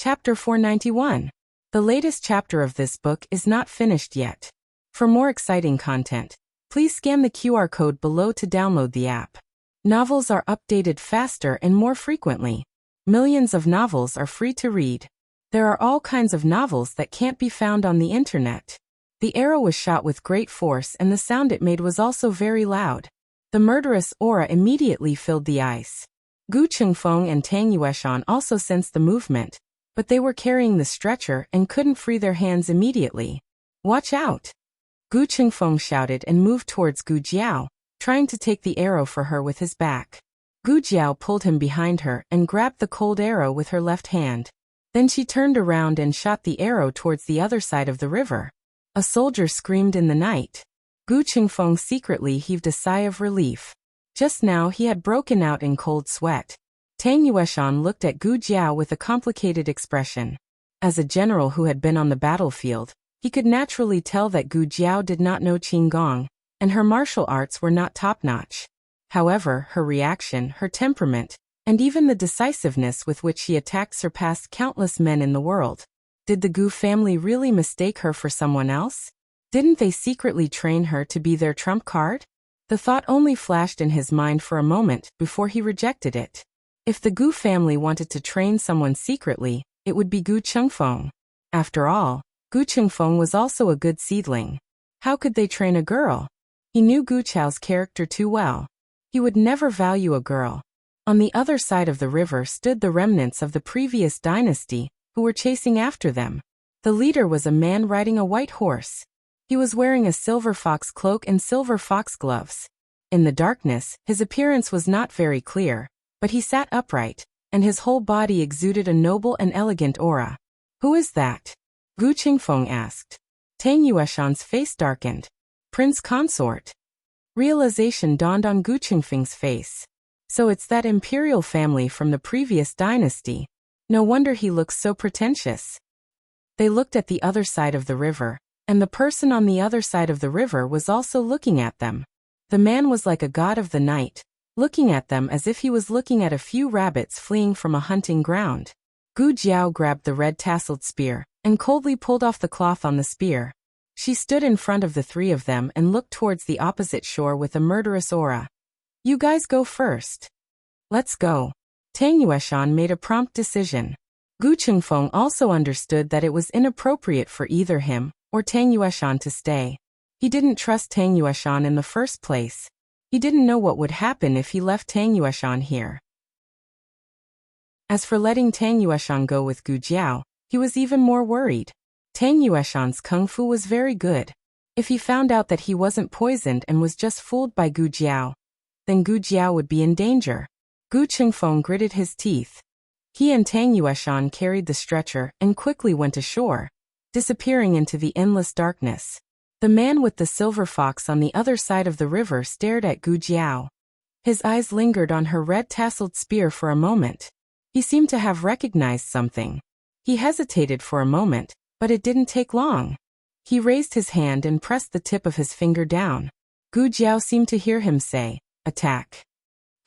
Chapter 491. The latest chapter of this book is not finished yet. For more exciting content, please scan the QR code below to download the app. Novels are updated faster and more frequently. Millions of novels are free to read. There are all kinds of novels that can't be found on the internet. The arrow was shot with great force and the sound it made was also very loud. The murderous aura immediately filled the ice. Gu Chengfeng and Tang Yueshan also sensed the movement, but they were carrying the stretcher and couldn't free their hands immediately. "Watch out!" Gu Chengfeng shouted and moved towards Gu Jiao, trying to take the arrow for her with his back. Gu Jiao pulled him behind her and grabbed the cold arrow with her left hand. Then she turned around and shot the arrow towards the other side of the river. A soldier screamed in the night. Gu Chengfeng secretly heaved a sigh of relief. Just now he had broken out in cold sweat. Tang Yueshan looked at Gu Jiao with a complicated expression. As a general who had been on the battlefield, he could naturally tell that Gu Jiao did not know Qinggong, and her martial arts were not top-notch. However, her reaction, her temperament, and even the decisiveness with which she attacked surpassed countless men in the world. Did the Gu family really mistake her for someone else? Didn't they secretly train her to be their trump card? The thought only flashed in his mind for a moment before he rejected it. If the Gu family wanted to train someone secretly, it would be Gu Chengfeng. After all, Gu Chengfeng was also a good seedling. How could they train a girl? He knew Gu Chao's character too well. He would never value a girl. On the other side of the river stood the remnants of the previous dynasty, who were chasing after them. The leader was a man riding a white horse. He was wearing a silver fox cloak and silver fox gloves. In the darkness, his appearance was not very clear, but he sat upright, and his whole body exuded a noble and elegant aura. "Who is that?" Gu Chengfeng asked. Tang Yueshan's face darkened. "Prince Consort." Realization dawned on Gu Chengfeng's face. So it's that imperial family from the previous dynasty. No wonder he looks so pretentious. They looked at the other side of the river, and the person on the other side of the river was also looking at them. The man was like a god of the night, looking at them as if he was looking at a few rabbits fleeing from a hunting ground. Gu Jiao grabbed the red tasseled spear, and coldly pulled off the cloth on the spear. She stood in front of the three of them and looked towards the opposite shore with a murderous aura. "You guys go first." "Let's go." Tang Yueshan made a prompt decision. Gu Chengfeng also understood that it was inappropriate for either him or Tang Yueshan to stay. He didn't trust Tang Yueshan in the first place. He didn't know what would happen if he left Tang Yueshan here. As for letting Tang Yueshan go with Gu Jiao, he was even more worried. Tang Yueshan's kung fu was very good. If he found out that he wasn't poisoned and was just fooled by Gu Jiao, then Gu Jiao would be in danger. Gu Chengfeng gritted his teeth. He and Tang Yueshan carried the stretcher and quickly went ashore, disappearing into the endless darkness. The man with the silver fox on the other side of the river stared at Gu Jiao. His eyes lingered on her red tasseled spear for a moment. He seemed to have recognized something. He hesitated for a moment, but it didn't take long. He raised his hand and pressed the tip of his finger down. Gu Jiao seemed to hear him say, "Attack."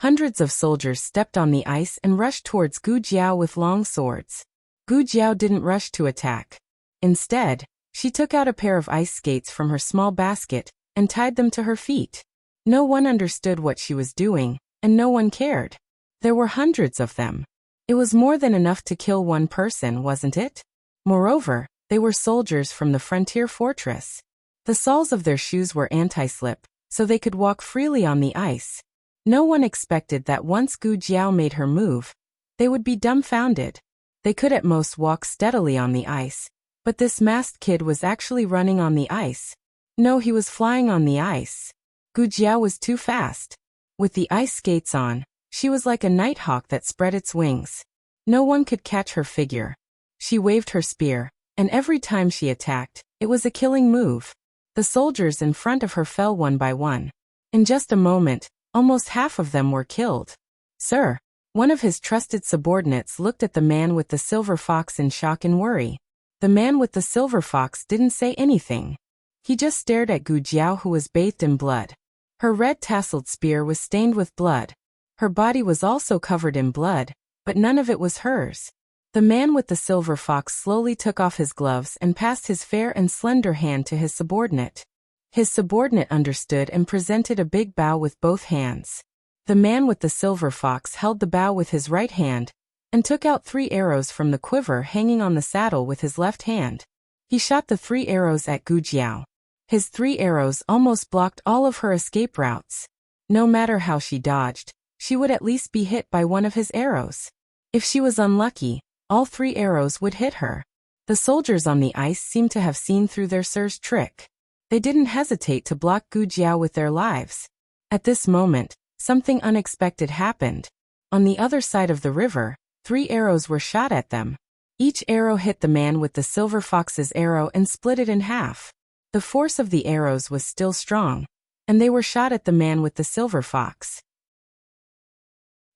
Hundreds of soldiers stepped on the ice and rushed towards Gu Jiao with long swords. Gu Jiao didn't rush to attack. Instead, she took out a pair of ice skates from her small basket and tied them to her feet. No one understood what she was doing, and no one cared. There were hundreds of them. It was more than enough to kill one person, wasn't it? Moreover, they were soldiers from the frontier fortress. The soles of their shoes were anti-slip, so they could walk freely on the ice. No one expected that once Gu Jiao made her move, they would be dumbfounded. They could at most walk steadily on the ice, but this masked kid was actually running on the ice. No, he was flying on the ice. Gu Jiao was too fast. With the ice skates on, she was like a nighthawk that spread its wings. No one could catch her figure. She waved her spear, and every time she attacked, it was a killing move. The soldiers in front of her fell one by one. In just a moment, almost half of them were killed. "Sir," one of his trusted subordinates looked at the man with the silver fox in shock and worry. The man with the silver fox didn't say anything. He just stared at Gu Jiao, who was bathed in blood. Her red tasseled spear was stained with blood. Her body was also covered in blood, but none of it was hers. The man with the silver fox slowly took off his gloves and passed his fair and slender hand to his subordinate. His subordinate understood and presented a big bow with both hands. The man with the silver fox held the bow with his right hand and took out 3 arrows from the quiver hanging on the saddle with his left hand. He shot the 3 arrows at Gu Jiao. His 3 arrows almost blocked all of her escape routes. No matter how she dodged, she would at least be hit by one of his arrows. If she was unlucky, all 3 arrows would hit her. The soldiers on the ice seemed to have seen through their sir's trick. They didn't hesitate to block Gu Jiao with their lives. At this moment, something unexpected happened. On the other side of the river, 3 arrows were shot at them. Each arrow hit the man with the silver fox's arrow and split it in half. The force of the arrows was still strong, and they were shot at the man with the silver fox.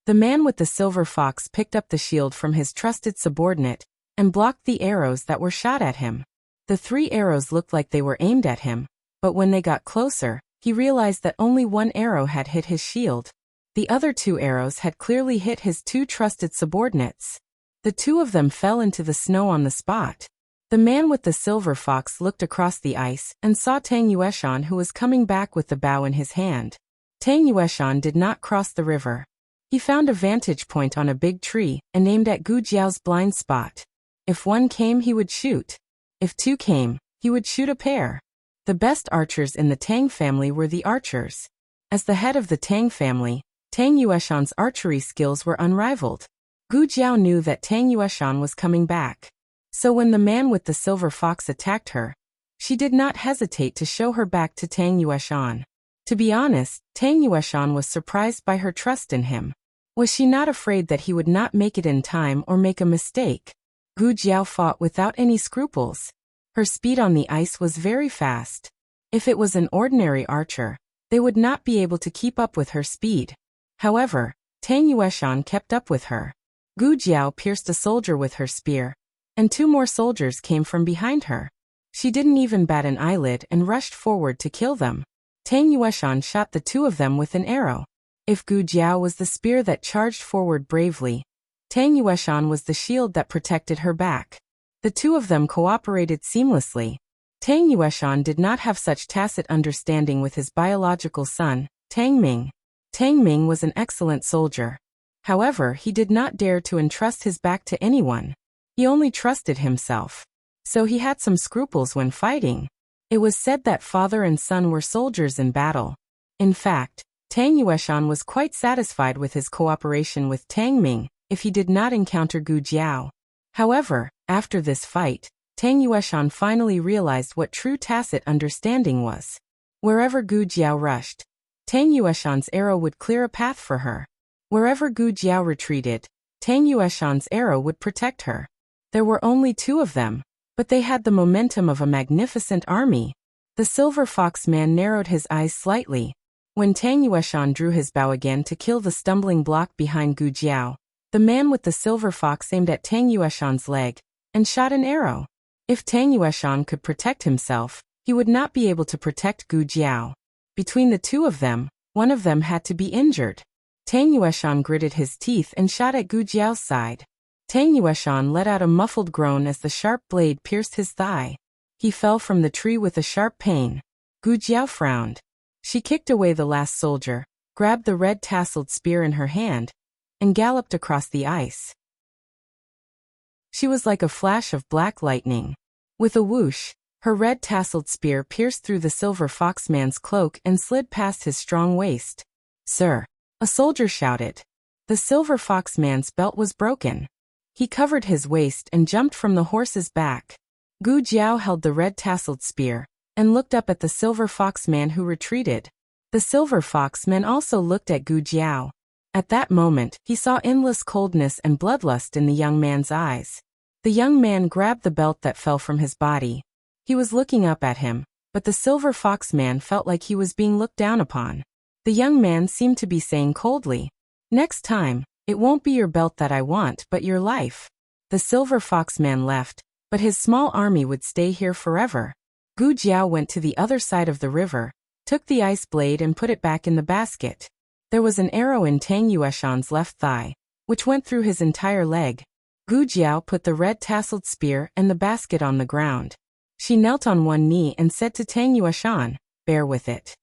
The man with the silver fox picked up the shield from his trusted subordinate and blocked the arrows that were shot at him. The 3 arrows looked like they were aimed at him, but when they got closer, he realized that only 1 arrow had hit his shield. The other 2 arrows had clearly hit his 2 trusted subordinates. The 2 of them fell into the snow on the spot. The man with the silver fox looked across the ice and saw Tang Yueshan, who was coming back with the bow in his hand. Tang Yueshan did not cross the river. He found a vantage point on a big tree and aimed at Gu Jiao's blind spot. If 1 came, he would shoot. If 2 came, he would shoot a pair. The best archers in the Tang family were the archers. As the head of the Tang family, Tang Yueshan's archery skills were unrivaled. Gu Jiao knew that Tang Yueshan was coming back. So when the man with the silver fox attacked her, she did not hesitate to show her back to Tang Yueshan. To be honest, Tang Yueshan was surprised by her trust in him. Was she not afraid that he would not make it in time or make a mistake? Gu Jiao fought without any scruples. Her speed on the ice was very fast. If it was an ordinary archer, they would not be able to keep up with her speed. However, Tang Yueshan kept up with her. Gu Jiao pierced a soldier with her spear, and 2 more soldiers came from behind her. She didn't even bat an eyelid and rushed forward to kill them. Tang Yueshan shot the 2 of them with an arrow. If Gu Jiao was the spear that charged forward bravely, Tang Yueshan was the shield that protected her back. The 2 of them cooperated seamlessly. Tang Yueshan did not have such tacit understanding with his biological son, Tang Ming. Tang Ming was an excellent soldier. However, he did not dare to entrust his back to anyone. He only trusted himself. So he had some scruples when fighting. It was said that father and son were soldiers in battle. In fact, Tang Yueshan was quite satisfied with his cooperation with Tang Ming if he did not encounter Gu Jiao. However, after this fight, Tang Yueshan finally realized what true tacit understanding was. Wherever Gu Jiao rushed, Tang Yueshan's arrow would clear a path for her. Wherever Gu Jiao retreated, Tang Yueshan's arrow would protect her. There were only 2 of them, but they had the momentum of a magnificent army. The silver fox man narrowed his eyes slightly. When Tang Yueshan drew his bow again to kill the stumbling block behind Gu Jiao, the man with the silver fox aimed at Tang Yueshan's leg and shot an arrow. If Tang Yueshan could protect himself, he would not be able to protect Gu Jiao. Between the 2 of them, one of them had to be injured. Tang Yueshan gritted his teeth and shot at Gu Jiao's side. Tang Yueshan let out a muffled groan as the sharp blade pierced his thigh. He fell from the tree with a sharp pain. Gu Jiao frowned. She kicked away the last soldier, grabbed the red-tasseled spear in her hand, and galloped across the ice. She was like a flash of black lightning. With a whoosh, her red-tasseled spear pierced through the silver foxman's cloak and slid past his strong waist. "Sir!" a soldier shouted. The silver foxman's belt was broken. He covered his waist and jumped from the horse's back. Gu Jiao held the red-tasseled spear and looked up at the silver foxman who retreated. The silver foxman also looked at Gu Jiao. At that moment, he saw endless coldness and bloodlust in the young man's eyes. The young man grabbed the belt that fell from his body. He was looking up at him, but the silver foxman felt like he was being looked down upon. The young man seemed to be saying coldly, "Next time, it won't be your belt that I want but your life." The silver foxman left, but his small army would stay here forever. Gu Jiao went to the other side of the river, took the ice blade and put it back in the basket. There was an arrow in Tang Yueshan's left thigh, which went through his entire leg. Gu Jiao put the red tasseled spear and the basket on the ground. She knelt on one knee and said to Tang Yueshan, "Bear with it."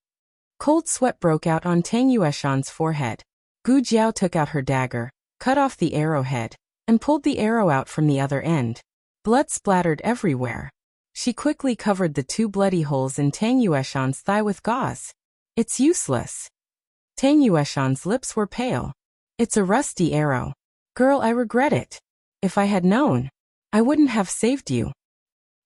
Cold sweat broke out on Tang Yueshan's forehead. Gu Jiao took out her dagger, cut off the arrowhead, and pulled the arrow out from the other end. Blood splattered everywhere. She quickly covered the 2 bloody holes in Tang Yueshan's thigh with gauze. "It's useless." Tang Yueshan's lips were pale. "It's a rusty arrow. Girl, I regret it. If I had known, I wouldn't have saved you."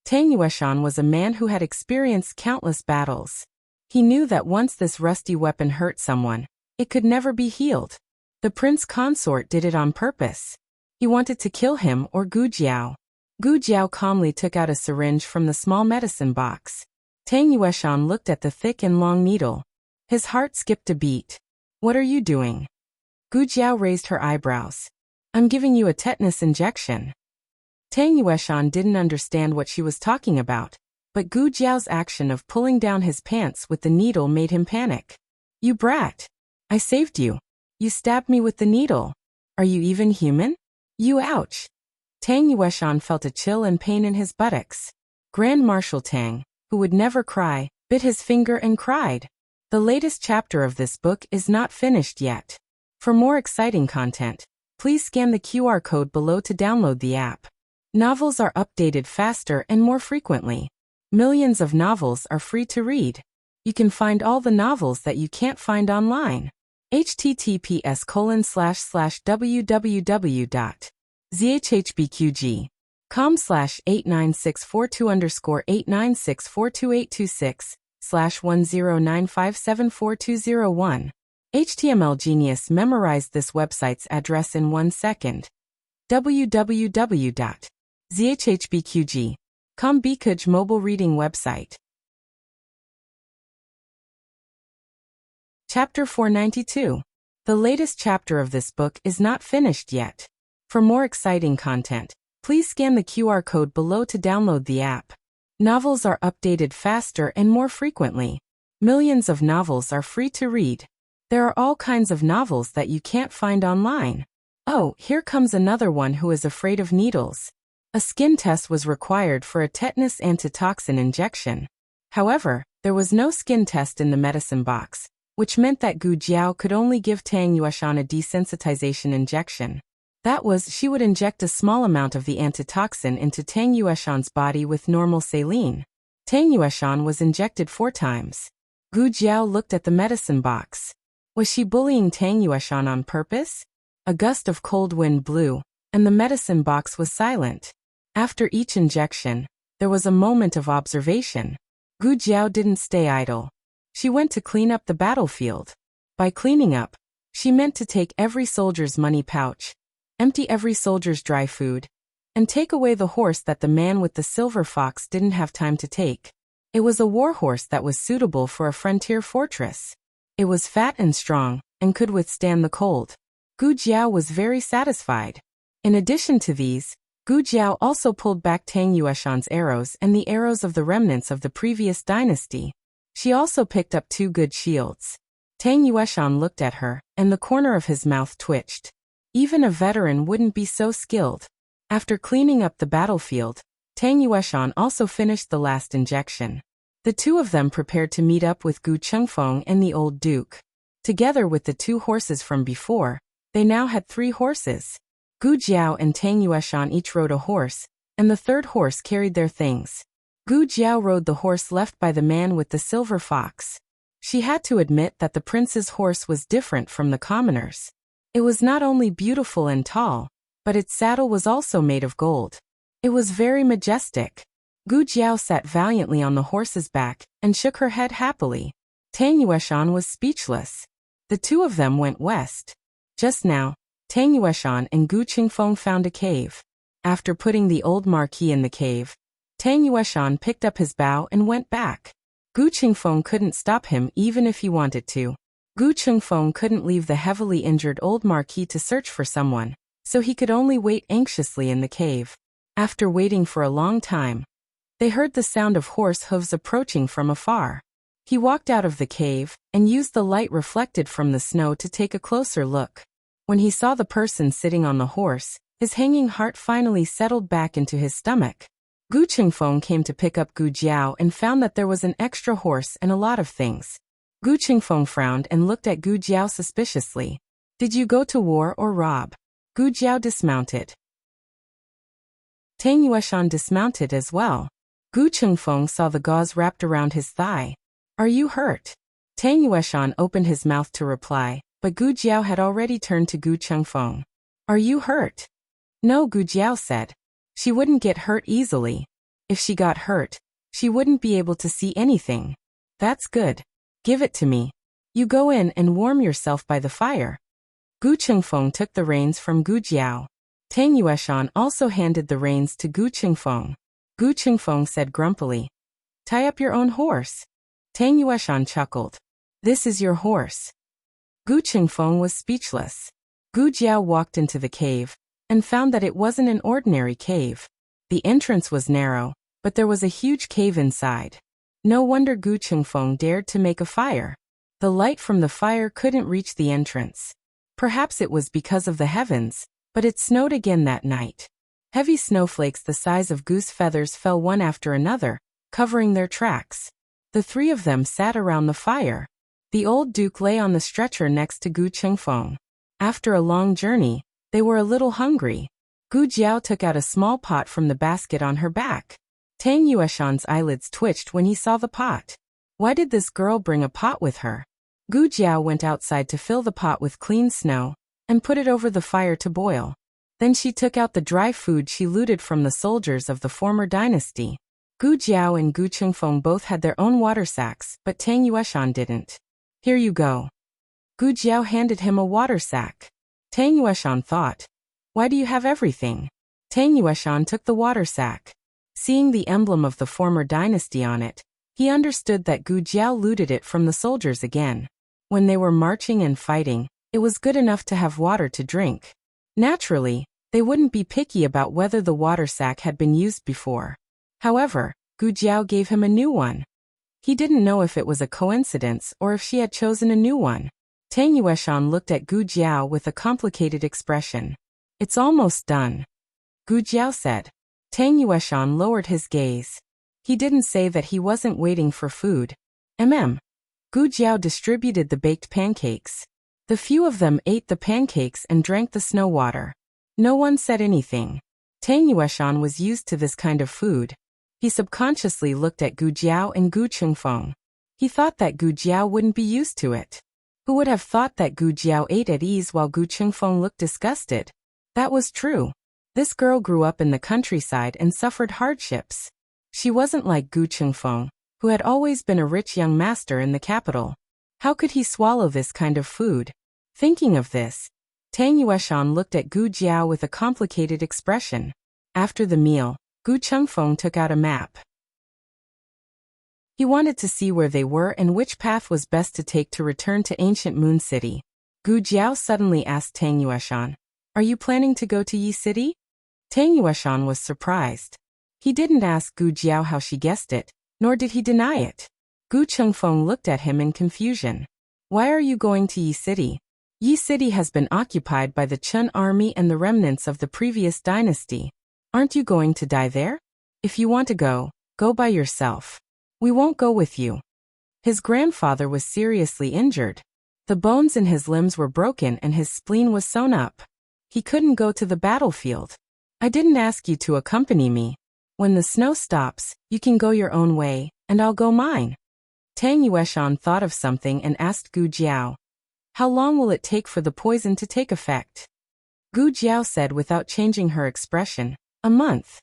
Tang Yueshan was a man who had experienced countless battles. He knew that once this rusty weapon hurt someone, it could never be healed. The prince consort did it on purpose. He wanted to kill him or Gu Jiao. Gu Jiao calmly took out a syringe from the small medicine box. Tang Yueshan looked at the thick and long needle. His heart skipped a beat. "What are you doing?" Gu Jiao raised her eyebrows. "I'm giving you a tetanus injection." Tang Yueshan didn't understand what she was talking about, but Gu Jiao's action of pulling down his pants with the needle made him panic. "You brat! I saved you. You stabbed me with the needle. Are you even human? You ouch!" Tang Yueshan felt a chill and pain in his buttocks. Grand Marshal Tang, who would never cry, bit his finger and cried. The latest chapter of this book is not finished yet. For more exciting content, please scan the QR code below to download the app. Novels are updated faster and more frequently. Millions of novels are free to read. You can find all the novels that you can't find online. https://www.zhbqg.com/89642_8964286/1095742001. HTML Genius memorized this website's address in 1 second. www.zhbqg.com Bikuj mobile reading website. Chapter 492. The latest chapter of this book is not finished yet. For more exciting content, please scan the QR code below to download the app. Novels are updated faster and more frequently. Millions of novels are free to read. There are all kinds of novels that you can't find online. Oh, here comes another one who is afraid of needles. A skin test was required for a tetanus antitoxin injection. However, there was no skin test in the medicine box, which meant that Gu Jiao could only give Tang Yueshan a desensitization injection. That was, she would inject a small amount of the antitoxin into Tang Yueshan's body with normal saline. Tang Yueshan was injected 4 times. Gu Jiao looked at the medicine box. Was she bullying Tang Yueshan on purpose? A gust of cold wind blew, and the medicine box was silent. After each injection, there was a moment of observation. Gu Jiao didn't stay idle. She went to clean up the battlefield. By cleaning up, she meant to take every soldier's money pouch, empty every soldier's dry food, and take away the horse that the man with the silver fox didn't have time to take. It was a war horse that was suitable for a frontier fortress. It was fat and strong, and could withstand the cold. Gu Jiao was very satisfied. In addition to these, Gu Jiao also pulled back Tang Yueshan's arrows and the arrows of the remnants of the previous dynasty. She also picked up 2 good shields. Tang Yueshan looked at her, and the corner of his mouth twitched. Even a veteran wouldn't be so skilled. After cleaning up the battlefield, Tang Yueshan also finished the last injection. The 2 of them prepared to meet up with Gu Chengfeng and the old duke. Together with the 2 horses from before, they now had 3 horses. Gu Jiao and Tang Yueshan each rode a horse, and the 3rd horse carried their things. Gu Jiao rode the horse left by the man with the silver fox. She had to admit that the prince's horse was different from the commoners. It was not only beautiful and tall, but its saddle was also made of gold. It was very majestic. Gu Jiao sat valiantly on the horse's back and shook her head happily. Tang Yueshan was speechless. The 2 of them went west. Just now, Tang Yueshan and Gu Qingfeng found a cave. After putting the old marquis in the cave, Tang Yueshan picked up his bow and went back. Gu Qingfeng couldn't stop him even if he wanted to. Gu Qingfeng couldn't leave the heavily injured old marquis to search for someone, so he could only wait anxiously in the cave. After waiting for a long time, they heard the sound of horse hooves approaching from afar. He walked out of the cave and used the light reflected from the snow to take a closer look. When he saw the person sitting on the horse, His hanging heart finally settled back into his stomach. Gu Qingfeng came to pick up Gu Jiao and found that there was an extra horse and a lot of things. Gu Qingfeng frowned and looked at Gu Jiao suspiciously. Did you go to war or rob? Gu Jiao dismounted. Tang Yueshan dismounted as well. Gu Qingfeng saw the gauze wrapped around his thigh. Are you hurt? Tang Yueshan opened his mouth to reply, but Gu Jiao had already turned to Gu Qingfeng. Are you hurt? No, Gu Jiao said. She wouldn't get hurt easily. If she got hurt, she wouldn't be able to see anything. That's good. Give it to me. You go in and warm yourself by the fire. Gu Qingfeng took the reins from Gu Jiao. Tang Yueshan also handed the reins to Gu Qingfeng. Gu Qingfeng said grumpily, Tie up your own horse. Tang Yueshan chuckled. This is your horse. Gu Qingfeng was speechless. Gu Jiao walked into the cave and found that it wasn't an ordinary cave. The entrance was narrow, but there was a huge cave inside. No wonder Gu Qingfeng dared to make a fire. The light from the fire couldn't reach the entrance. Perhaps it was because of the heavens, but it snowed again that night. Heavy snowflakes the size of goose feathers fell one after another, covering their tracks. The three of them sat around the fire. The old duke lay on the stretcher next to Gu Qingfeng. After a long journey, they were a little hungry. Gu Jiao took out a small pot from the basket on her back. Tang Yueshan's eyelids twitched when he saw the pot. Why did this girl bring a pot with her? Gu Jiao went outside to fill the pot with clean snow and put it over the fire to boil. Then she took out the dry food she looted from the soldiers of the former dynasty. Gu Jiao and Gu Qingfeng both had their own water sacks, but Tang Yueshan didn't. Here you go. Gu Jiao handed him a water sack. Tang Yueshan thought, why do you have everything? Tang Yueshan took the water sack. Seeing the emblem of the former dynasty on it, he understood that Gu Jiao looted it from the soldiers again. When they were marching and fighting, it was good enough to have water to drink. Naturally, they wouldn't be picky about whether the water sack had been used before. However, Gu Jiao gave him a new one. He didn't know if it was a coincidence or if she had chosen a new one. Tang Yueshan looked at Gu Jiao with a complicated expression. It's almost done. Gu Jiao said. Tang Yueshan lowered his gaze. He didn't say that he wasn't waiting for food. Gu Jiao distributed the baked pancakes. The few of them ate the pancakes and drank the snow water. No one said anything. Tang Yueshan was used to this kind of food. He subconsciously looked at Gu Jiao and Gu Qingfeng. He thought that Gu Jiao wouldn't be used to it. Who would have thought that Gu Jiao ate at ease while Gu Qingfeng looked disgusted? That was true. This girl grew up in the countryside and suffered hardships. She wasn't like Gu Qingfeng, who had always been a rich young master in the capital. How could he swallow this kind of food? Thinking of this, Tang Yueshan looked at Gu Jiao with a complicated expression. After the meal, Gu Qingfeng took out a map. He wanted to see where they were and which path was best to take to return to ancient Moon City. Gu Jiao suddenly asked Tang Yueshan, Are you planning to go to Yi City? Tang Yueshan was surprised. He didn't ask Gu Jiao how she guessed it, nor did he deny it. Gu Qingfeng looked at him in confusion. Why are you going to Yi City? Yi City has been occupied by the Chun army and the remnants of the previous dynasty. Aren't you going to die there? If you want to go, go by yourself. We won't go with you. His grandfather was seriously injured. The bones in his limbs were broken and his spleen was sewn up. He couldn't go to the battlefield. I didn't ask you to accompany me. When the snow stops, you can go your own way, and I'll go mine. Tang Yueshan thought of something and asked Gu Jiao, How long will it take for the poison to take effect? Gu Jiao said without changing her expression, A month.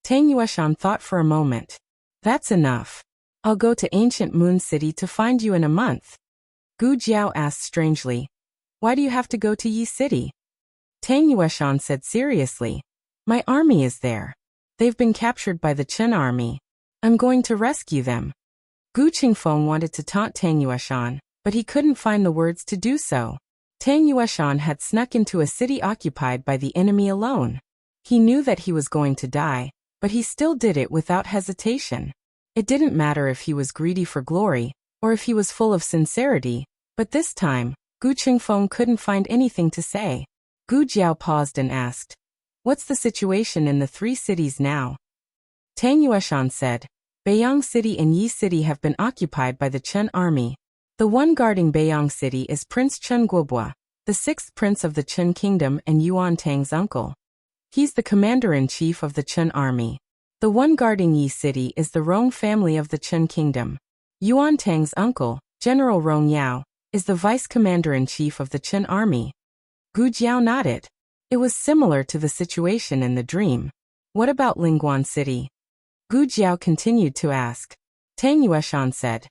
Tang Yueshan thought for a moment. That's enough. I'll go to ancient Moon City to find you in a month. Gu Jiao asked strangely, Why do you have to go to Yi City? Tang Yueshan said seriously, My army is there. They've been captured by the Chun army. I'm going to rescue them. Gu Qingfeng wanted to taunt Tang Yueshan, but he couldn't find the words to do so. Tang Yueshan had snuck into a city occupied by the enemy alone. He knew that he was going to die, but he still did it without hesitation. It didn't matter if he was greedy for glory, or if he was full of sincerity, but this time, Gu Qingfeng couldn't find anything to say. Gu Jiao paused and asked, What's the situation in the three cities now? Tang Yueshan said, Beiyang City and Yi City have been occupied by the Chen army. The one guarding Beiyang City is Prince Chen Guobua, the sixth prince of the Chen kingdom and Yuan Tang's uncle. He's the commander-in-chief of the Chen army. The one guarding Yi City is the Rong family of the Chen kingdom. Yuan Tang's uncle, General Rong Yao, is the vice commander-in-chief of the Chen army. Gu Jiao nodded. It was similar to the situation in the dream. What about Lingguan City? Gu Jiao continued to ask. Tang Yueshan said,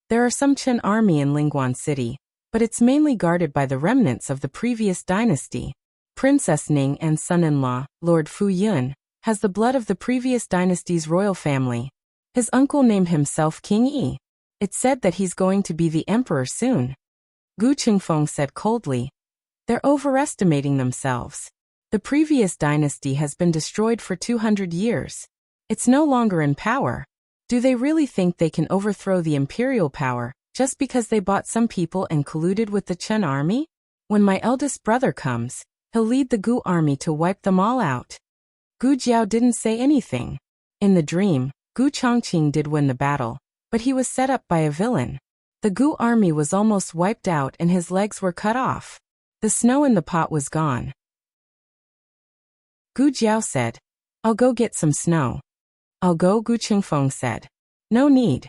there are some Chen army in Lingguan City, but it's mainly guarded by the remnants of the previous dynasty. Princess Ning and son-in-law, Lord Fu Yun, has the blood of the previous dynasty's royal family. His uncle named himself King Yi. It's said that he's going to be the emperor soon. Gu Qingfeng said coldly. They're overestimating themselves. The previous dynasty has been destroyed for 200 years. It's no longer in power. Do they really think they can overthrow the imperial power just because they bought some people and colluded with the Chen army? When my eldest brother comes, he'll lead the Gu army to wipe them all out. Gu Jiao didn't say anything. In the dream, Gu Chongqing did win the battle, but he was set up by a villain. The Gu army was almost wiped out and his legs were cut off. The snow in the pot was gone. Gu Jiao said, I'll go get some snow. I'll go, Gu Qingfeng said. No need.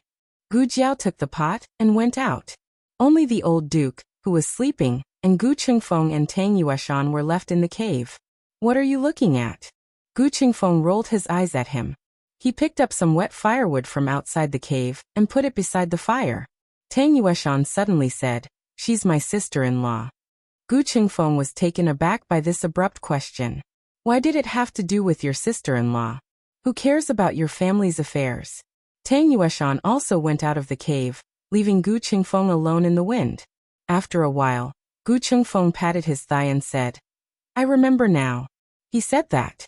Gu Jiao took the pot and went out. Only the old duke, who was sleeping, and Gu Qingfeng and Tang Yueshan were left in the cave. What are you looking at? Gu Qingfeng rolled his eyes at him. He picked up some wet firewood from outside the cave and put it beside the fire. Tang Yueshan suddenly said, she's my sister-in-law. Gu Qingfeng was taken aback by this abrupt question. Why did it have to do with your sister-in-law? Who cares about your family's affairs? Tang Yueshan also went out of the cave, leaving Gu Qingfeng alone in the wind. After a while, Gu Qingfeng patted his thigh and said, I remember now. He said that.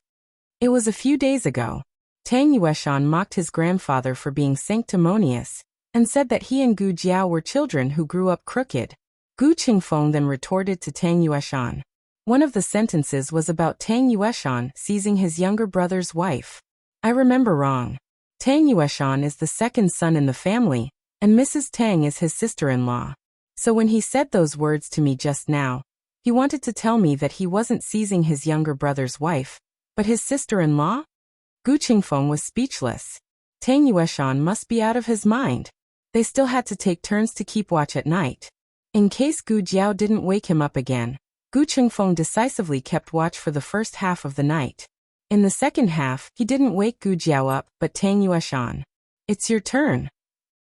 It was a few days ago. Tang Yueshan mocked his grandfather for being sanctimonious, and said that he and Gu Jiao were children who grew up crooked. Gu Qingfeng then retorted to Tang Yueshan. One of the sentences was about Tang Yueshan seizing his younger brother's wife. I remember wrong. Tang Yueshan is the second son in the family, and Mrs. Tang is his sister-in-law. So when he said those words to me just now, he wanted to tell me that he wasn't seizing his younger brother's wife, but his sister-in-law? Gu Qingfeng was speechless. Tang Yueshan must be out of his mind. They still had to take turns to keep watch at night. In case Gu Jiao didn't wake him up again, Gu Qingfeng decisively kept watch for the first half of the night. In the second half, he didn't wake Gu Jiao up, but Tang Yueshan. It's your turn.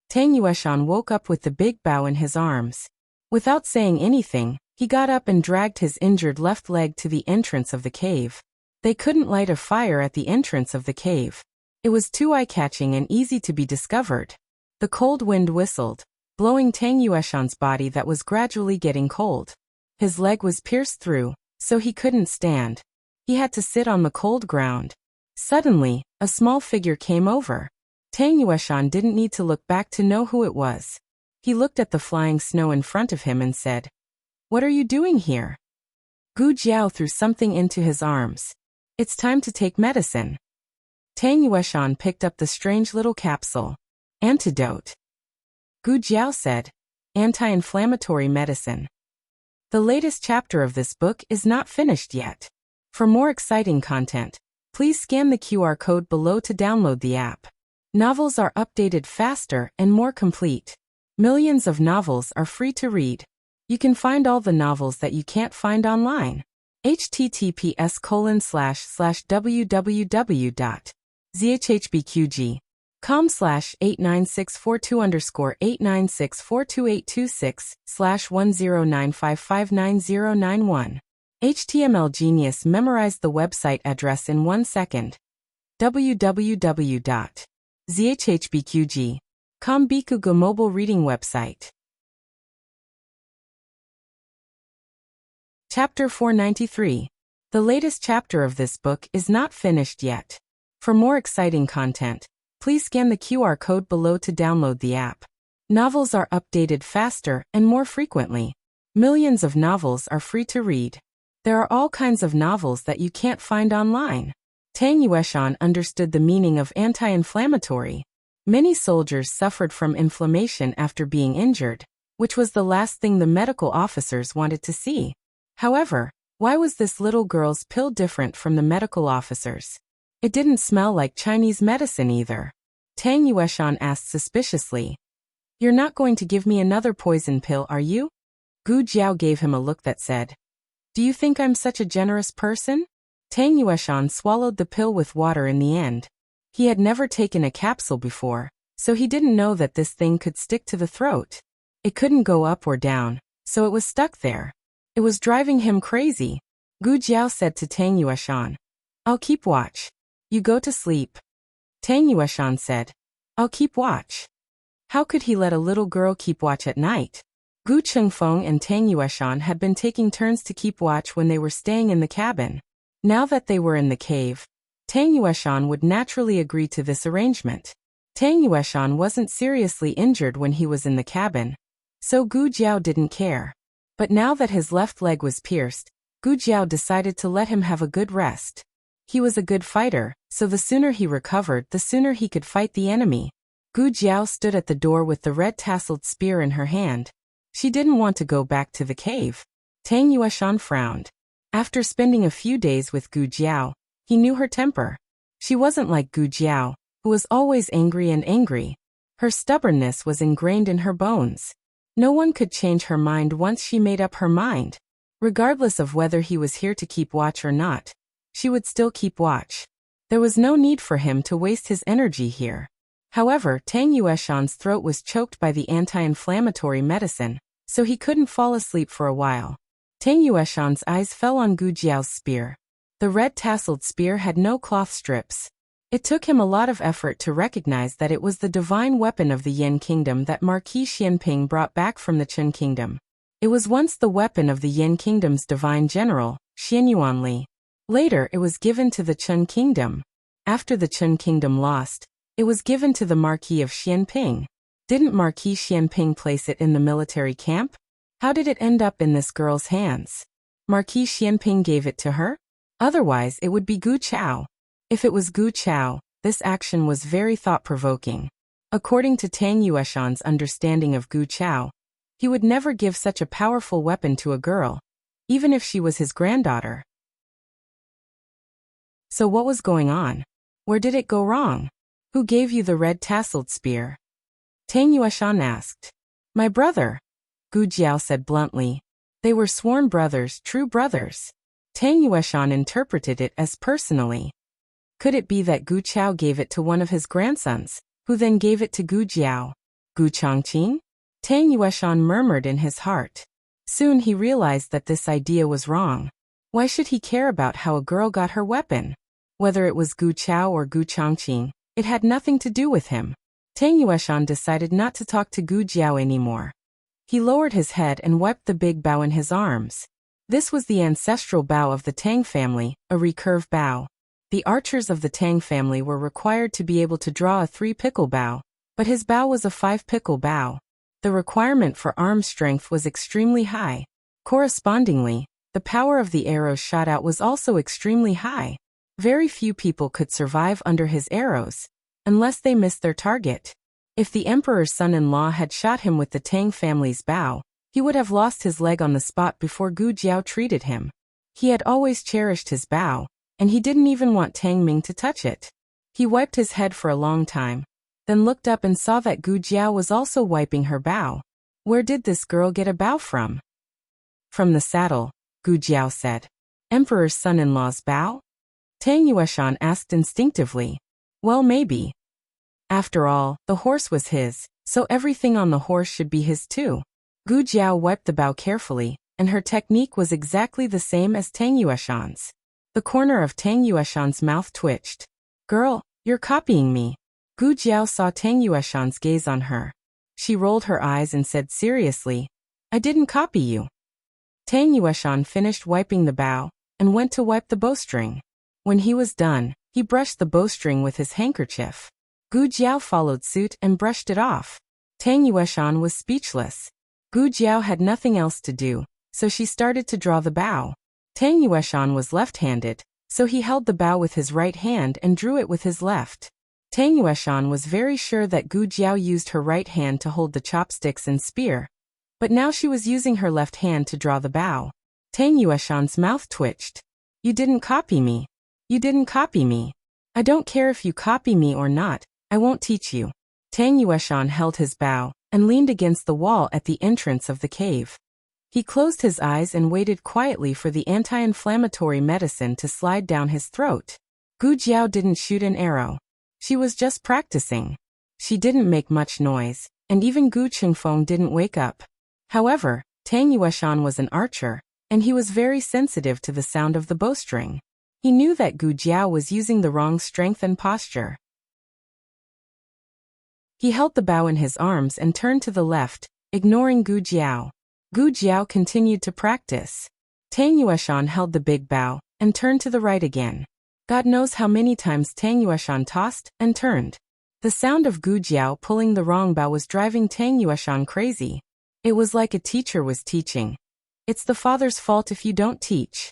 Tang Yueshan woke up with the big bow in his arms. Without saying anything, he got up and dragged his injured left leg to the entrance of the cave. They couldn't light a fire at the entrance of the cave. It was too eye-catching and easy to be discovered. The cold wind whistled, blowing Tang Yueshan's body that was gradually getting cold. His leg was pierced through, so he couldn't stand. He had to sit on the cold ground. Suddenly, a small figure came over. Tang Yueshan didn't need to look back to know who it was. He looked at the flying snow in front of him and said, What are you doing here? Gu Jiao threw something into his arms. It's time to take medicine. Tang Yueshan picked up the strange little capsule. Antidote. Gu Jiao said, Anti-inflammatory medicine. The latest chapter of this book is not finished yet. For more exciting content, please scan the QR code below to download the app. Novels are updated faster and more complete. Millions of novels are free to read. You can find all the novels that you can't find online. https://www.zhbqg.com/89642_896428226/1095599091. HTML Genius memorized the website address in 1 second. www.zhbqg.com Bikugo mobile reading website. Chapter 493. The latest chapter of this book is not finished yet. For more exciting content, please scan the QR code below to download the app. Novels are updated faster and more frequently. Millions of novels are free to read. There are all kinds of novels that you can't find online. Tang Yueshan understood the meaning of anti-inflammatory. Many soldiers suffered from inflammation after being injured, which was the last thing the medical officers wanted to see. However, why was this little girl's pill different from the medical officers? It didn't smell like Chinese medicine either. Tang Yueshan asked suspiciously. You're not going to give me another poison pill, are you? Gu Jiao gave him a look that said, Do you think I'm such a generous person? Tang Yueshan swallowed the pill with water in the end. He had never taken a capsule before, so he didn't know that this thing could stick to the throat. It couldn't go up or down, so it was stuck there. It was driving him crazy. Gu Jiao said to Tang Yueshan, I'll keep watch. You go to sleep. Tang Yueshan said, I'll keep watch. How could he let a little girl keep watch at night? Gu Chengfeng and Tang Yueshan had been taking turns to keep watch when they were staying in the cabin. Now that they were in the cave, Tang Yueshan would naturally agree to this arrangement. Tang Yueshan wasn't seriously injured when he was in the cabin, so Gu Jiao didn't care. But now that his left leg was pierced, Gu Jiao decided to let him have a good rest. He was a good fighter, so the sooner he recovered, the sooner he could fight the enemy. Gu Jiao stood at the door with the red-tasseled spear in her hand. She didn't want to go back to the cave. Tang Yueshan frowned. After spending a few days with Gu Jiao, he knew her temper. She wasn't like Gu Jiao, who was always angry. Her stubbornness was ingrained in her bones. No one could change her mind once she made up her mind. Regardless of whether he was here to keep watch or not, she would still keep watch. There was no need for him to waste his energy here. However, Tang Yueshan's throat was choked by the anti-inflammatory medicine, so he couldn't fall asleep for a while. Tang Yueshan's eyes fell on Gu Jiao's spear. The red-tasseled spear had no cloth strips. It took him a lot of effort to recognize that it was the divine weapon of the Yin Kingdom that Marquis Xianping brought back from the Qin Kingdom. It was once the weapon of the Yin Kingdom's divine general, Xianyuan Li. Later it was given to the Qin Kingdom. After the Qin Kingdom lost, it was given to the Marquis of Xianping. Didn't Marquis Xianping place it in the military camp? How did it end up in this girl's hands? Marquis Xianping gave it to her? Otherwise it would be Gu Chao. If it was Gu Chao, this action was very thought-provoking. According to Tang Yueshan's understanding of Gu Chao, he would never give such a powerful weapon to a girl, even if she was his granddaughter. So what was going on? Where did it go wrong? Who gave you the red-tasseled spear? Tang Yueshan asked. My brother, Gu Jiao said bluntly. They were sworn brothers, true brothers. Tang Yueshan interpreted it as personally. Could it be that Gu Chao gave it to one of his grandsons, who then gave it to Gu Jiao? Gu Changqing? Tang Yueshan murmured in his heart. Soon he realized that this idea was wrong. Why should he care about how a girl got her weapon? Whether it was Gu Chao or Gu Changqing, it had nothing to do with him. Tang Yueshan decided not to talk to Gu Jiao anymore. He lowered his head and wiped the big bow in his arms. This was the ancestral bow of the Tang family, a recurve bow. The archers of the Tang family were required to be able to draw a 3-pickle bow, but his bow was a 5-pickle bow. The requirement for arm strength was extremely high. Correspondingly, the power of the arrows shot out was also extremely high. Very few people could survive under his arrows, unless they missed their target. If the emperor's son-in-law had shot him with the Tang family's bow, he would have lost his leg on the spot before Gu Jiao treated him. He had always cherished his bow, and he didn't even want Tang Ming to touch it. He wiped his head for a long time, then looked up and saw that Gu Jiao was also wiping her bow. Where did this girl get a bow from? From the saddle, Gu Jiao said. Emperor's son-in-law's bow? Tang Yueshan asked instinctively. Well, maybe. After all, the horse was his, so everything on the horse should be his too. Gu Jiao wiped the bow carefully, and her technique was exactly the same as Tang Yueshan's. The corner of Tang Yueshan's mouth twitched. Girl, you're copying me. Gu Jiao saw Tang Yueshan's gaze on her. She rolled her eyes and said seriously, I didn't copy you. Tang Yueshan finished wiping the bow, and went to wipe the bowstring. When he was done, he brushed the bowstring with his handkerchief. Gu Jiao followed suit and brushed it off. Tang Yueshan was speechless. Gu Jiao had nothing else to do, so she started to draw the bow. Tang Yueshan was left-handed, so he held the bow with his right hand and drew it with his left. Tang Yueshan was very sure that Gu Jiao used her right hand to hold the chopsticks and spear, but now she was using her left hand to draw the bow. Tang Yueshan's mouth twitched. You didn't copy me. You didn't copy me. I don't care if you copy me or not, I won't teach you. Tang Yueshan held his bow and leaned against the wall at the entrance of the cave. He closed his eyes and waited quietly for the anti-inflammatory medicine to slide down his throat. Gu Jiao didn't shoot an arrow. She was just practicing. She didn't make much noise, and even Gu Qingfeng didn't wake up. However, Tang Yueshan was an archer, and he was very sensitive to the sound of the bowstring. He knew that Gu Jiao was using the wrong strength and posture. He held the bow in his arms and turned to the left, ignoring Gu Jiao. Gu Jiao continued to practice. Tang Yueshan held the big bow and turned to the right again. God knows how many times Tang Yueshan tossed and turned. The sound of Gu Jiao pulling the wrong bow was driving Tang Yueshan crazy. It was like a teacher was teaching. It's the father's fault if you don't teach.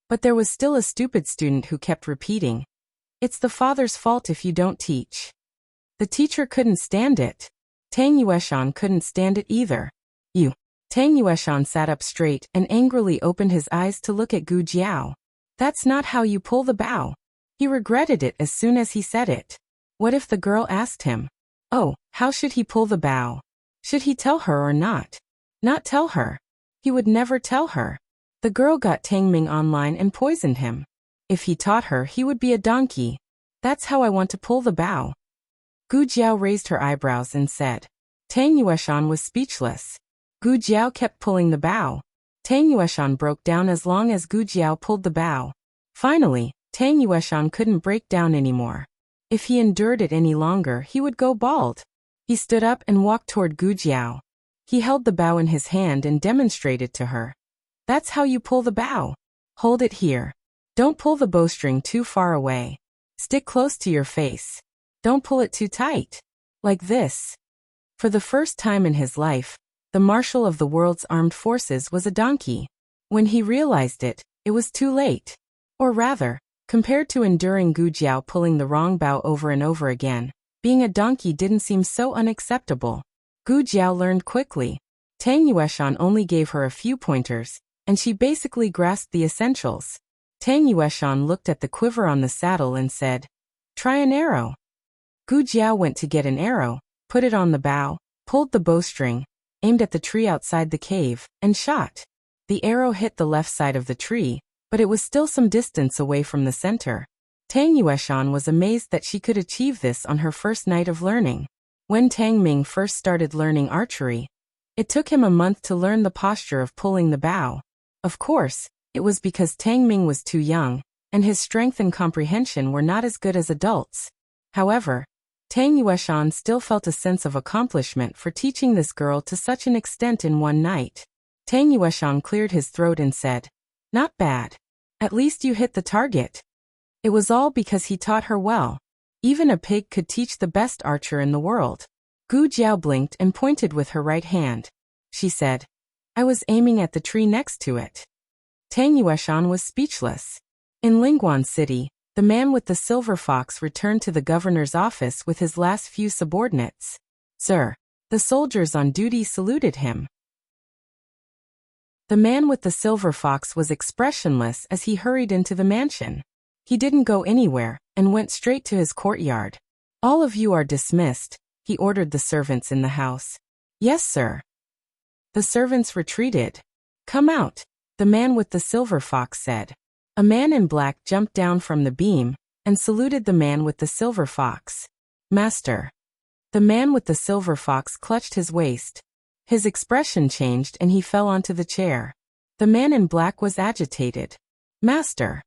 But there was still a stupid student who kept repeating, it's the father's fault if you don't teach. The teacher couldn't stand it. Tang Yueshan couldn't stand it either. You. Tang Yueshan sat up straight and angrily opened his eyes to look at Gu Jiao. That's not how you pull the bow. He regretted it as soon as he said it. What if the girl asked him? Oh, how should he pull the bow? Should he tell her or not? Not tell her. He would never tell her. The girl got Tang Ming online and poisoned him. If he taught her, he would be a donkey. That's how I want to pull the bow. Gu Jiao raised her eyebrows and said. Tang Yueshan was speechless. Gu Jiao kept pulling the bow. Tang Yueshan broke down as long as Gu Jiao pulled the bow. Finally, Tang Yueshan couldn't break down anymore. If he endured it any longer, he would go bald. He stood up and walked toward Gu Jiao. He held the bow in his hand and demonstrated to her. That's how you pull the bow. Hold it here. Don't pull the bowstring too far away. Stick close to your face. Don't pull it too tight. Like this. For the first time in his life, the marshal of the world's armed forces was a donkey. When he realized it, it was too late. Or rather, compared to enduring Gu Jiao pulling the wrong bow over and over again, being a donkey didn't seem so unacceptable. Gu Jiao learned quickly. Tang Yueshan only gave her a few pointers, and she basically grasped the essentials. Tang Yueshan looked at the quiver on the saddle and said, try an arrow. Gu Jiao went to get an arrow, put it on the bow, pulled the bowstring, aimed at the tree outside the cave, and shot. The arrow hit the left side of the tree, but it was still some distance away from the center. Tang Yueshan was amazed that she could achieve this on her first night of learning. When Tang Ming first started learning archery, it took him a month to learn the posture of pulling the bow. Of course, it was because Tang Ming was too young, and his strength and comprehension were not as good as adults. However, Tang Yueshan still felt a sense of accomplishment for teaching this girl to such an extent in one night. Tang Yueshan cleared his throat and said, not bad. At least you hit the target. It was all because he taught her well. Even a pig could teach the best archer in the world. Gu Jiao blinked and pointed with her right hand. She said, I was aiming at the tree next to it. Tang Yueshan was speechless. In Lingguan City, the man with the silver fox returned to the governor's office with his last few subordinates. Sir, the soldiers on duty saluted him. The man with the silver fox was expressionless as he hurried into the mansion. He didn't go anywhere and went straight to his courtyard. All of you are dismissed, he ordered the servants in the house. Yes, sir. The servants retreated. Come out, the man with the silver fox said. A man in black jumped down from the beam and saluted the man with the silver fox. Master. The man with the silver fox clutched his waist. His expression changed and he fell onto the chair. The man in black was agitated. Master.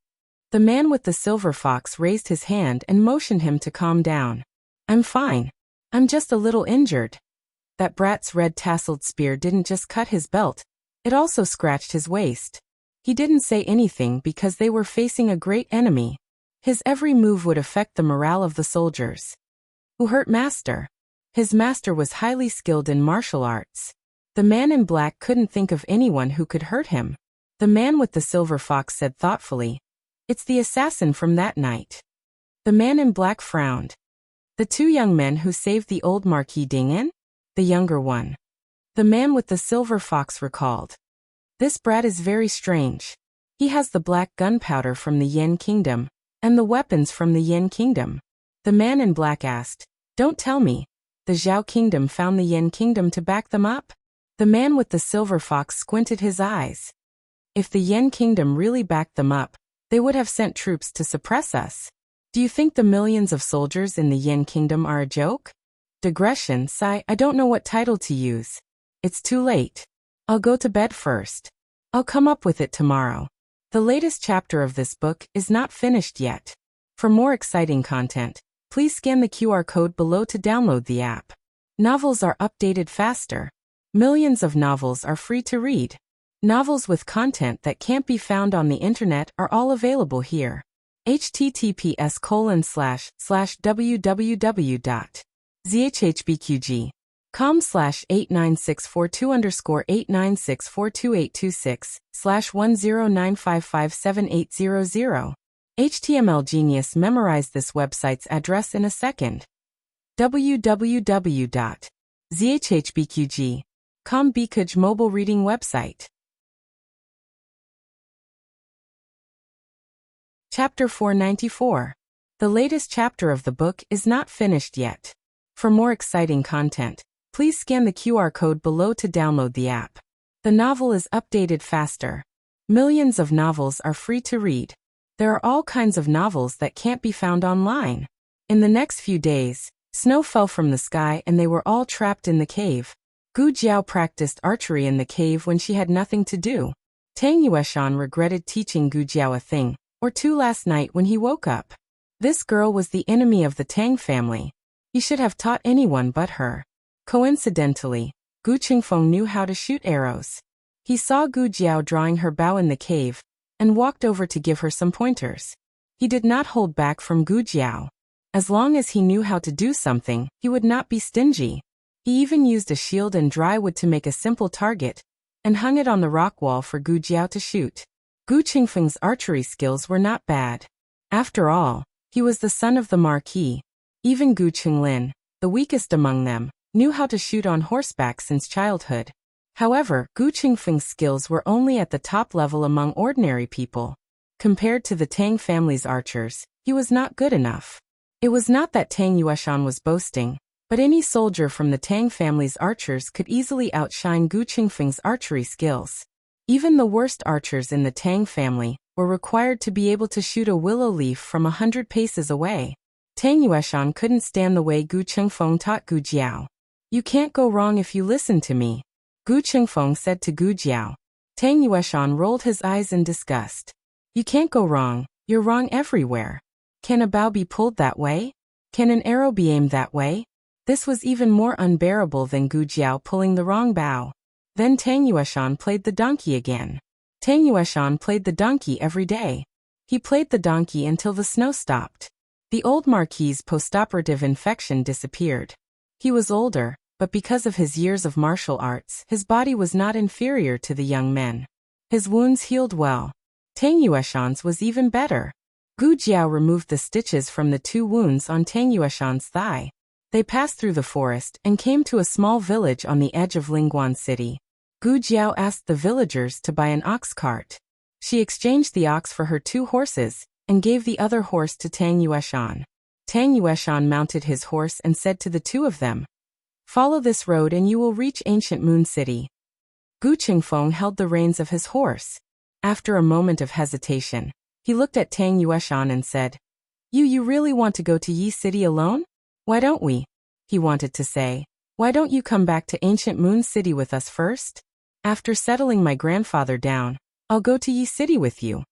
The man with the silver fox raised his hand and motioned him to calm down. I'm fine. I'm just a little injured. That brat's red tasseled spear didn't just cut his belt, it also scratched his waist. He didn't say anything because they were facing a great enemy. His every move would affect the morale of the soldiers. Who hurt Master? His master was highly skilled in martial arts. The man in black couldn't think of anyone who could hurt him. The man with the silver fox said thoughtfully, "It's the assassin from that night." The man in black frowned. "The two young men who saved the old Marquis Dingen?" The younger one. The man with the silver fox recalled. "This brat is very strange. He has the black gunpowder from the Yen Kingdom, and the weapons from the Yen Kingdom." The man in black asked, "Don't tell me. The Zhao Kingdom found the Yen Kingdom to back them up?" The man with the silver fox squinted his eyes. "If the Yen Kingdom really backed them up, they would have sent troops to suppress us. Do you think the millions of soldiers in the Yen Kingdom are a joke?" Digression, sigh, I don't know what title to use. It's too late. I'll go to bed first. I'll come up with it tomorrow. The latest chapter of this book is not finished yet. For more exciting content, please scan the QR code below to download the app. Novels are updated faster. Millions of novels are free to read. Novels with content that can't be found on the internet are all available here. https://www.zhhbqg.com/89642_89642826/109557800. HTML Genius memorized this website's address in a second. www.zhhbqg.com Bikuj mobile reading website. Chapter 494. The latest chapter of the book is not finished yet. For more exciting content, please scan the QR code below to download the app. The novel is updated faster. Millions of novels are free to read. There are all kinds of novels that can't be found online. In the next few days, snow fell from the sky and they were all trapped in the cave. Gu Jiao practiced archery in the cave when she had nothing to do. Tang Yueshan regretted teaching Gu Jiao a thing or two last night when he woke up. This girl was the enemy of the Tang family. He should have taught anyone but her. Coincidentally, Gu Qingfeng knew how to shoot arrows. He saw Gu Jiao drawing her bow in the cave and walked over to give her some pointers. He did not hold back from Gu Jiao. As long as he knew how to do something, he would not be stingy. He even used a shield and dry wood to make a simple target and hung it on the rock wall for Gu Jiao to shoot. Gu Qingfeng's archery skills were not bad. After all, he was the son of the Marquis. Even Gu Qinglin, the weakest among them, knew how to shoot on horseback since childhood. However, Gu Qingfeng's skills were only at the top level among ordinary people. Compared to the Tang family's archers, he was not good enough. It was not that Tang Yueshan was boasting, but any soldier from the Tang family's archers could easily outshine Gu Qingfeng's archery skills. Even the worst archers in the Tang family were required to be able to shoot a willow leaf from 100 paces away. Tang Yueshan couldn't stand the way Gu Qingfeng taught Gu Jiao. "You can't go wrong if you listen to me," Gu Qingfeng said to Gu Jiao. Tang Yueshan rolled his eyes in disgust. "You can't go wrong, you're wrong everywhere. Can a bow be pulled that way? Can an arrow be aimed that way?" This was even more unbearable than Gu Jiao pulling the wrong bow. Then Tang Yueshan played the donkey again. Tang Yueshan played the donkey every day. He played the donkey until the snow stopped. The old Marquis's postoperative infection disappeared. He was older, but because of his years of martial arts, his body was not inferior to the young men. His wounds healed well. Tang Yueshan's was even better. Gu Jiao removed the stitches from the 2 wounds on Tang Yueshan's thigh. They passed through the forest and came to a small village on the edge of Lingguan City. Gu Jiao asked the villagers to buy an ox cart. She exchanged the ox for her 2 horses and gave the other horse to Tang Yueshan. Tang Yueshan mounted his horse and said to the 2 of them, "Follow this road and you will reach ancient Moon City." Gu Qingfeng held the reins of his horse. After a moment of hesitation, he looked at Tang Yueshan and said, You really want to go to Yi City alone? Why don't we?" He wanted to say, "Why don't you come back to ancient Moon City with us first? After settling my grandfather down, I'll go to Yi City with you."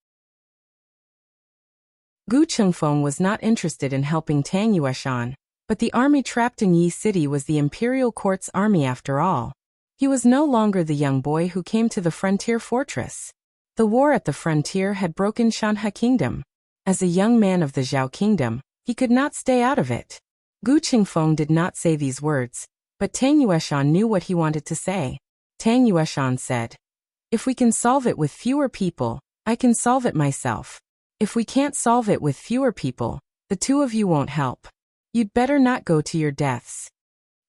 Gu Qingfeng was not interested in helping Tang Yueshan, but the army trapped in Yi City was the imperial court's army after all. He was no longer the young boy who came to the frontier fortress. The war at the frontier had broken Shanhe Kingdom. As a young man of the Zhao Kingdom, he could not stay out of it. Gu Qingfeng did not say these words, but Tang Yueshan knew what he wanted to say. Tang Yueshan said, If we can solve it with fewer people, I can solve it myself. If we can't solve it with fewer people, the two of you won't help. You'd better not go to your deaths.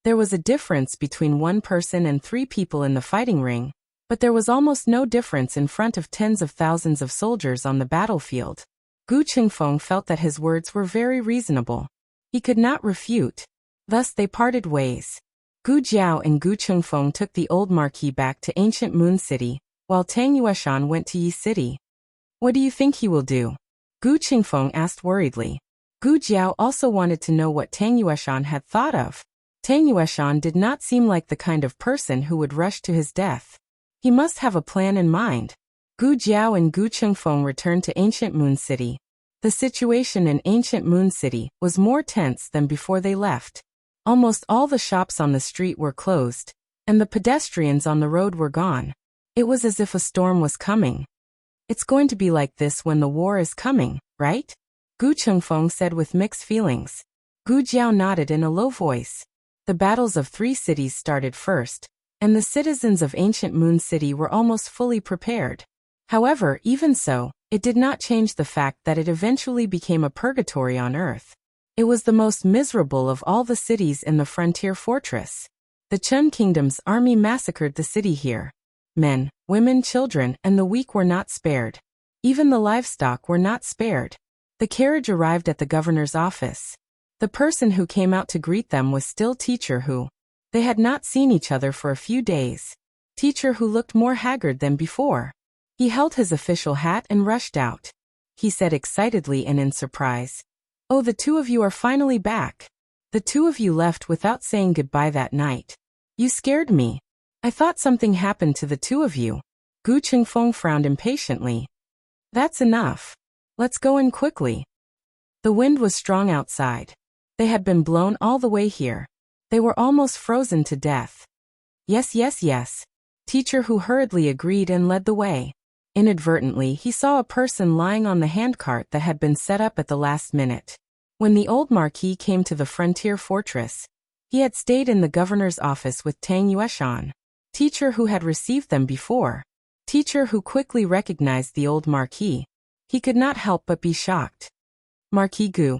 There was a difference between one person and 3 people in the fighting ring, but there was almost no difference in front of tens of thousands of soldiers on the battlefield. Gu Qingfeng felt that his words were very reasonable. He could not refute. Thus they parted ways. Gu Jiao and Gu Qingfeng took the old marquis back to ancient Moon City, while Tang Yueshan went to Yi City. What do you think he will do? Gu Qingfeng asked worriedly. Gu Jiao also wanted to know what Tang Yueshan had thought of. Tang Yueshan did not seem like the kind of person who would rush to his death. He must have a plan in mind. Gu Jiao and Gu Qingfeng returned to ancient Moon City. The situation in ancient Moon City was more tense than before they left. Almost all the shops on the street were closed, and the pedestrians on the road were gone. It was as if a storm was coming. It's going to be like this when the war is coming, right? Gu Qingfeng said with mixed feelings. Gu Jiao nodded in a low voice. The battles of 3 cities started first, and the citizens of ancient Moon City were almost fully prepared. However, even so, it did not change the fact that it eventually became a purgatory on Earth. It was the most miserable of all the cities in the frontier fortress. The Chen Kingdom's army massacred the city here. Men, women, children, and the weak were not spared. Even the livestock were not spared. The carriage arrived at the governor's office. The person who came out to greet them was still Teacher Hu. They had not seen each other for a few days. Teacher Hu looked more haggard than before. He held his official hat and rushed out. He said excitedly and in surprise, "Oh, the two of you are finally back. The two of you left without saying goodbye that night. You scared me. I thought something happened to the two of you." Gu Qingfeng frowned impatiently. "That's enough. Let's go in quickly." The wind was strong outside. They had been blown all the way here. They were almost frozen to death. Yes, yes, yes. Teacher Hu hurriedly agreed and led the way. Inadvertently, he saw a person lying on the handcart that had been set up at the last minute. When the old marquis came to the frontier fortress, he had stayed in the governor's office with Tang Yueshan. Teacher Hu had received them before. Teacher Hu quickly recognized the old marquis. He could not help but be shocked. "Marquis Gu,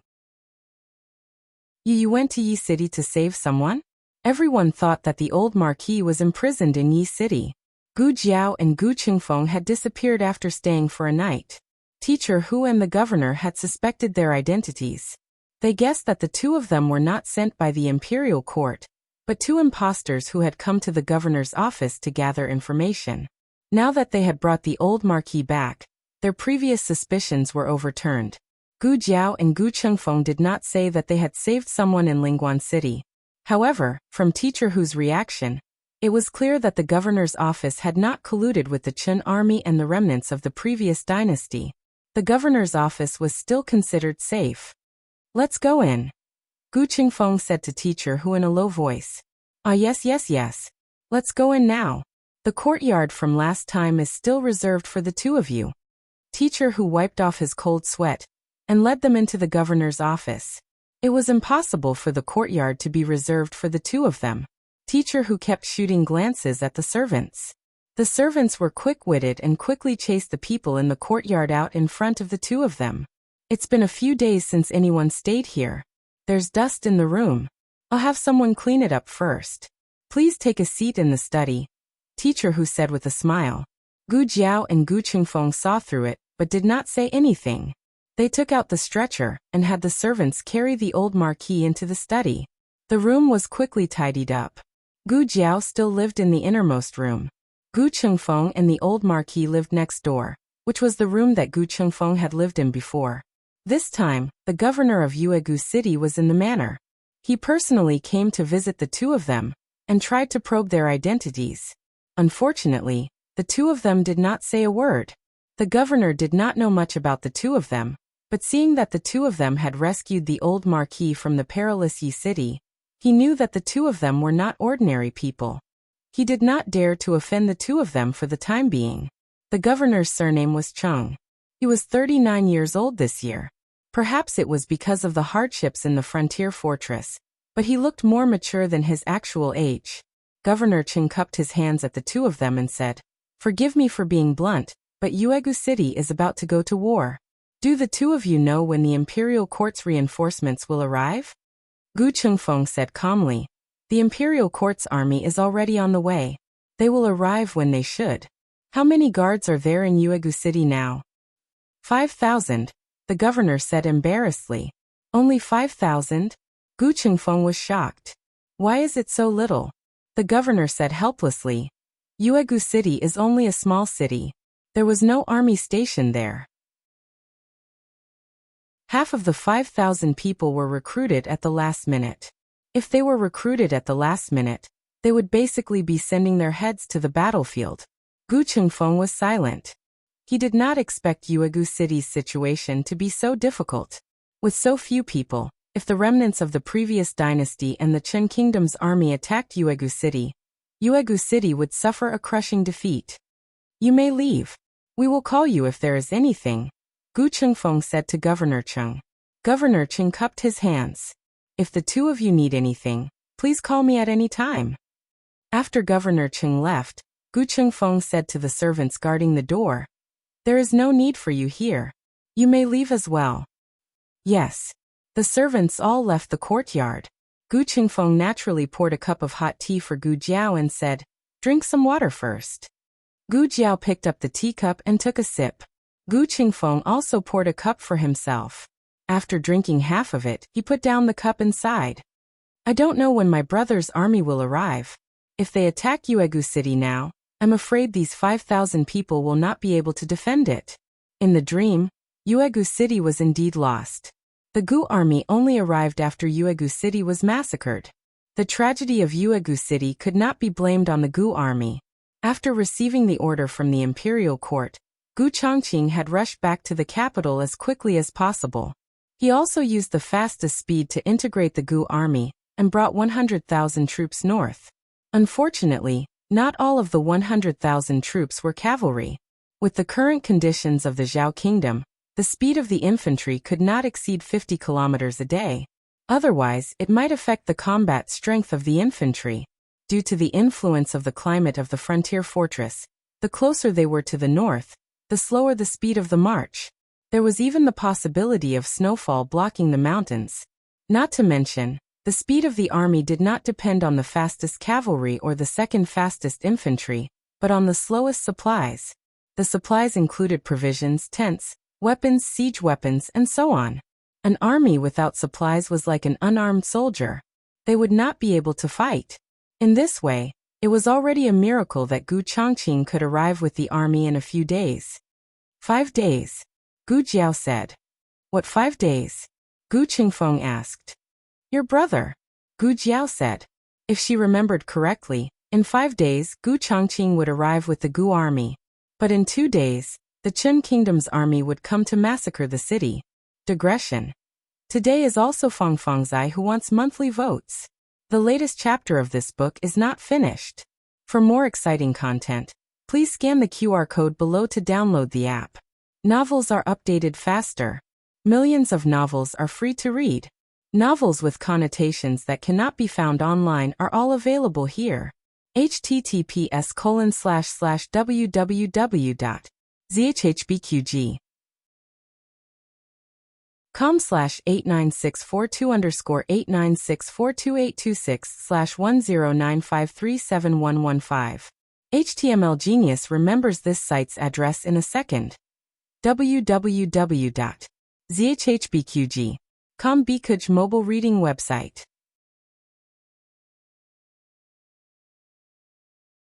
you went to Yi City to save someone?" Everyone thought that the old marquis was imprisoned in Yi City. Gu Jiao and Gu Qingfeng had disappeared after staying for a night. Teacher Hu and the governor had suspected their identities. They guessed that the two of them were not sent by the imperial court, but 2 impostors who had come to the governor's office to gather information. Now that they had brought the old marquis back, their previous suspicions were overturned. Gu Jiao and Gu Qingfeng did not say that they had saved someone in Lingguan City. However, from Teacher Hu's reaction, it was clear that the governor's office had not colluded with the Qin army and the remnants of the previous dynasty. The governor's office was still considered safe. "Let's go in," Gu Qingfeng said to Teacher Hu in a low voice. "Ah, yes, yes, yes. Let's go in now. The courtyard from last time is still reserved for the two of you." Teacher Hu wiped off his cold sweat and led them into the governor's office. It was impossible for the courtyard to be reserved for the two of them. Teacher Hu kept shooting glances at the servants. The servants were quick-witted and quickly chased the people in the courtyard out in front of the two of them. "It's been a few days since anyone stayed here. There's dust in the room. I'll have someone clean it up first. Please take a seat in the study," Teacher Hu said with a smile. Gu Jiao and Gu Qingfeng saw through it, but did not say anything. They took out the stretcher and had the servants carry the old marquis into the study. The room was quickly tidied up. Gu Jiao still lived in the innermost room. Gu Qingfeng and the old marquis lived next door, which was the room that Gu Qingfeng had lived in before. This time, the governor of Yuegu City was in the manor. He personally came to visit the two of them and tried to probe their identities. Unfortunately, the two of them did not say a word. The governor did not know much about the two of them, but seeing that the two of them had rescued the old marquis from the perilous Yi City, he knew that the two of them were not ordinary people. He did not dare to offend the two of them for the time being. The governor's surname was Chung. He was 39 years old this year. Perhaps it was because of the hardships in the frontier fortress, but he looked more mature than his actual age. Governor Chung cupped his hands at the two of them and said, Forgive me for being blunt, but Yuegu City is about to go to war. Do the two of you know when the imperial court's reinforcements will arrive? Gu Chengfeng said calmly. The imperial court's army is already on the way. They will arrive when they should. How many guards are there in Yuegu City now? 5,000, the governor said embarrassedly. Only 5,000? Gu Chengfeng was shocked. Why is it so little? The governor said helplessly. Yuegu City is only a small city. There was no army stationed there. Half of the 5,000 people were recruited at the last minute. If they were recruited at the last minute, they would basically be sending their heads to the battlefield. Gu Chengfeng was silent. He did not expect Yuegu City's situation to be so difficult. With so few people, if the remnants of the previous dynasty and the Qin Kingdom's army attacked Yuegu City would suffer a crushing defeat. You may leave. We will call you if there is anything, Gu Chengfeng said to Governor Cheng. Governor Cheng cupped his hands. If the two of you need anything, please call me at any time. After Governor Cheng left, Gu Chengfeng said to the servants guarding the door, There is no need for you here. You may leave as well. Yes. The servants all left the courtyard. Gu Chengfeng naturally poured a cup of hot tea for Gu Jiao and said, Drink some water first. Gu Jiao picked up the teacup and took a sip. Gu Chengfeng also poured a cup for himself. After drinking half of it, he put down the cup and sighed. I don't know when my brother's army will arrive. If they attack Yuegu City now, I'm afraid these 5,000 people will not be able to defend it. In the dream, Yuegu City was indeed lost. The Gu army only arrived after Yuegu City was massacred. The tragedy of Yuegu City could not be blamed on the Gu army. After receiving the order from the imperial court, Gu Chongqing had rushed back to the capital as quickly as possible. He also used the fastest speed to integrate the Gu army and brought 100,000 troops north. Unfortunately, not all of the 100,000 troops were cavalry. With the current conditions of the Zhao Kingdom, the speed of the infantry could not exceed 50 kilometers a day. Otherwise, it might affect the combat strength of the infantry. Due to the influence of the climate of the frontier fortress, the closer they were to the north, the slower the speed of the march. There was even the possibility of snowfall blocking the mountains. Not to mention, the speed of the army did not depend on the fastest cavalry or the second fastest infantry, but on the slowest supplies. The supplies included provisions, tents, weapons, siege weapons, and so on. An army without supplies was like an unarmed soldier. They would not be able to fight. In this way, it was already a miracle that Gu Chongqing could arrive with the army in a few days. 5 days, Gu Jiao said. What 5 days? Gu Chengfeng asked. Your brother, Gu Jiao said. If she remembered correctly, in 5 days Gu Chongqing would arrive with the Gu army. But in 2 days, the Qin Kingdom's army would come to massacre the city. Digression. Today is also Fang Fangzai who wants monthly votes. The latest chapter of this book is not finished. For more exciting content, please scan the QR code below to download the app. Novels are updated faster. Millions of novels are free to read. Novels with connotations that cannot be found online are all available here. https://www.zhbqg.com/89642_896428226/1095371115. HTML Genius remembers this site's address in a second. www.zhbqg.com Bikuj mobile reading website.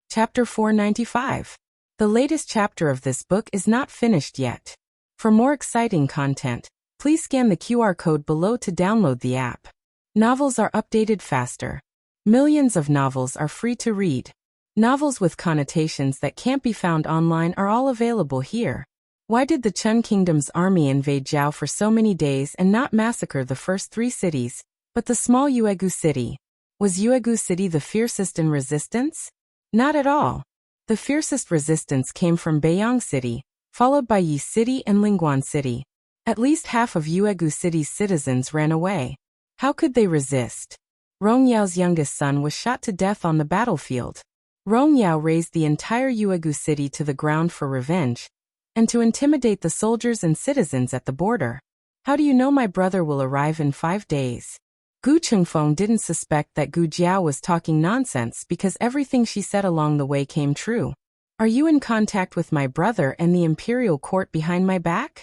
Chapter 495. The latest chapter of this book is not finished yet. For more exciting content, please scan the QR code below to download the app. Novels are updated faster. Millions of novels are free to read. Novels with connotations that can't be found online are all available here. Why did the Qin Kingdom's army invade Zhao for so many days and not massacre the first 3 cities, but the small Yuegu City? Was Yuegu City the fiercest in resistance? Not at all. The fiercest resistance came from Beiyang City, followed by Yi City and Lingguan City. At least half of Yuegu City's citizens ran away. How could they resist? Rong Yao's youngest son was shot to death on the battlefield. Rong Yao razed the entire Yuegu city to the ground for revenge, and to intimidate the soldiers and citizens at the border. How do you know my brother will arrive in 5 days? Gu Chengfeng didn't suspect that Gu Jiao was talking nonsense because everything she said along the way came true. Are you in contact with my brother and the imperial court behind my back?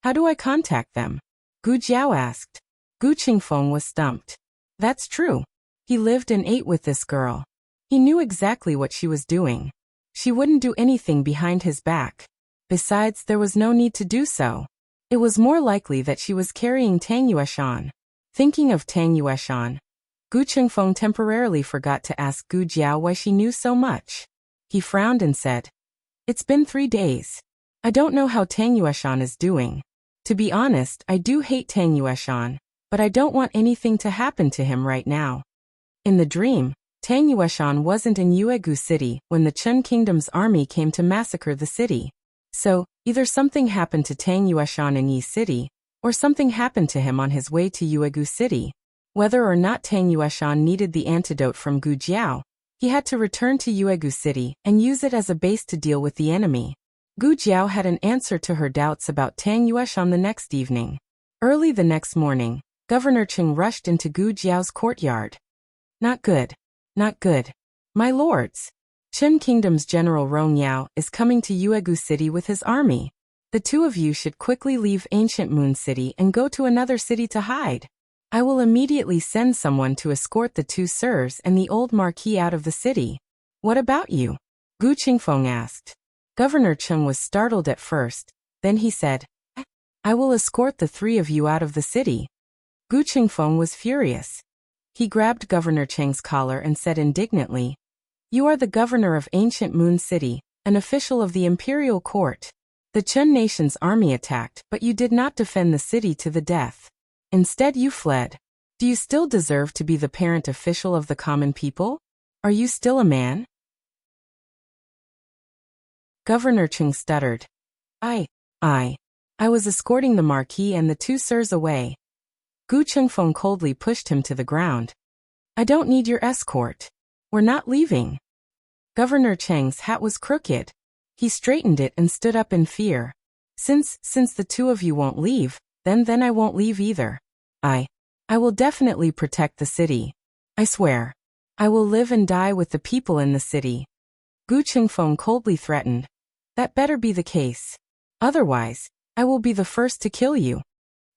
How do I contact them? Gu Jiao asked. Gu Chengfeng was stumped. That's true. He lived and ate with this girl. He knew exactly what she was doing. She wouldn't do anything behind his back. Besides, there was no need to do so. It was more likely that she was carrying Tang Yueshan. Thinking of Tang Yueshan, Gu Chengfeng temporarily forgot to ask Gu Jiao why she knew so much. He frowned and said, "It's been 3 days. I don't know how Tang Yueshan is doing. To be honest, I do hate Tang Yueshan, but I don't want anything to happen to him right now." In the dream, Tang Yueshan wasn't in Yuegu City when the Chen Kingdom's army came to massacre the city. So, either something happened to Tang Yueshan in Yi City, or something happened to him on his way to Yuegu City. Whether or not Tang Yueshan needed the antidote from Gu Jiao, he had to return to Yuegu City and use it as a base to deal with the enemy. Gu Jiao had an answer to her doubts about Tang Yueshan the next evening. Early the next morning, Governor Cheng rushed into Gu Jiao's courtyard. Not good. Not good. My lords. Chen Kingdom's General Rong Yao is coming to Yuegu City with his army. The 2 of you should quickly leave Ancient Moon City and go to another city to hide. I will immediately send someone to escort the 2 sirs and the old marquis out of the city. What about you? Gu Chengfeng asked. Governor Cheng was startled at first, then he said, I will escort the 3 of you out of the city. Gu Chengfeng was furious. He grabbed Governor Cheng's collar and said indignantly, You are the governor of Ancient Moon City, an official of the imperial court. The Chen nation's army attacked, but you did not defend the city to the death. Instead you fled. Do you still deserve to be the parent official of the common people? Are you still a man? Governor Cheng stuttered. I was escorting the marquis and the 2 sirs away. Gu Chengfeng coldly pushed him to the ground. I don't need your escort. We're not leaving. Governor Cheng's hat was crooked. He straightened it and stood up in fear. Since the 2 of you won't leave, then I won't leave either. I will definitely protect the city. I swear. I will live and die with the people in the city. Gu Chengfeng coldly threatened. That better be the case. Otherwise, I will be the first to kill you.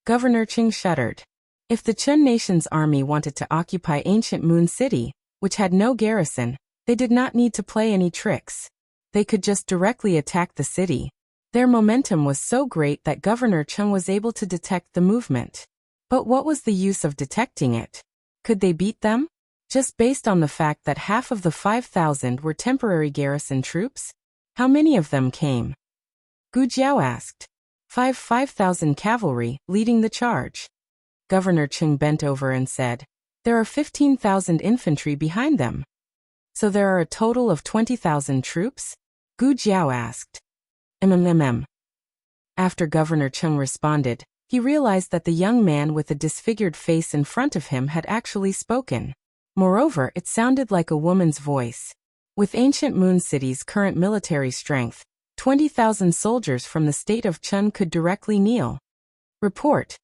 Governor Cheng shuddered. If the Chen nation's army wanted to occupy Ancient Moon City, which had no garrison, they did not need to play any tricks. They could just directly attack the city. Their momentum was so great that Governor Cheng was able to detect the movement. But what was the use of detecting it? Could they beat them? Just based on the fact that half of the 5,000 were temporary garrison troops? How many of them came? Gu Jiao asked. 5,000 cavalry, leading the charge. Governor Cheng bent over and said, There are 15,000 infantry behind them. So there are a total of 20,000 troops? Gu Jiao asked. After Governor Cheng responded, he realized that the young man with the disfigured face in front of him had actually spoken. Moreover, it sounded like a woman's voice. With Ancient Moon City's current military strength, 20,000 soldiers from the state of Chen could directly kneel. Report.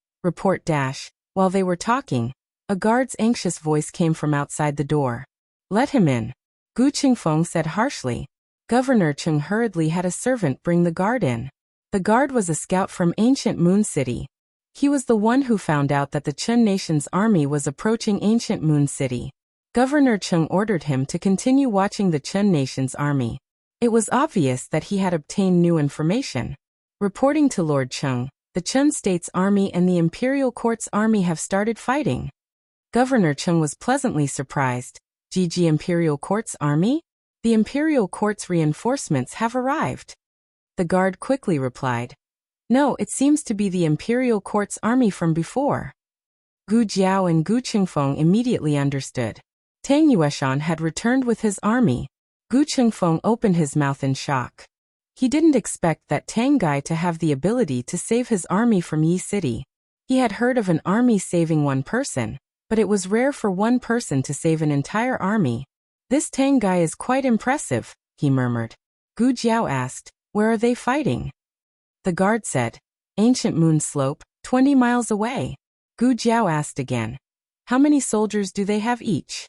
While they were talking, a guard's anxious voice came from outside the door. Let him in. Gu Chengfeng said harshly. Governor Cheng hurriedly had a servant bring the guard in. The guard was a scout from Ancient Moon City. He was the one who found out that the Chen nation's army was approaching Ancient Moon City. Governor Cheng ordered him to continue watching the Chen nation's army. It was obvious that he had obtained new information. Reporting to Lord Cheng, the Chen state's army and the imperial court's army have started fighting. Governor Cheng was pleasantly surprised. GG Imperial Court's army? The Imperial Court's reinforcements have arrived. The guard quickly replied. No, it seems to be the Imperial Court's army from before. Gu Jiao and Gu Chengfeng immediately understood. Tang Yueshan had returned with his army. Gu Chengfeng opened his mouth in shock. He didn't expect that Tang guy to have the ability to save his army from Yi City. He had heard of an army saving one person, but it was rare for one person to save an entire army. This Tang guy is quite impressive, he murmured. Gu Jiao asked, where are they fighting? The guard said, Ancient Moon Slope, 20 miles away. Gu Jiao asked again, how many soldiers do they have each?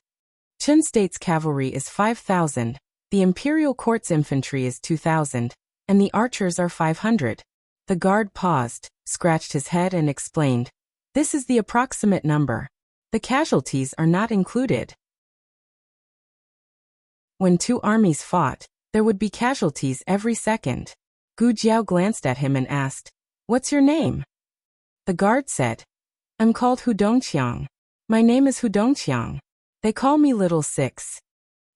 Qin State's cavalry is 5,000, the Imperial Court's infantry is 2,000, and the archers are 500. The guard paused, scratched his head and explained, this is the approximate number. The casualties are not included. When two armies fought, there would be casualties every second. Gu Jiao glanced at him and asked, what's your name? The guard said, I'm called Hu Dongqiang. My name is Hu Dongqiang. They call me Little Six.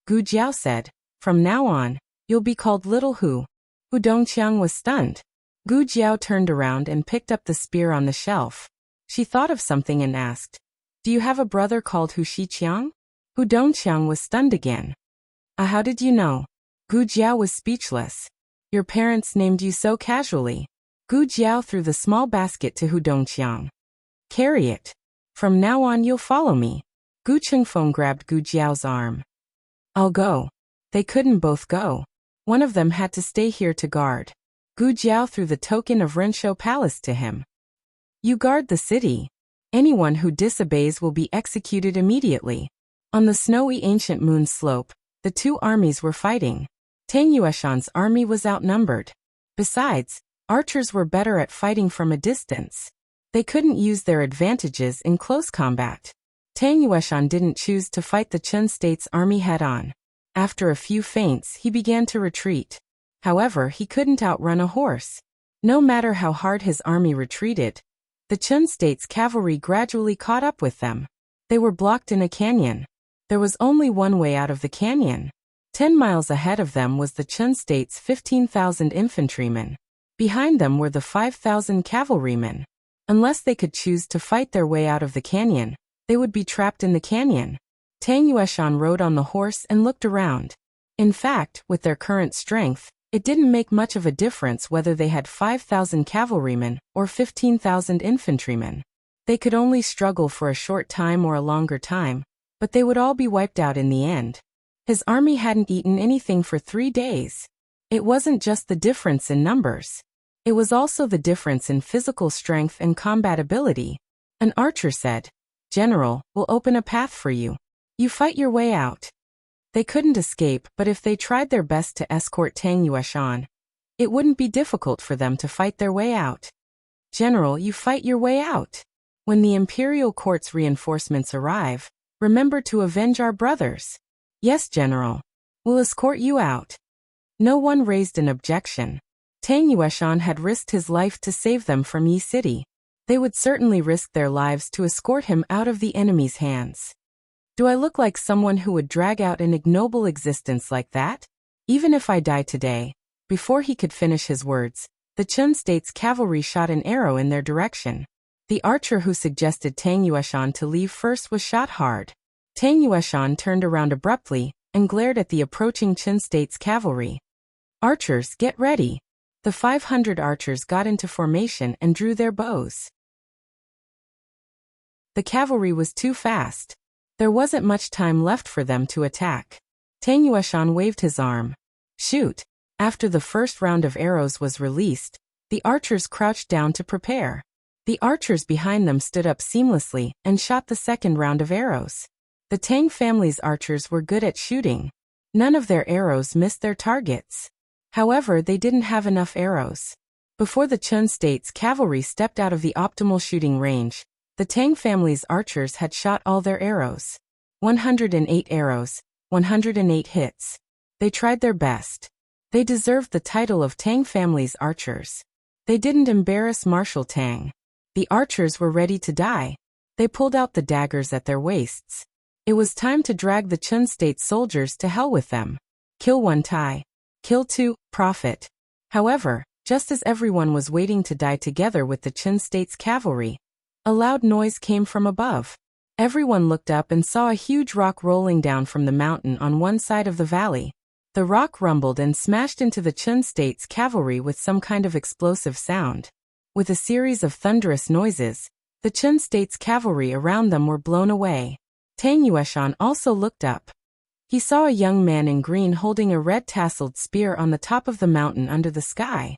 Gu Jiao said, from now on, you'll be called Little Hu. Hu Dongqiang was stunned. Gu Jiao turned around and picked up the spear on the shelf. She thought of something and asked, do you have a brother called Hu Shiqiang? Hu Dongqiang was stunned again. How did you know? Gu Jiao was speechless. Your parents named you so casually. Gu Jiao threw the small basket to Hu Dongqiang. Carry it. From now on you'll follow me. Gu Chengfeng grabbed Gu Jiao's arm. I'll go. They couldn't both go. One of them had to stay here to guard. Gu Jiao threw the token of Renshou Palace to him. You guard the city. Anyone who disobeys will be executed immediately. On the snowy ancient moon slope, the two armies were fighting. Tang Yueshan's army was outnumbered. Besides, archers were better at fighting from a distance. They couldn't use their advantages in close combat. Tang Yueshan didn't choose to fight the Qin State's army head-on. After a few feints, he began to retreat. However, he couldn't outrun a horse. No matter how hard his army retreated, the Qin State's cavalry gradually caught up with them. They were blocked in a canyon. There was only one way out of the canyon. 10 miles ahead of them was the Qin State's 15,000 infantrymen. Behind them were the 5,000 cavalrymen. Unless they could choose to fight their way out of the canyon, they would be trapped in the canyon. Tang Yueshan rode on the horse and looked around. In fact, with their current strength, it didn't make much of a difference whether they had 5,000 cavalrymen or 15,000 infantrymen. They could only struggle for a short time or a longer time, but they would all be wiped out in the end. His army hadn't eaten anything for 3 days. It wasn't just the difference in numbers. It was also the difference in physical strength and combat ability. An archer said, General, we'll open a path for you. You fight your way out. They couldn't escape, but if they tried their best to escort Tang Yueshan, it wouldn't be difficult for them to fight their way out. General, you fight your way out. When the Imperial Court's reinforcements arrive, remember to avenge our brothers. Yes, General. We'll escort you out. No one raised an objection. Tang Yueshan had risked his life to save them from Yi City. They would certainly risk their lives to escort him out of the enemy's hands. Do I look like someone who would drag out an ignoble existence like that? Even if I die today. Before he could finish his words, the Qin State's cavalry shot an arrow in their direction. The archer who suggested Tang Yueshan to leave first was shot hard. Tang Yueshan turned around abruptly and glared at the approaching Qin State's cavalry. Archers, get ready. The 500 archers got into formation and drew their bows. The cavalry was too fast. There wasn't much time left for them to attack. Tang Yueshan waved his arm. Shoot! After the first round of arrows was released, the archers crouched down to prepare. The archers behind them stood up seamlessly and shot the second round of arrows. The Tang family's archers were good at shooting. None of their arrows missed their targets. However, they didn't have enough arrows. Before the Qin State's cavalry stepped out of the optimal shooting range, the Tang family's archers had shot all their arrows. 108 arrows, 108 hits. They tried their best. They deserved the title of Tang family's archers. They didn't embarrass Marshal Tang. The archers were ready to die. They pulled out the daggers at their waists. It was time to drag the Qin State soldiers to hell with them. Kill one, tie. Kill two, profit. However, just as everyone was waiting to die together with the Qin State's cavalry, a loud noise came from above. Everyone looked up and saw a huge rock rolling down from the mountain on one side of the valley. The rock rumbled and smashed into the Qin State's cavalry with some kind of explosive sound. With a series of thunderous noises, the Qin State's cavalry around them were blown away. Tang Yueshan also looked up. He saw a young man in green holding a red tasseled spear on the top of the mountain under the sky.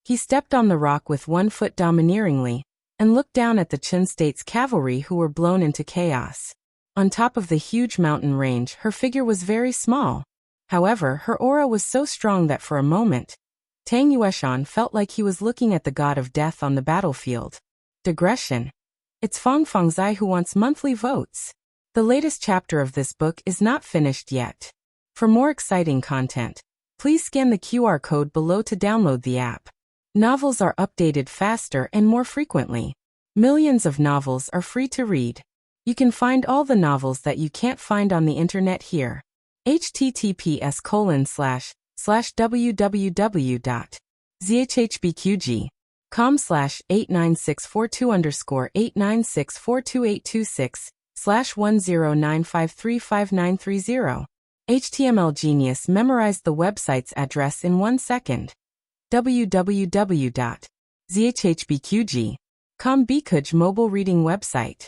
He stepped on the rock with one foot domineeringly, and looked down at the Qin State's cavalry who were blown into chaos. On top of the huge mountain range, her figure was very small. However, her aura was so strong that for a moment, Tang Yueshan felt like he was looking at the god of death on the battlefield. Digression. It's Fong Fongzai who wants monthly votes. The latest chapter of this book is not finished yet. For more exciting content, please scan the QR code below to download the app. Novels are updated faster and more frequently. Millions of novels are free to read. You can find all the novels that you can't find on the internet here. https://www.zhhbqg.com/89642_8964286/10953530. HTML Genius memorized the website's address in 1 second. www.zhhbqg.com Bikuj mobile reading website.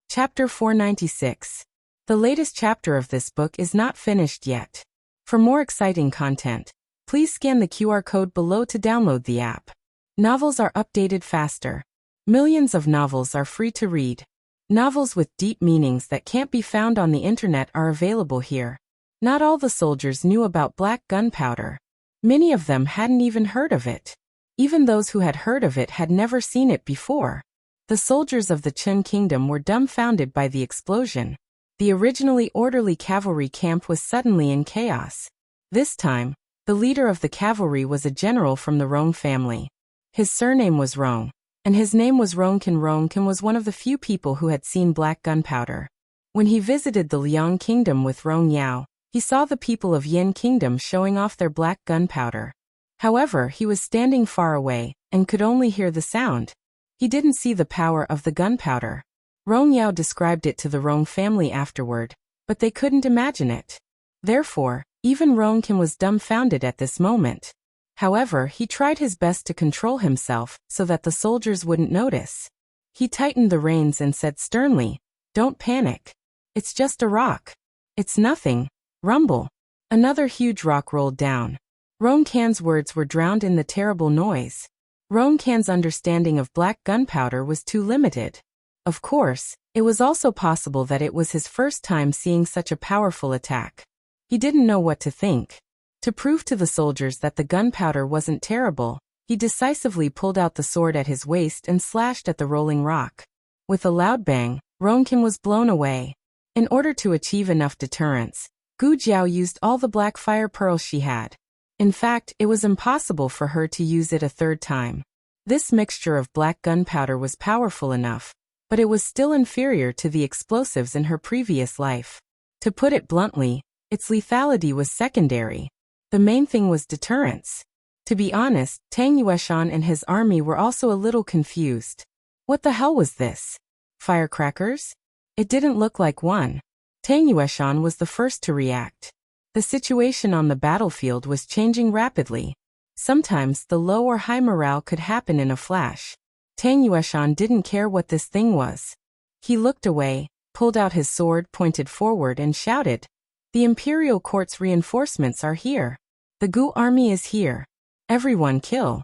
Chapter 496. The latest chapter of this book is not finished yet. For more exciting content, please scan the QR code below to download the app. Novels are updated faster. Millions of novels are free to read. Novels with deep meanings that can't be found on the internet are available here. Not all the soldiers knew about black gunpowder. Many of them hadn't even heard of it. Even those who had heard of it had never seen it before. The soldiers of the Qin kingdom were dumbfounded by the explosion. The originally orderly cavalry camp was suddenly in chaos. This time, the leader of the cavalry was a general from the Rong family. His surname was Rong, and his name was Rongkin. Rongkin was one of the few people who had seen black gunpowder. When he visited the Liang kingdom with Rong Yao, he saw the people of Yin kingdom showing off their black gunpowder. However, he was standing far away, and could only hear the sound. He didn't see the power of the gunpowder. Rong Yao described it to the Rong family afterward, but they couldn't imagine it. Therefore, even Rongkin was dumbfounded at this moment. However, he tried his best to control himself so that the soldiers wouldn't notice. He tightened the reins and said sternly, "Don't panic. It's just a rock. It's nothing." Rumble. Another huge rock rolled down. Rongkan's words were drowned in the terrible noise. Rongkan's understanding of black gunpowder was too limited. Of course, it was also possible that it was his first time seeing such a powerful attack. He didn't know what to think. To prove to the soldiers that the gunpowder wasn't terrible, he decisively pulled out the sword at his waist and slashed at the rolling rock. With a loud bang, Rongkan was blown away. In order to achieve enough deterrence, Gu Jiao used all the black fire pearls she had. In fact, it was impossible for her to use it a third time. This mixture of black gunpowder was powerful enough, but it was still inferior to the explosives in her previous life. To put it bluntly, its lethality was secondary. The main thing was deterrence. To be honest, Tang Yueshan and his army were also a little confused. What the hell was this? Firecrackers? It didn't look like one. Tang Yueshan was the first to react. The situation on the battlefield was changing rapidly. Sometimes the low or high morale could happen in a flash. Tang Yueshan didn't care what this thing was. He looked away, pulled out his sword, pointed forward and shouted, "The Imperial Court's reinforcements are here. The Gu army is here. Everyone kill."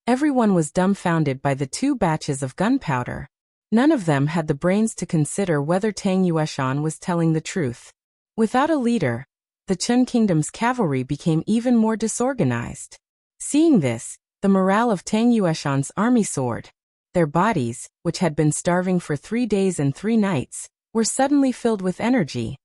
Everyone was dumbfounded by the 2 batches of gunpowder. None of them had the brains to consider whether Tang Yueshan was telling the truth. Without a leader, the Qin kingdom's cavalry became even more disorganized. Seeing this, the morale of Tang Yueshan's army soared. Their bodies, which had been starving for 3 days and 3 nights, were suddenly filled with energy.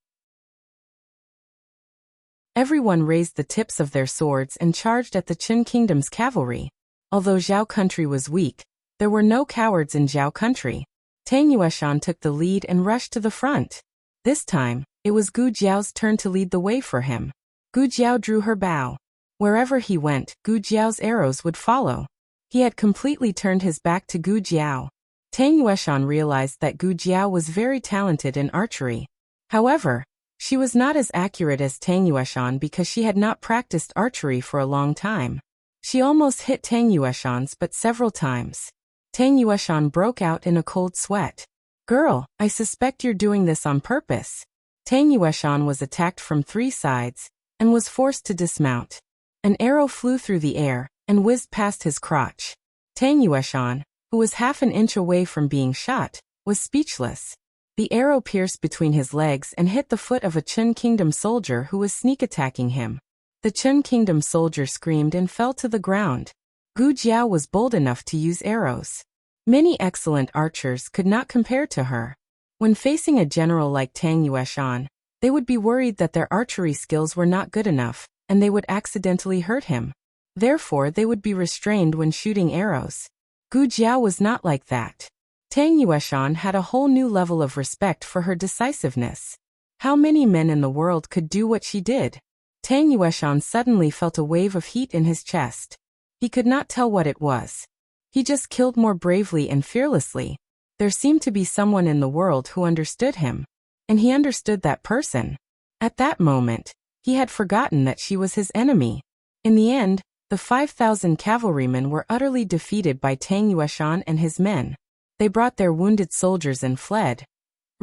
Everyone raised the tips of their swords and charged at the Qin kingdom's cavalry. Although Zhao country was weak, there were no cowards in Zhao country. Tang Yueshan took the lead and rushed to the front. This time, it was Gu Jiao's turn to lead the way for him. Gu Jiao drew her bow. Wherever he went, Gu Jiao's arrows would follow. He had completely turned his back to Gu Jiao. Tang Yueshan realized that Gu Jiao was very talented in archery. However, she was not as accurate as Tang Yueshan because she had not practiced archery for a long time. She almost hit Tang Yueshan's but several times. Tang Yueshan broke out in a cold sweat. Girl, I suspect you're doing this on purpose. Tang Yueshan was attacked from 3 sides and was forced to dismount. An arrow flew through the air and whizzed past his crotch. Tang Yueshan, who was half an inch away from being shot, was speechless. The arrow pierced between his legs and hit the foot of a Chun Kingdom soldier who was sneak attacking him. The Chun Kingdom soldier screamed and fell to the ground. Gu Jiao was bold enough to use arrows. Many excellent archers could not compare to her. When facing a general like Tang Yueshan, they would be worried that their archery skills were not good enough, and they would accidentally hurt him. Therefore, they would be restrained when shooting arrows. Gu Jiao was not like that. Tang Yueshan had a whole new level of respect for her decisiveness. How many men in the world could do what she did? Tang Yueshan suddenly felt a wave of heat in his chest. He could not tell what it was. He just killed more bravely and fearlessly. There seemed to be someone in the world who understood him. And he understood that person. At that moment, he had forgotten that she was his enemy. In the end, the 5,000 cavalrymen were utterly defeated by Tang Yueshan and his men. They brought their wounded soldiers and fled,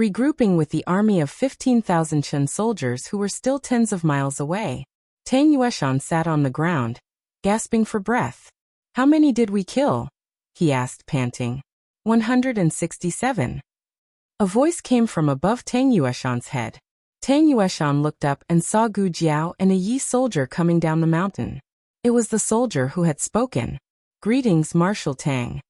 regrouping with the army of 15,000 Chun soldiers who were still tens of miles away. Tang Yueshan sat on the ground, gasping for breath. How many did we kill? He asked, panting. 167. A voice came from above Tang Yueshan's head. Tang Yueshan looked up and saw Gu Jiao and a Yi soldier coming down the mountain. It was the soldier who had spoken. Greetings, Marshal Tang.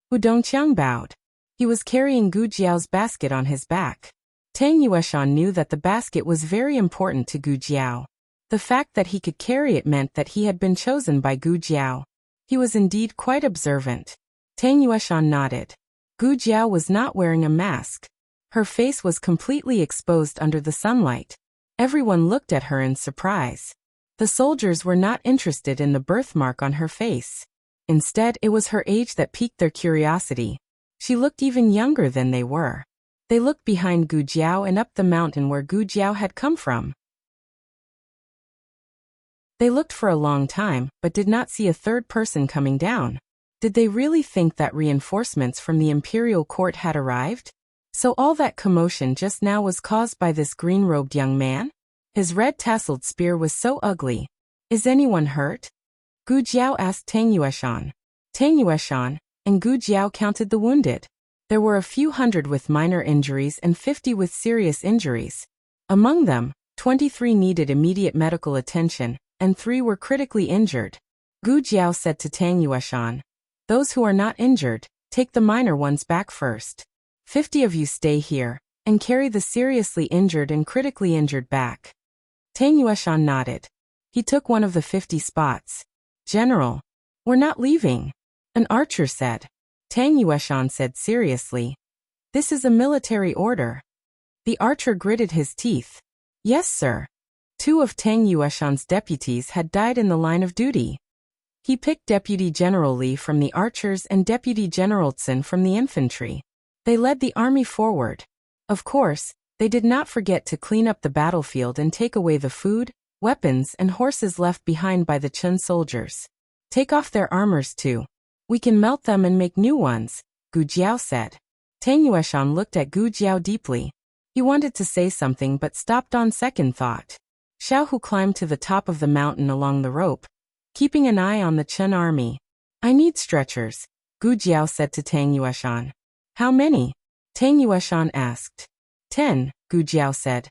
Hu Dongqiang bowed. He was carrying Gu Jiao's basket on his back. Tang Yueshan knew that the basket was very important to Gu Jiao. The fact that he could carry it meant that he had been chosen by Gu Jiao. He was indeed quite observant. Tang Yueshan nodded. Gu Jiao was not wearing a mask. Her face was completely exposed under the sunlight. Everyone looked at her in surprise. The soldiers were not interested in the birthmark on her face. Instead, it was her age that piqued their curiosity. She looked even younger than they were. They looked behind Gu Jiao and up the mountain where Gu Jiao had come from. They looked for a long time, but did not see a third person coming down. Did they really think that reinforcements from the imperial court had arrived? So all that commotion just now was caused by this green-robed young man? His red-tasseled spear was so ugly. Is anyone hurt? Gu Jiao asked Tang Yueshan. Tang Yueshan and Gu Jiao counted the wounded. There were a few hundred with minor injuries and 50 with serious injuries. Among them, 23 needed immediate medical attention, and 3 were critically injured. Gu Jiao said to Tang Yueshan, "Those who are not injured, take the minor ones back first. 50 of you stay here, and carry the seriously injured and critically injured back." Tang Yueshan nodded. He took one of the 50 spots. "General, we're not leaving," an archer said. Tang Yueshan said seriously, "This is a military order." The archer gritted his teeth. "Yes, sir." 2 of Tang Yueshan's deputies had died in the line of duty. He picked Deputy General Li from the archers and Deputy General Tsin from the infantry. They led the army forward. Of course, they did not forget to clean up the battlefield and take away the food, weapons and horses left behind by the Chun soldiers. "Take off their armors too. We can melt them and make new ones," Gu Jiao said. Tang Yueshan looked at Gu Jiao deeply. He wanted to say something but stopped on second thought. Xiao Hu climbed to the top of the mountain along the rope, keeping an eye on the Chun army. "I need stretchers," Gu Jiao said to Tang Yueshan. "How many?" Tang Yueshan asked. 10, Gu Jiao said.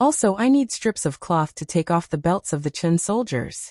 "Also, I need strips of cloth to take off the belts of the Chun soldiers."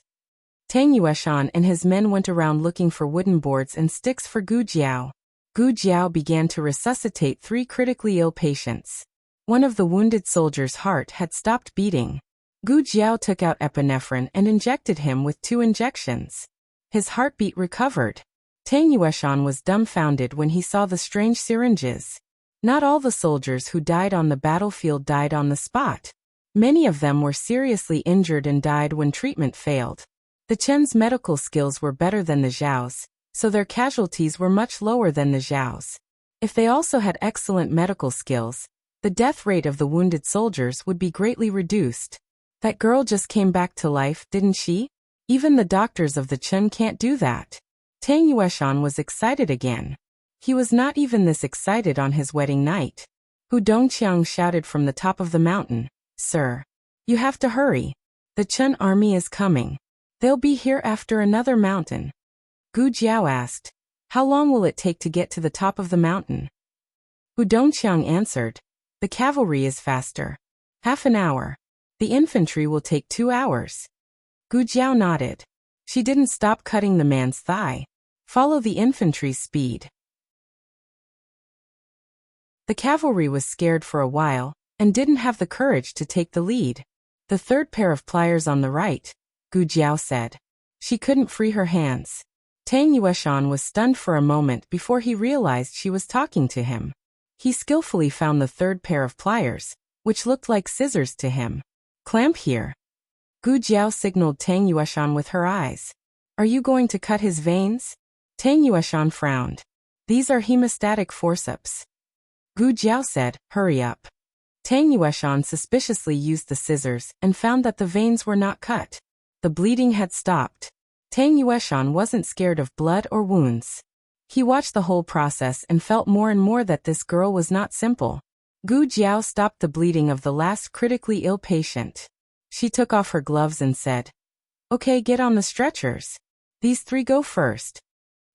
Tang Yueshan and his men went around looking for wooden boards and sticks for Gu Jiao. Gu Jiao began to resuscitate 3 critically ill patients. One of the wounded soldier's heart had stopped beating. Gu Jiao took out epinephrine and injected him with 2 injections. His heartbeat recovered. Tang Yueshan was dumbfounded when he saw the strange syringes. Not all the soldiers who died on the battlefield died on the spot. Many of them were seriously injured and died when treatment failed. The Chun's medical skills were better than the Zhao's, so their casualties were much lower than the Zhao's. If they also had excellent medical skills, the death rate of the wounded soldiers would be greatly reduced. That girl just came back to life, didn't she? Even the doctors of the Chun can't do that. Tang Yueshan was excited again. He was not even this excited on his wedding night. Hu Dongqiang shouted from the top of the mountain, "Sir, you have to hurry. The Chen army is coming. They'll be here after another mountain." Gu Jiao asked, "How long will it take to get to the top of the mountain?" Hu Dongqiang answered, "The cavalry is faster. Half an hour. The infantry will take 2 hours." Gu Jiao nodded. She didn't stop cutting the man's thigh. Follow the infantry's speed. The cavalry was scared for a while, and didn't have the courage to take the lead. "The third pair of pliers on the right," Gu Jiao said. She couldn't free her hands. Tang Yueshan was stunned for a moment before he realized she was talking to him. He skillfully found the third pair of pliers, which looked like scissors to him. "Clamp here." Gu Jiao signaled Tang Yueshan with her eyes. "Are you going to cut his veins?" Tang Yueshan frowned. "These are hemostatic forceps." Gu Jiao said, "Hurry up." Tang Yueshan suspiciously used the scissors and found that the veins were not cut. The bleeding had stopped. Tang Yueshan wasn't scared of blood or wounds. He watched the whole process and felt more and more that this girl was not simple. Gu Jiao stopped the bleeding of the last critically ill patient. She took off her gloves and said, "Okay, get on the stretchers. These 3 go first."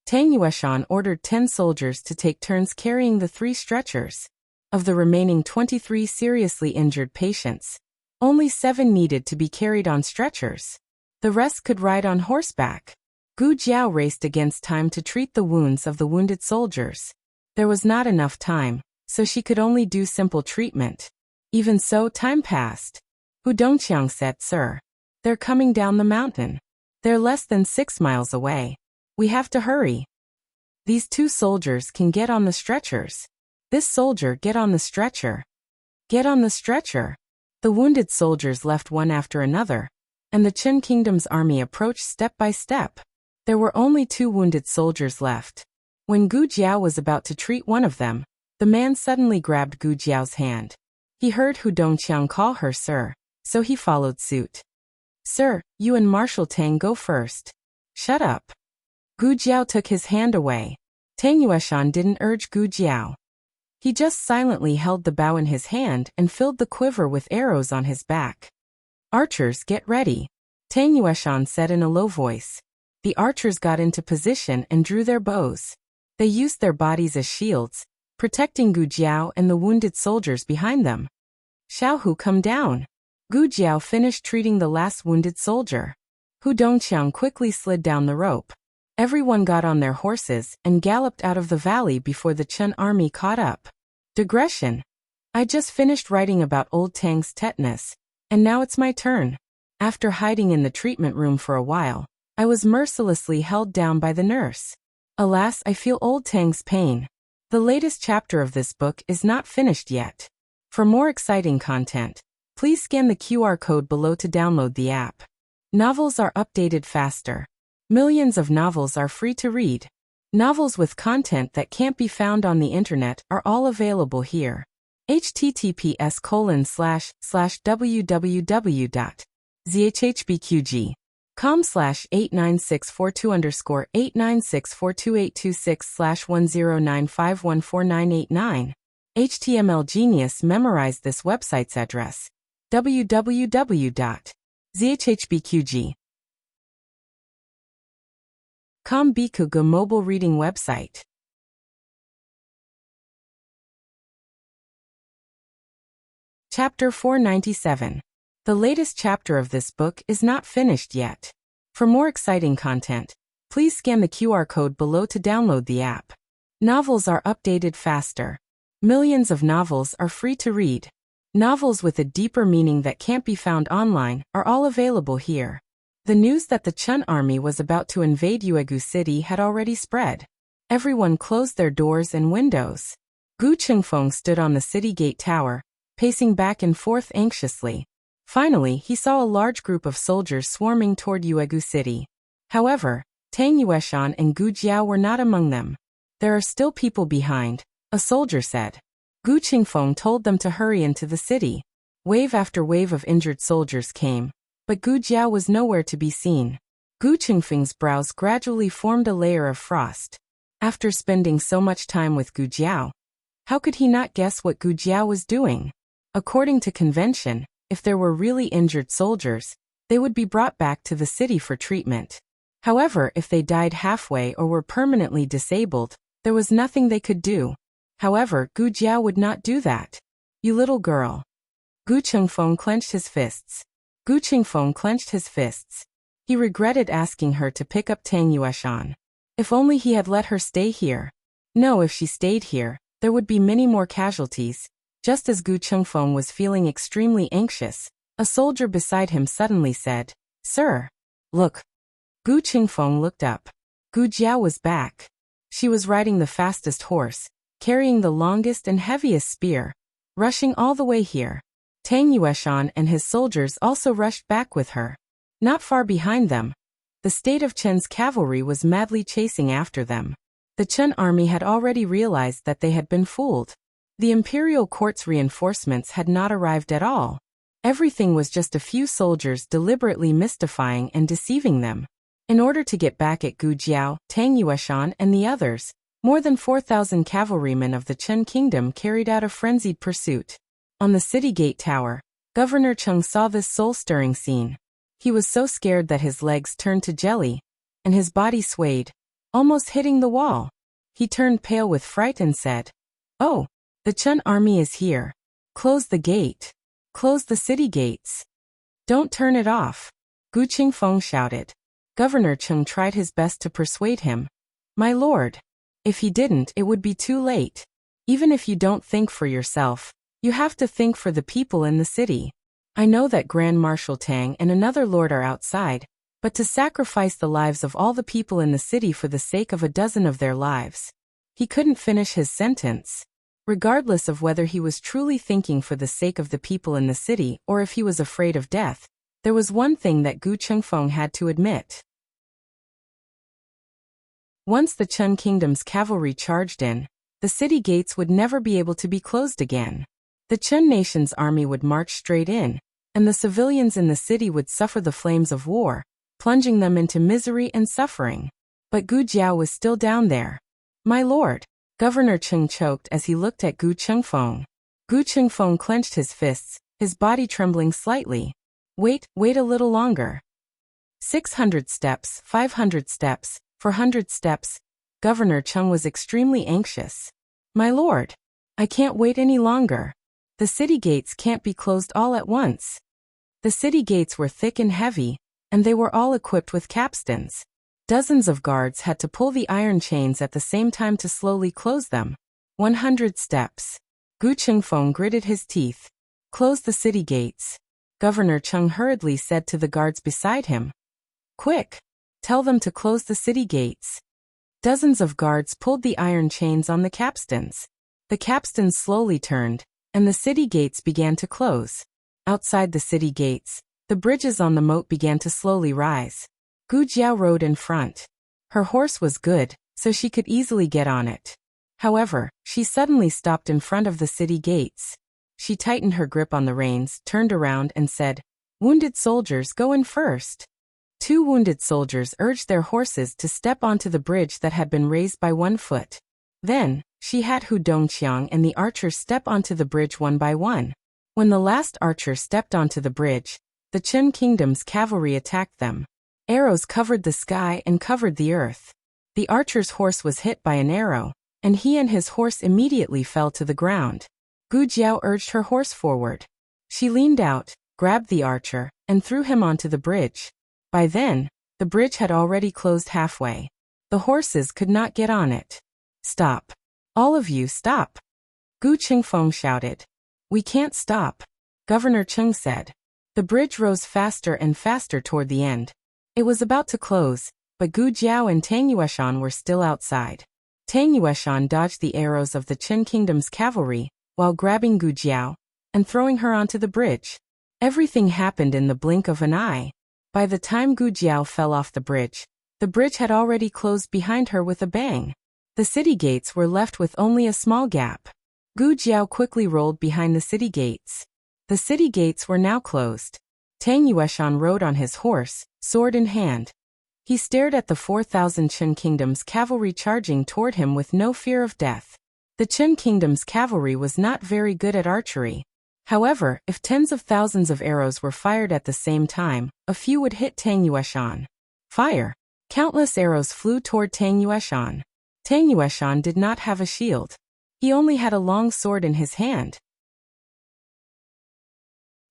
Tang Yueshan ordered 10 soldiers to take turns carrying the 3 stretchers. Of the remaining 23 seriously injured patients, only 7 needed to be carried on stretchers. The rest could ride on horseback. Gu Jiao raced against time to treat the wounds of the wounded soldiers. There was not enough time, so she could only do simple treatment. Even so, time passed. Hu Dongqiang said, "Sir, they're coming down the mountain. They're less than 6 miles away. We have to hurry. These 2 soldiers can get on the stretchers. This soldier, get on the stretcher. Get on the stretcher." The wounded soldiers left one after another, and the Qin Kingdom's army approached step by step. There were only 2 wounded soldiers left. When Gu Jiao was about to treat one of them, the man suddenly grabbed Gu Jiao's hand. He heard Hu Dongqiang call her sir, so he followed suit. "Sir, you and Marshal Tang go first." "Shut up." Gu Jiao took his hand away. Tang Yueshan didn't urge Gu Jiao. He just silently held the bow in his hand and filled the quiver with arrows on his back. "Archers, get ready," Tang Yueshan said in a low voice. The archers got into position and drew their bows. They used their bodies as shields, protecting Gu Jiao and the wounded soldiers behind them. "Xiaohu, come down." Gu Jiao finished treating the last wounded soldier. Hu Dongqiang quickly slid down the rope. Everyone got on their horses and galloped out of the valley before the Chen army caught up. Digression. I just finished writing about old Tang's tetanus, and now it's my turn. After hiding in the treatment room for a while, I was mercilessly held down by the nurse. Alas, I feel old Tang's pain. The latest chapter of this book is not finished yet. For more exciting content, please scan the QR code below to download the app. Novels are updated faster. Millions of novels are free to read. Novels with content that can't be found on the internet are all available here. https://www.zhhbqg.com/89642_8964286/1095149889. HTML Genius memorized this website's address. www.zhhbqg.com. Bikuga mobile reading website. Chapter 497. The latest chapter of this book is not finished yet. For more exciting content, please scan the QR code below to download the app. Novels are updated faster. Millions of novels are free to read. Novels with a deeper meaning that can't be found online are all available here. The news that the Chen army was about to invade Yuegu City had already spread. Everyone closed their doors and windows. Gu Qingfeng stood on the city gate tower, pacing back and forth anxiously. Finally, he saw a large group of soldiers swarming toward Yuegu City. However, Tang Yueshan and Gu Jiao were not among them. "There are still people behind," a soldier said. Gu Qingfeng told them to hurry into the city. Wave after wave of injured soldiers came, but Gu Jiao was nowhere to be seen. Gu Qingfeng's brows gradually formed a layer of frost. After spending so much time with Gu Jiao, how could he not guess what Gu Jiao was doing? According to convention, if there were really injured soldiers, they would be brought back to the city for treatment. However, if they died halfway or were permanently disabled, there was nothing they could do. However, Gu Jiao would not do that. You little girl. Gu Chengfeng clenched his fists. Gu Chengfeng clenched his fists. He regretted asking her to pick up Tang Yueshan. If only he had let her stay here. No, if she stayed here, there would be many more casualties. Just as Gu Chengfeng was feeling extremely anxious, a soldier beside him suddenly said, "Sir, look." Gu Chengfeng looked up. Gu Jiao was back. She was riding the fastest horse, carrying the longest and heaviest spear, rushing all the way here. Tang Yueshan and his soldiers also rushed back with her. Not far behind them, the state of Chen's cavalry was madly chasing after them. The Chen army had already realized that they had been fooled. The imperial court's reinforcements had not arrived at all. Everything was just a few soldiers deliberately mystifying and deceiving them. In order to get back at Gu Jiao, Tang Yueshan and the others, more than 4,000 cavalrymen of the Chen kingdom carried out a frenzied pursuit. On the city gate tower, Governor Cheng saw this soul-stirring scene. He was so scared that his legs turned to jelly, and his body swayed, almost hitting the wall. He turned pale with fright and said, "Oh, the Chen army is here. Close the gate. Close the city gates. Don't turn it off." Gu Chengfeng shouted. Governor Cheng tried his best to persuade him. "My lord, if he didn't, it would be too late. Even if you don't think for yourself, you have to think for the people in the city. I know that Grand Marshal Tang and another lord are outside, but to sacrifice the lives of all the people in the city for the sake of a dozen of their lives." He couldn't finish his sentence. Regardless of whether he was truly thinking for the sake of the people in the city or if he was afraid of death, there was one thing that Gu Chengfeng had to admit. Once the Chen kingdom's cavalry charged in, the city gates would never be able to be closed again. The Chen nation's army would march straight in, and the civilians in the city would suffer the flames of war, plunging them into misery and suffering. But Gu Jiao was still down there. "My lord," Governor Cheng choked as he looked at Gu Chengfeng. Gu Chengfeng clenched his fists, his body trembling slightly. Wait a little longer." 600 steps, 500 steps, 400 steps. Governor Cheng was extremely anxious. "My lord, I can't wait any longer. The city gates can't be closed all at once." The city gates were thick and heavy, and they were all equipped with capstans. Dozens of guards had to pull the iron chains at the same time to slowly close them. 100 steps. Gu Chengfeng gritted his teeth. "Close the city gates." Governor Cheng hurriedly said to the guards beside him. "Quick! Tell them to close the city gates." Dozens of guards pulled the iron chains on the capstans. The capstans slowly turned, and the city gates began to close. Outside the city gates, the bridges on the moat began to slowly rise. Gu Jiao rode in front. Her horse was good, so she could easily get on it. However, she suddenly stopped in front of the city gates. She tightened her grip on the reins, turned around and said, "Wounded soldiers, go in first." 2 wounded soldiers urged their horses to step onto the bridge that had been raised by 1 foot. Then, she had Hu Dongqiang and the archers step onto the bridge one by one. When the last archer stepped onto the bridge, the Chen kingdom's cavalry attacked them. Arrows covered the sky and covered the earth. The archer's horse was hit by an arrow, and he and his horse immediately fell to the ground. Gu Jiao urged her horse forward. She leaned out, grabbed the archer, and threw him onto the bridge. By then, the bridge had already closed halfway. The horses could not get on it. "Stop. All of you, stop!" Gu Chengfeng shouted. "We can't stop," Governor Cheng said. The bridge rose faster and faster toward the end. It was about to close, but Gu Jiao and Tang Yueshan were still outside. Tang Yueshan dodged the arrows of the Chen kingdom's cavalry, while grabbing Gu Jiao and throwing her onto the bridge. Everything happened in the blink of an eye. By the time Gu Jiao fell off the bridge had already closed behind her with a bang. The city gates were left with only a small gap. Gu Jiao quickly rolled behind the city gates. The city gates were now closed. Tang Yueshan rode on his horse, sword in hand. He stared at the 4,000 Qin Kingdom's cavalry charging toward him with no fear of death. The Qin Kingdom's cavalry was not very good at archery. However, if tens of thousands of arrows were fired at the same time, a few would hit Tang Yueshan. Fire! Countless arrows flew toward Tang Yueshan. Tang Yueshan did not have a shield. He only had a long sword in his hand.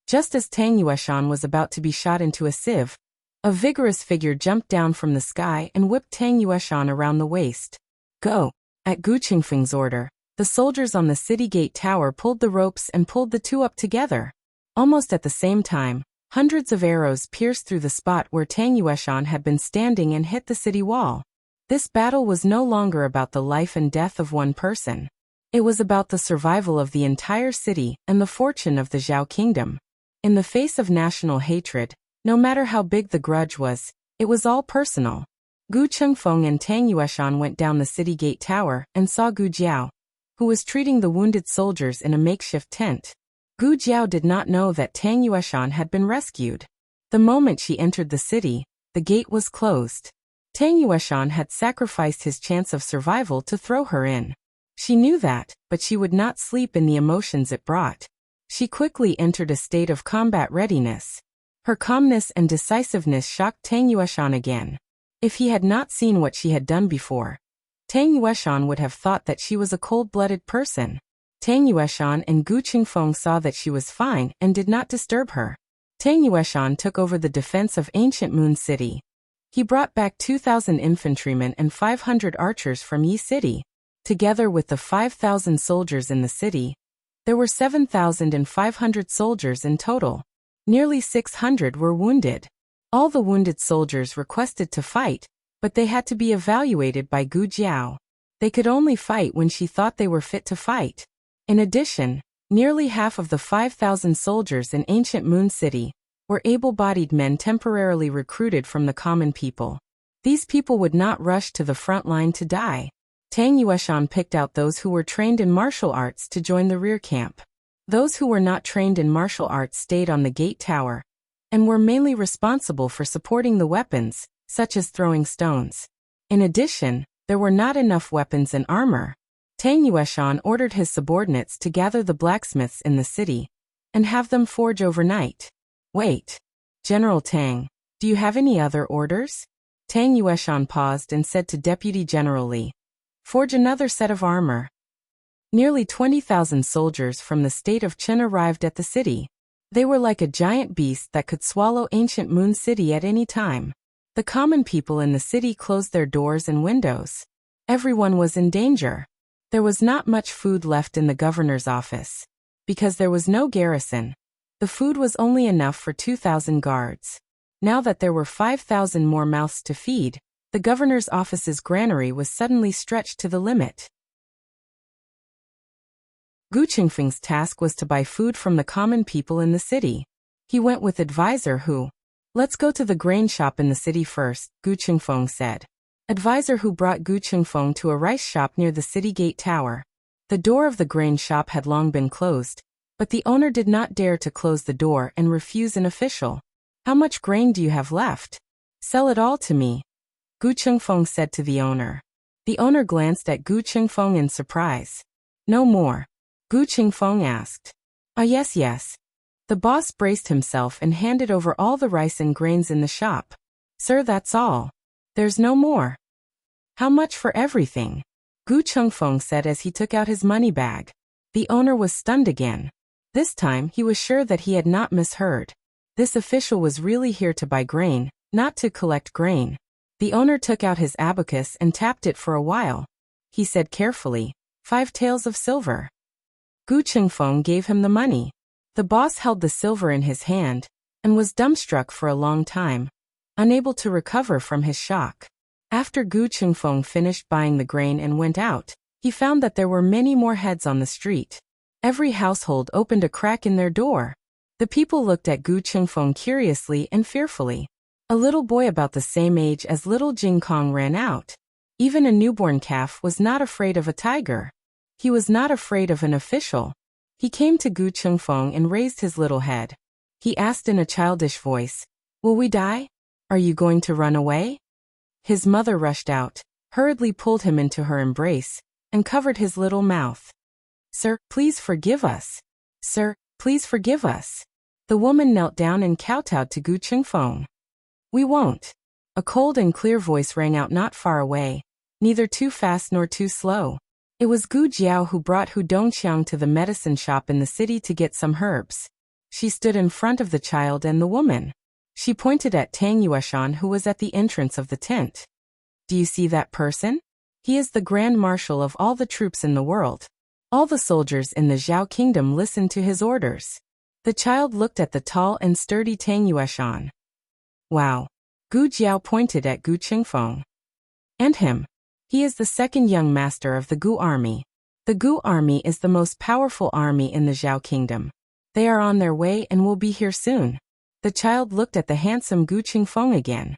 Just as Tang Yueshan was about to be shot into a sieve, a vigorous figure jumped down from the sky and whipped Tang Yueshan around the waist. Go! At Gu Qingfeng's order, the soldiers on the city gate tower pulled the ropes and pulled the two up together. Almost at the same time, hundreds of arrows pierced through the spot where Tang Yueshan had been standing and hit the city wall. This battle was no longer about the life and death of one person. It was about the survival of the entire city and the fortune of the Zhao Kingdom. In the face of national hatred, no matter how big the grudge was, it was all personal. Gu Qingfeng and Tang Yueshan went down the city gate tower and saw Gu Jiao, who was treating the wounded soldiers in a makeshift tent. Gu Jiao did not know that Tang Yueshan had been rescued. The moment she entered the city, the gate was closed. Tang Yueshan had sacrificed his chance of survival to throw her in. She knew that, but she would not sleep in the emotions it brought. She quickly entered a state of combat readiness. Her calmness and decisiveness shocked Tang Yueshan again. If he had not seen what she had done before, Tang Yueshan would have thought that she was a cold-blooded person. Tang Yueshan and Gu Qingfeng saw that she was fine and did not disturb her. Tang Yueshan took over the defense of ancient Moon City. He brought back 2,000 infantrymen and 500 archers from Yi City. Together with the 5,000 soldiers in the city, there were 7,500 soldiers in total. Nearly 600 were wounded. All the wounded soldiers requested to fight, but they had to be evaluated by Gu Jiao. They could only fight when she thought they were fit to fight. In addition, nearly half of the 5,000 soldiers in ancient Moon City were able-bodied men temporarily recruited from the common people. These people would not rush to the front line to die. Tang Yueshan picked out those who were trained in martial arts to join the rear camp. Those who were not trained in martial arts stayed on the gate tower and were mainly responsible for supporting the weapons, such as throwing stones. In addition, there were not enough weapons and armor. Tang Yueshan ordered his subordinates to gather the blacksmiths in the city and have them forge overnight. Wait. General Tang, do you have any other orders? Tang Yueshan paused and said to Deputy General Li, forge another set of armor. Nearly 20,000 soldiers from the state of Qin arrived at the city. They were like a giant beast that could swallow ancient Moon City at any time. The common people in the city closed their doors and windows. Everyone was in danger. There was not much food left in the governor's office. Because there was no garrison, the food was only enough for 2,000 guards. Now that there were 5,000 more mouths to feed, the governor's office's granary was suddenly stretched to the limit. Gu Qingfeng's task was to buy food from the common people in the city. He went with advisor Hu. Let's go to the grain shop in the city first, Gu Qingfeng said. Advisor Hu brought Gu Qingfeng to a rice shop near the city gate tower. The door of the grain shop had long been closed, but the owner did not dare to close the door and refuse an official. How much grain do you have left? Sell it all to me, Gu Qingfeng said to the owner. The owner glanced at Gu Qingfeng in surprise. No more? Gu Qingfeng asked. Ah, yes. The boss braced himself and handed over all the rice and grains in the shop. Sir, that's all. There's no more. How much for everything? Gu Qingfeng said as he took out his money bag. The owner was stunned again. This time he was sure that he had not misheard. This official was really here to buy grain, not to collect grain. The owner took out his abacus and tapped it for a while. He said carefully, 5 taels of silver. Gu Qingfeng gave him the money. The boss held the silver in his hand and was dumbstruck for a long time, unable to recover from his shock. After Gu Qingfeng finished buying the grain and went out, he found that there were many more heads on the street. Every household opened a crack in their door. The people looked at Gu Qingfeng curiously and fearfully. A little boy about the same age as little Jing Kong ran out. Even a newborn calf was not afraid of a tiger. He was not afraid of an official. He came to Gu Qingfeng and raised his little head. He asked in a childish voice, "Will we die? Are you going to run away?" His mother rushed out, hurriedly pulled him into her embrace, and covered his little mouth. "Sir, please forgive us. Sir, please forgive us." The woman knelt down and kowtowed to Gu Qingfeng. "We won't." A cold and clear voice rang out not far away, neither too fast nor too slow. It was Gu Jiao who brought Hu Dongqiang to the medicine shop in the city to get some herbs. She stood in front of the child and the woman. She pointed at Tang Yueshan, who was at the entrance of the tent. "Do you see that person? He is the Grand Marshal of all the troops in the world. All the soldiers in the Zhao Kingdom listen to his orders." The child looked at the tall and sturdy Tang Yueshan. "Wow." Gu Jiao pointed at Gu Qingfeng. "And him. He is the second young master of the Gu army. The Gu army is the most powerful army in the Zhao Kingdom. They are on their way and will be here soon." The child looked at the handsome Gu Qingfeng again.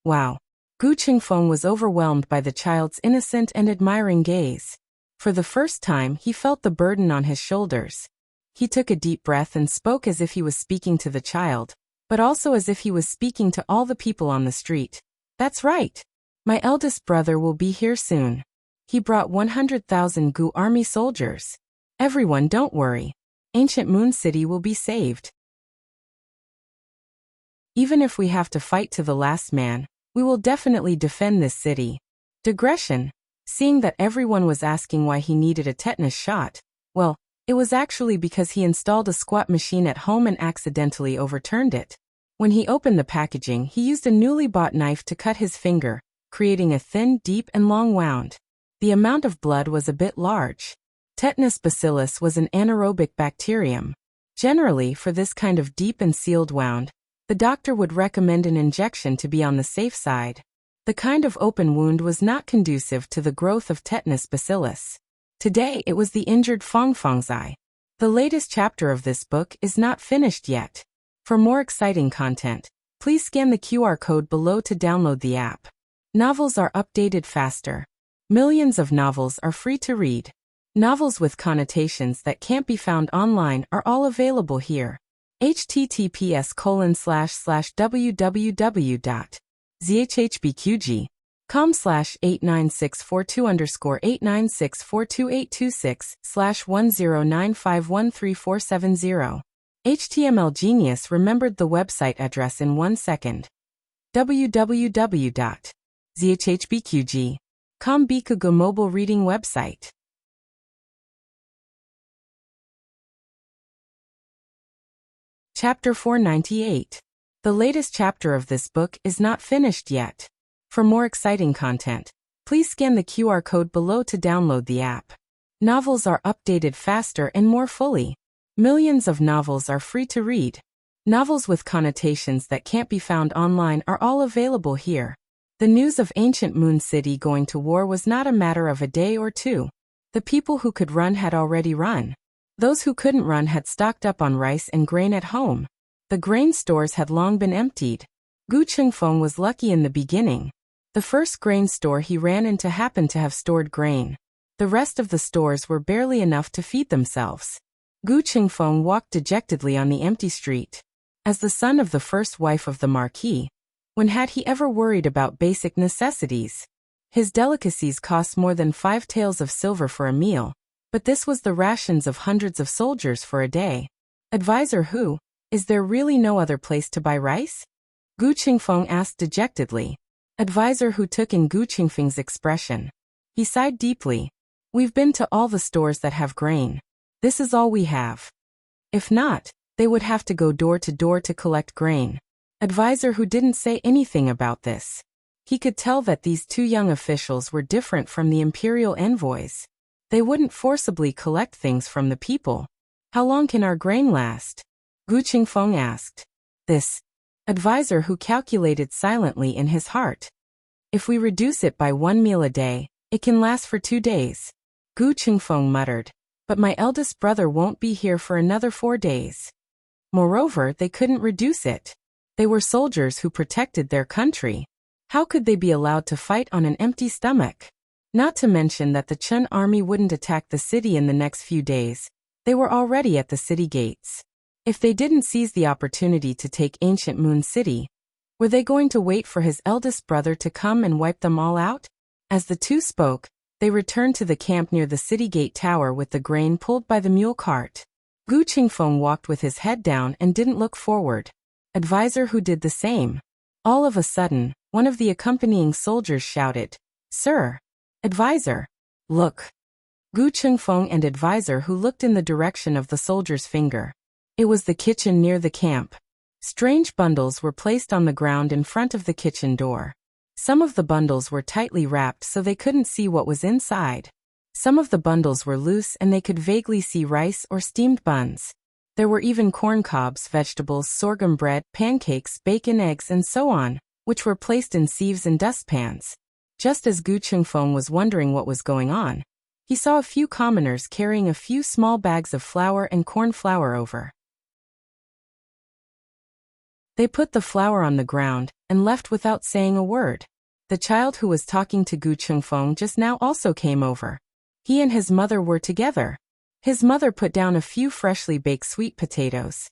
Wow. Gu Qingfeng was overwhelmed by the child's innocent and admiring gaze. For the first time, he felt the burden on his shoulders. He took a deep breath and spoke as if he was speaking to the child, but also as if he was speaking to all the people on the street. "That's right. My eldest brother will be here soon. He brought 100,000 Gu army soldiers. Everyone, don't worry. Ancient Moon City will be saved. Even if we have to fight to the last man, we will definitely defend this city." Digression. Seeing that everyone was asking why he needed a tetanus shot, well, it was actually because he installed a squat machine at home and accidentally overturned it. When he opened the packaging, he used a newly bought knife to cut his finger, creating a thin, deep, and long wound. The amount of blood was a bit large. Tetanus bacillus was an anaerobic bacterium. Generally, for this kind of deep and sealed wound, the doctor would recommend an injection to be on the safe side. The kind of open wound was not conducive to the growth of tetanus bacillus. Today it was the injured Fangfang's eye. The latest chapter of this book is not finished yet. For more exciting content, please scan the QR code below to download the app. Novels are updated faster. Millions of novels are free to read. Novels with connotations that can't be found online are all available here. https://www.zhhbqg.com/89642_8964286/10951347. HTML Genius remembered the website address in 1 second. www.zhhbqg.com Bikugo mobile reading website. Chapter 498. The latest chapter of this book is not finished yet. For more exciting content, please scan the QR code below to download the app. Novels are updated faster and more fully. Millions of novels are free to read. Novels with connotations that can't be found online are all available here. The news of Ancient Moon City going to war was not a matter of a day or two. The people who could run had already run. Those who couldn't run had stocked up on rice and grain at home. The grain stores had long been emptied. Gu Qingfeng was lucky in the beginning. The first grain store he ran into happened to have stored grain. The rest of the stores were barely enough to feed themselves. Gu Qingfeng walked dejectedly on the empty street. As the son of the first wife of the Marquis, when had he ever worried about basic necessities? His delicacies cost more than 5 taels of silver for a meal, but this was the rations of hundreds of soldiers for a day. Advisor Hu, is there really no other place to buy rice? Gu Qingfeng asked dejectedly. Advisor Hu took in Gu Qingfeng's expression. He sighed deeply. We've been to all the stores that have grain. This is all we have. If not, they would have to go door to collect grain. Advisor Hu didn't say anything about this. He could tell that these 2 young officials were different from the imperial envoys. They wouldn't forcibly collect things from the people. How long can our grain last? Gu Qingfeng asked. This. Advisor Hu calculated silently in his heart. If we reduce it by 1 meal a day, it can last for 2 days. Gu Qingfeng muttered. But my eldest brother won't be here for another 4 days. Moreover, they couldn't reduce it. They were soldiers who protected their country. How could they be allowed to fight on an empty stomach? Not to mention that the Chun army wouldn't attack the city in the next few days. They were already at the city gates. If they didn't seize the opportunity to take Ancient Moon City, Were they going to wait for his eldest brother to come and wipe them all out? As the two spoke, they returned to the camp near the city gate tower with the grain pulled by the mule cart. Gu Qingfeng walked with his head down and didn't look forward. Advisor who did the same. All of a sudden, one of the accompanying soldiers shouted, "Sir! Advisor! Look!" Gu Qingfeng and Advisor who looked in the direction of the soldier's finger. It was the kitchen near the camp. Strange bundles were placed on the ground in front of the kitchen door. Some of the bundles were tightly wrapped so they couldn't see what was inside. Some of the bundles were loose and they could vaguely see rice or steamed buns. There were even corn cobs, vegetables, sorghum bread, pancakes, bacon, eggs, and so on, which were placed in sieves and dustpans. Just as Gu Qingfeng was wondering what was going on, he saw a few commoners carrying a few small bags of flour and corn flour over. They put the flour on the ground and left without saying a word. The child who was talking to Gu Qingfeng just now also came over. He and his mother were together. His mother put down a few freshly baked sweet potatoes.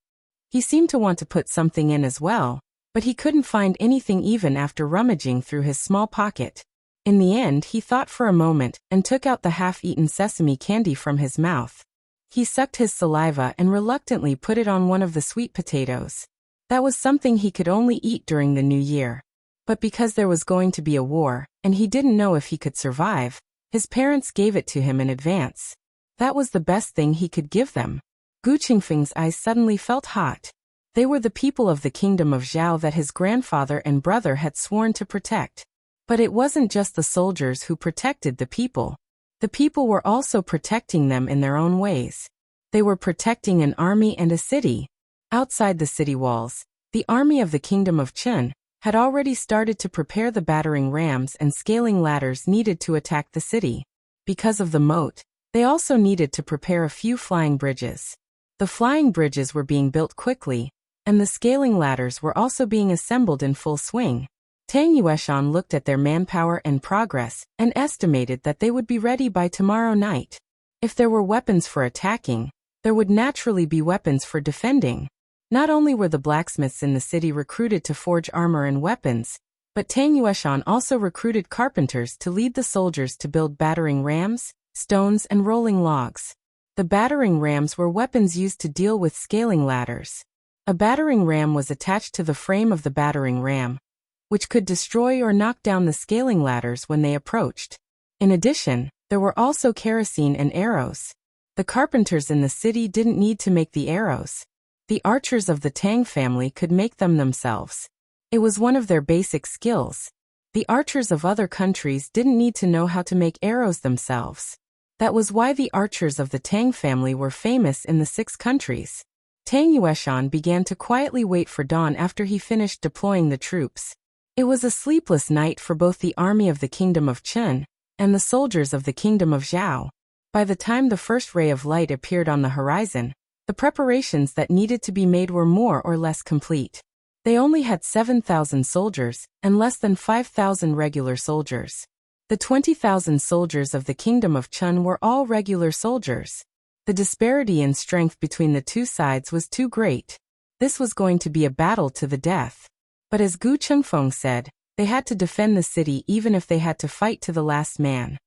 He seemed to want to put something in as well, but he couldn't find anything even after rummaging through his small pocket. In the end, he thought for a moment and took out the half-eaten sesame candy from his mouth. He sucked his saliva and reluctantly put it on one of the sweet potatoes. That was something he could only eat during the new year. But because there was going to be a war, and he didn't know if he could survive, his parents gave it to him in advance. That was the best thing he could give them. Gu Qingfeng's eyes suddenly felt hot. They were the people of the kingdom of Zhao that his grandfather and brother had sworn to protect. But it wasn't just the soldiers who protected the people. The people were also protecting them in their own ways. They were protecting an army and a city. Outside the city walls, the army of the kingdom of Qin had already started to prepare the battering rams and scaling ladders needed to attack the city. Because of the moat, they also needed to prepare a few flying bridges. The flying bridges were being built quickly, and the scaling ladders were also being assembled in full swing. Tang Yueshan looked at their manpower and progress and estimated that they would be ready by tomorrow night. If there were weapons for attacking, there would naturally be weapons for defending. Not only were the blacksmiths in the city recruited to forge armor and weapons, but Tang Yueshan also recruited carpenters to lead the soldiers to build battering rams, stones, and rolling logs. The battering rams were weapons used to deal with scaling ladders. A battering ram was attached to the frame of the battering ram, which could destroy or knock down the scaling ladders when they approached. In addition, there were also kerosene and arrows. The carpenters in the city didn't need to make the arrows. The archers of the Tang family could make them themselves. It was one of their basic skills. The archers of other countries didn't need to know how to make arrows themselves. That was why the archers of the Tang family were famous in the 6 countries. Tang Yueshan began to quietly wait for dawn after he finished deploying the troops. It was a sleepless night for both the army of the kingdom of Qin and the soldiers of the kingdom of Zhao. By the time the first ray of light appeared on the horizon, the preparations that needed to be made were more or less complete. They only had 7,000 soldiers and less than 5,000 regular soldiers. The 20,000 soldiers of the kingdom of Qin were all regular soldiers. The disparity in strength between the two sides was too great. This was going to be a battle to the death. But as Gu Qingfeng said, they had to defend the city even if they had to fight to the last man.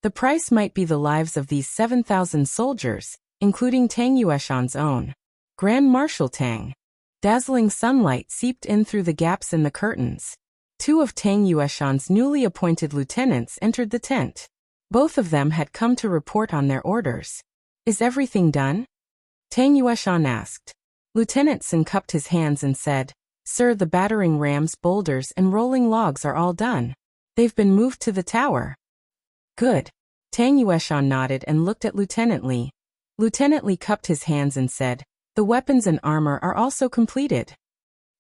The price might be the lives of these 7,000 soldiers, including Tang Yueshan's own. Grand Marshal Tang. Dazzling sunlight seeped in through the gaps in the curtains. 2 of Tang Yueshan's newly appointed lieutenants entered the tent. Both of them had come to report on their orders. "Is everything done?" Tang Yueshan asked. Lieutenant Sun cupped his hands and said, "Sir, the battering rams, boulders, and rolling logs are all done. They've been moved to the tower." "Good." Tang Yueshan nodded and looked at Lieutenant Li. Lieutenant Li cupped his hands and said, "The weapons and armor are also completed."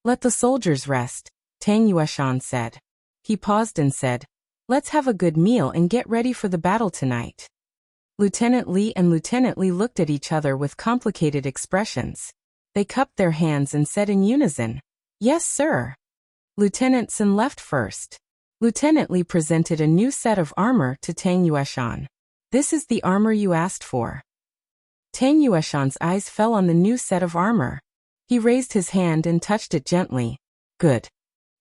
"Let the soldiers rest," Tang Yueshan said. He paused and said, "Let's have a good meal and get ready for the battle tonight." Lieutenant Li and Lieutenant Li looked at each other with complicated expressions. They cupped their hands and said in unison, "Yes, sir." Lieutenant Sun left first. Lieutenant Li presented a new set of armor to Tang Yueshan. "This is the armor you asked for." Tang Yueshan's eyes fell on the new set of armor. He raised his hand and touched it gently. Good.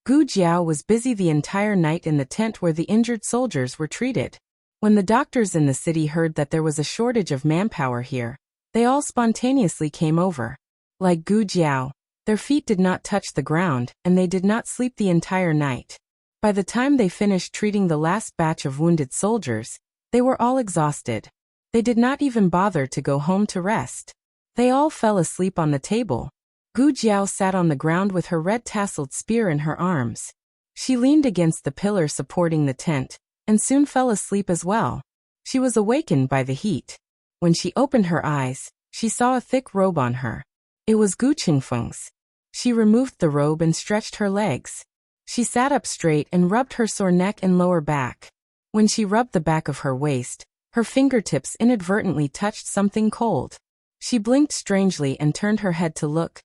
Gu Jiao was busy the entire night in the tent where the injured soldiers were treated. When the doctors in the city heard that there was a shortage of manpower here, they all spontaneously came over. Like Gu Jiao, their feet did not touch the ground, and they did not sleep the entire night. By the time they finished treating the last batch of wounded soldiers, they were all exhausted. They did not even bother to go home to rest. They all fell asleep on the table. Gu Jiao sat on the ground with her red-tasseled spear in her arms. She leaned against the pillar supporting the tent, and soon fell asleep as well. She was awakened by the heat. When she opened her eyes, she saw a thick robe on her. It was Gu Qingfeng's. She removed the robe and stretched her legs. She sat up straight and rubbed her sore neck and lower back. When she rubbed the back of her waist, her fingertips inadvertently touched something cold. She blinked strangely and turned her head to look,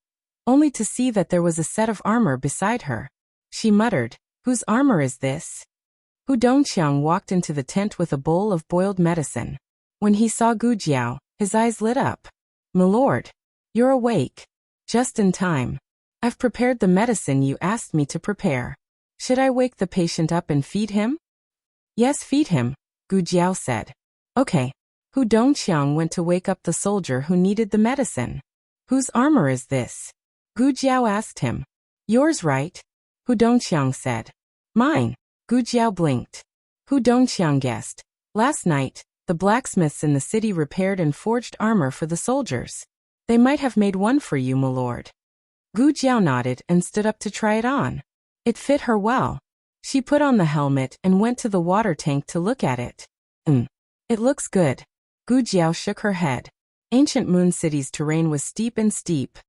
only to see that there was a set of armor beside her. She muttered, "Whose armor is this?" Hu Dongqiang walked into the tent with a bowl of boiled medicine. When he saw Gu Jiao, his eyes lit up. "Milord, you're awake. Just in time. I've prepared the medicine you asked me to prepare. Should I wake the patient up and feed him?" "Yes, feed him," Gu Jiao said. "Okay." Hu Dongqiang went to wake up the soldier who needed the medicine. "Whose armor is this?" Gu Jiao asked him. "Yours, right?" Hu Dongqiang said. "Mine." Gu Jiao blinked. Hu Dongqiang guessed. Last night, the blacksmiths in the city repaired and forged armor for the soldiers. They might have made one for you, milord. Gu Jiao nodded and stood up to try it on. It fit her well. She put on the helmet and went to the water tank to look at it. It looks good. Gu Jiao shook her head. Ancient Moon City's terrain was steep and steep.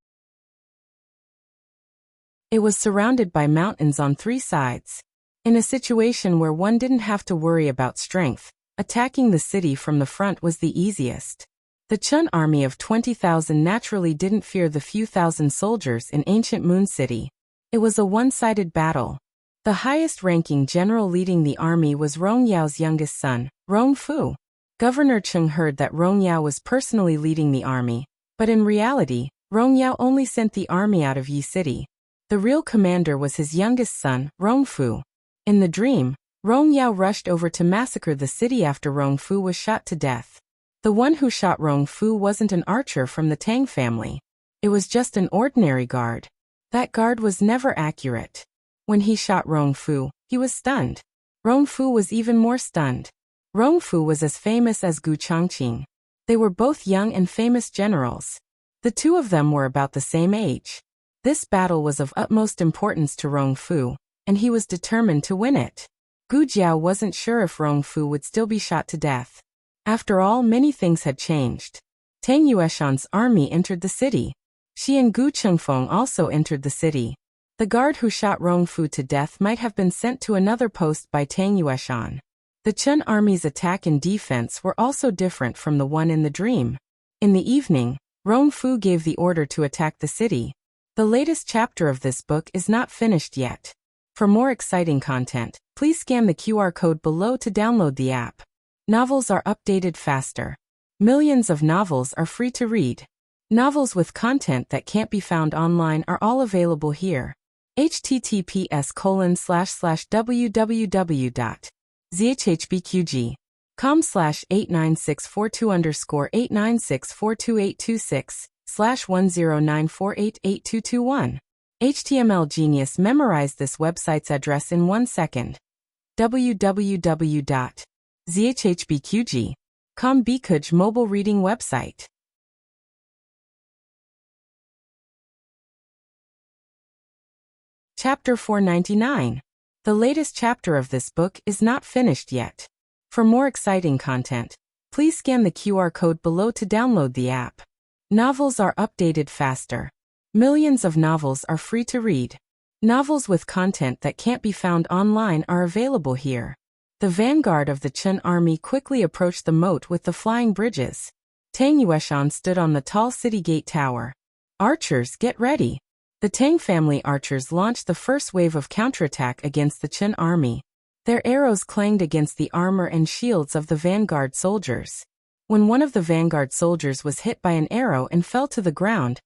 It was surrounded by mountains on three sides. In a situation where one didn't have to worry about strength, attacking the city from the front was the easiest. The Chun army of 20,000 naturally didn't fear the few thousand soldiers in Ancient Moon City. It was a one-sided battle. The highest-ranking general leading the army was Rong Yao's youngest son, Rong Fu. Governor Cheng heard that Rong Yao was personally leading the army, but in reality, Rong Yao only sent the army out of Yi City. The real commander was his youngest son, Rong Fu. In the dream, Rong Yao rushed over to massacre the city after Rong Fu was shot to death. The one who shot Rong Fu wasn't an archer from the Tang family. It was just an ordinary guard. That guard was never accurate. When he shot Rong Fu, he was stunned. Rong Fu was even more stunned. Rong Fu was as famous as Gu Changqing. They were both young and famous generals. The two of them were about the same age. This battle was of utmost importance to Rong Fu, and he was determined to win it. Gu Jiao wasn't sure if Rong Fu would still be shot to death. After all, many things had changed. Tang Yueshan's army entered the city. She and Gu Chengfeng also entered the city. The guard who shot Rong Fu to death might have been sent to another post by Tang Yueshan. The Chun army's attack and defense were also different from the one in the dream. In the evening, Rong Fu gave the order to attack the city. The latest chapter of this book is not finished yet. For more exciting content, please scan the QR code below to download the app. Novels are updated faster. Millions of novels are free to read. Novels with content that can't be found online are all available here. https://www.zhhbqg.com/89642_896/1094888221. HTML Genius memorized this website's address in 1 second. www.zhhbqg.com Bikuj mobile reading website. Chapter 499. The latest chapter of this book is not finished yet. For more exciting content, please scan the QR code below to download the app. Novels are updated faster. Millions of novels are free to read. Novels with content that can't be found online are available here. The vanguard of the Chun army quickly approached the moat with the flying bridges. Tang Yueshan stood on the tall city gate tower. Archers, get ready. The Tang family archers launched the first wave of counterattack against the Chun army. Their arrows clanged against the armor and shields of the vanguard soldiers. When one of the vanguard soldiers was hit by an arrow and fell to the ground,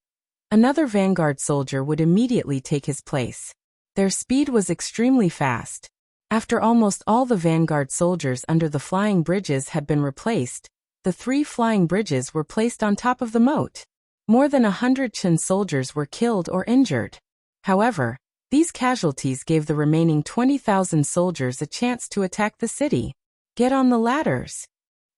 Another vanguard soldier would immediately take his place. Their speed was extremely fast. After almost all the vanguard soldiers under the flying bridges had been replaced, the 3 flying bridges were placed on top of the moat. More than 100 Qin soldiers were killed or injured. However, these casualties gave the remaining 20,000 soldiers a chance to attack the city. Get on the ladders,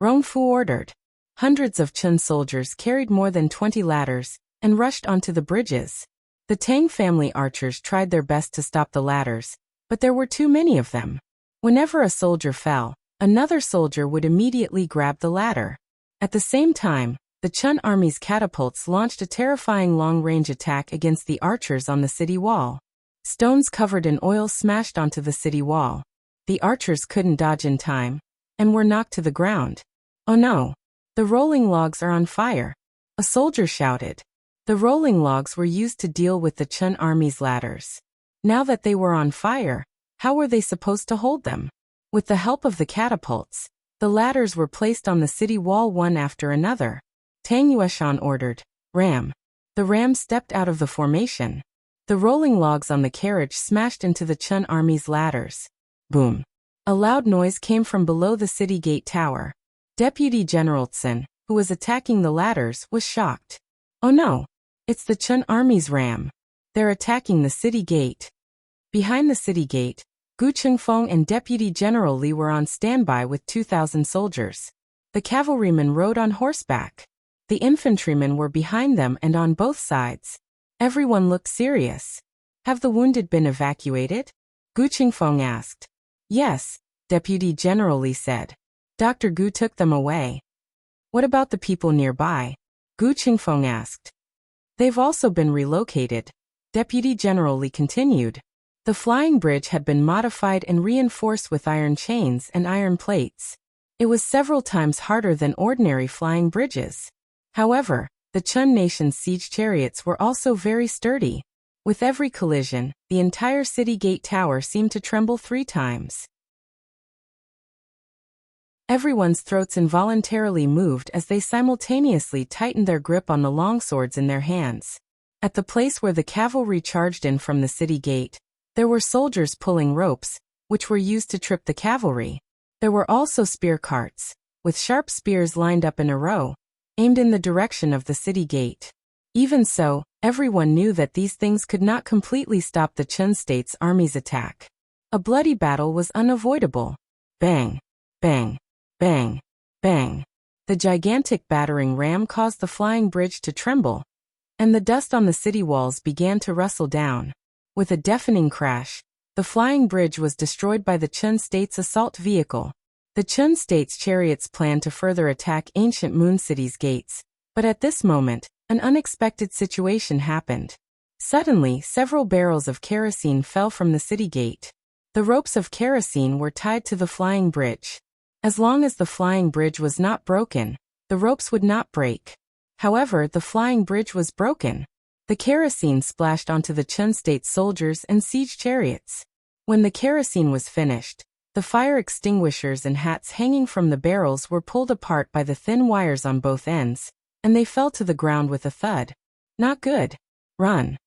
Rongfu ordered. Hundreds of Qin soldiers carried more than 20 ladders and rushed onto the bridges. The Tang family archers tried their best to stop the ladders, but there were too many of them. Whenever a soldier fell, another soldier would immediately grab the ladder. At the same time, the Qin army's catapults launched a terrifying long-range attack against the archers on the city wall. Stones covered in oil smashed onto the city wall. The archers couldn't dodge in time and were knocked to the ground. Oh no! The rolling logs are on fire. A soldier shouted. The rolling logs were used to deal with the Qin army's ladders. Now that they were on fire, how were they supposed to hold them? With the help of the catapults, the ladders were placed on the city wall one after another. Tang Yueshan ordered, "Ram." The ram stepped out of the formation. The rolling logs on the carriage smashed into the Qin army's ladders. Boom. A loud noise came from below the city gate tower. Deputy General Tsin, who was attacking the ladders, was shocked. Oh no! It's the Qin army's ram. They're attacking the city gate. Behind the city gate, Gu Qingfeng and Deputy General Li were on standby with 2,000 soldiers. The cavalrymen rode on horseback. The infantrymen were behind them and on both sides. Everyone looked serious. Have the wounded been evacuated? Gu Qingfeng asked. Yes, Deputy General Li said. Dr. Gu took them away. What about the people nearby? Gu Qingfeng asked. They've also been relocated. Deputy General Li continued. The flying bridge had been modified and reinforced with iron chains and iron plates. It was several times harder than ordinary flying bridges. However, the Qin nation's siege chariots were also very sturdy. With every collision, the entire city gate tower seemed to tremble 3 times. Everyone's throats involuntarily moved as they simultaneously tightened their grip on the longswords in their hands. At the place where the cavalry charged in from the city gate, there were soldiers pulling ropes, which were used to trip the cavalry. There were also spear carts, with sharp spears lined up in a row, aimed in the direction of the city gate. Even so, everyone knew that these things could not completely stop the Qin state's army's attack. A bloody battle was unavoidable. Bang! Bang! Bang! Bang! The gigantic battering ram caused the flying bridge to tremble, and the dust on the city walls began to rustle down. With a deafening crash, the flying bridge was destroyed by the Qin state's assault vehicle. The Qin state's chariots planned to further attack ancient Moon City's gates, but at this moment, an unexpected situation happened. Suddenly, several barrels of kerosene fell from the city gate. The ropes of kerosene were tied to the flying bridge. As long as the flying bridge was not broken, the ropes would not break. However, the flying bridge was broken. The kerosene splashed onto the Qin state soldiers and siege chariots. When the kerosene was finished, the fire extinguishers and hats hanging from the barrels were pulled apart by the thin wires on both ends, and they fell to the ground with a thud. Not good. Run!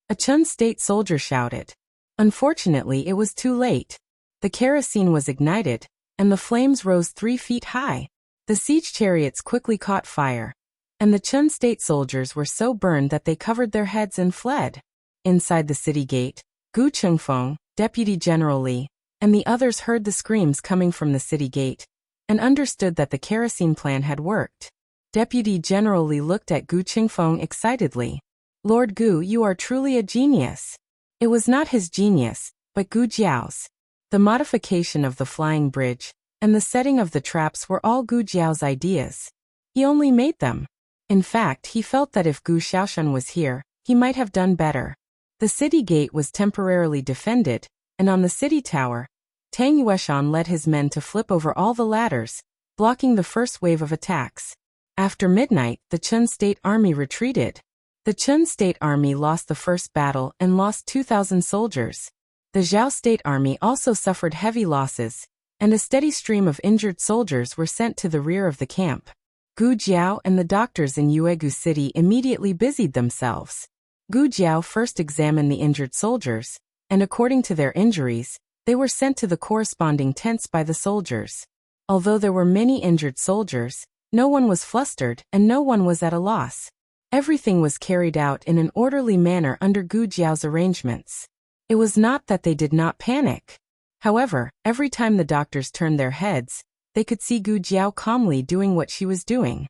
A Qin state soldier shouted. Unfortunately, it was too late. The kerosene was ignited, and the flames rose 3 feet high. The siege chariots quickly caught fire, and the Qin state soldiers were so burned that they covered their heads and fled. Inside the city gate, Gu Qingfeng, Deputy General Li, and the others heard the screams coming from the city gate, and understood that the kerosene plan had worked. Deputy General Li looked at Gu Qingfeng excitedly. Lord Gu, you are truly a genius. It was not his genius, but Gu Jiao's. The modification of the flying bridge and the setting of the traps were all Gu Jiao's ideas. He only made them. In fact, he felt that if Gu Xiaoshan was here, he might have done better. The city gate was temporarily defended, and on the city tower, Tang Yueshan led his men to flip over all the ladders, blocking the first wave of attacks. After midnight, the Qin state army retreated. The Qin state army lost the first battle and lost 2,000 soldiers. The Zhao state army also suffered heavy losses, and a steady stream of injured soldiers were sent to the rear of the camp. Gu Jiao and the doctors in Yuegu City immediately busied themselves. Gu Jiao first examined the injured soldiers, and according to their injuries, they were sent to the corresponding tents by the soldiers. Although there were many injured soldiers, no one was flustered and no one was at a loss. Everything was carried out in an orderly manner under Gu Jiao's arrangements. It was not that they did not panic. However, every time the doctors turned their heads, they could see Gu Jiao calmly doing what she was doing.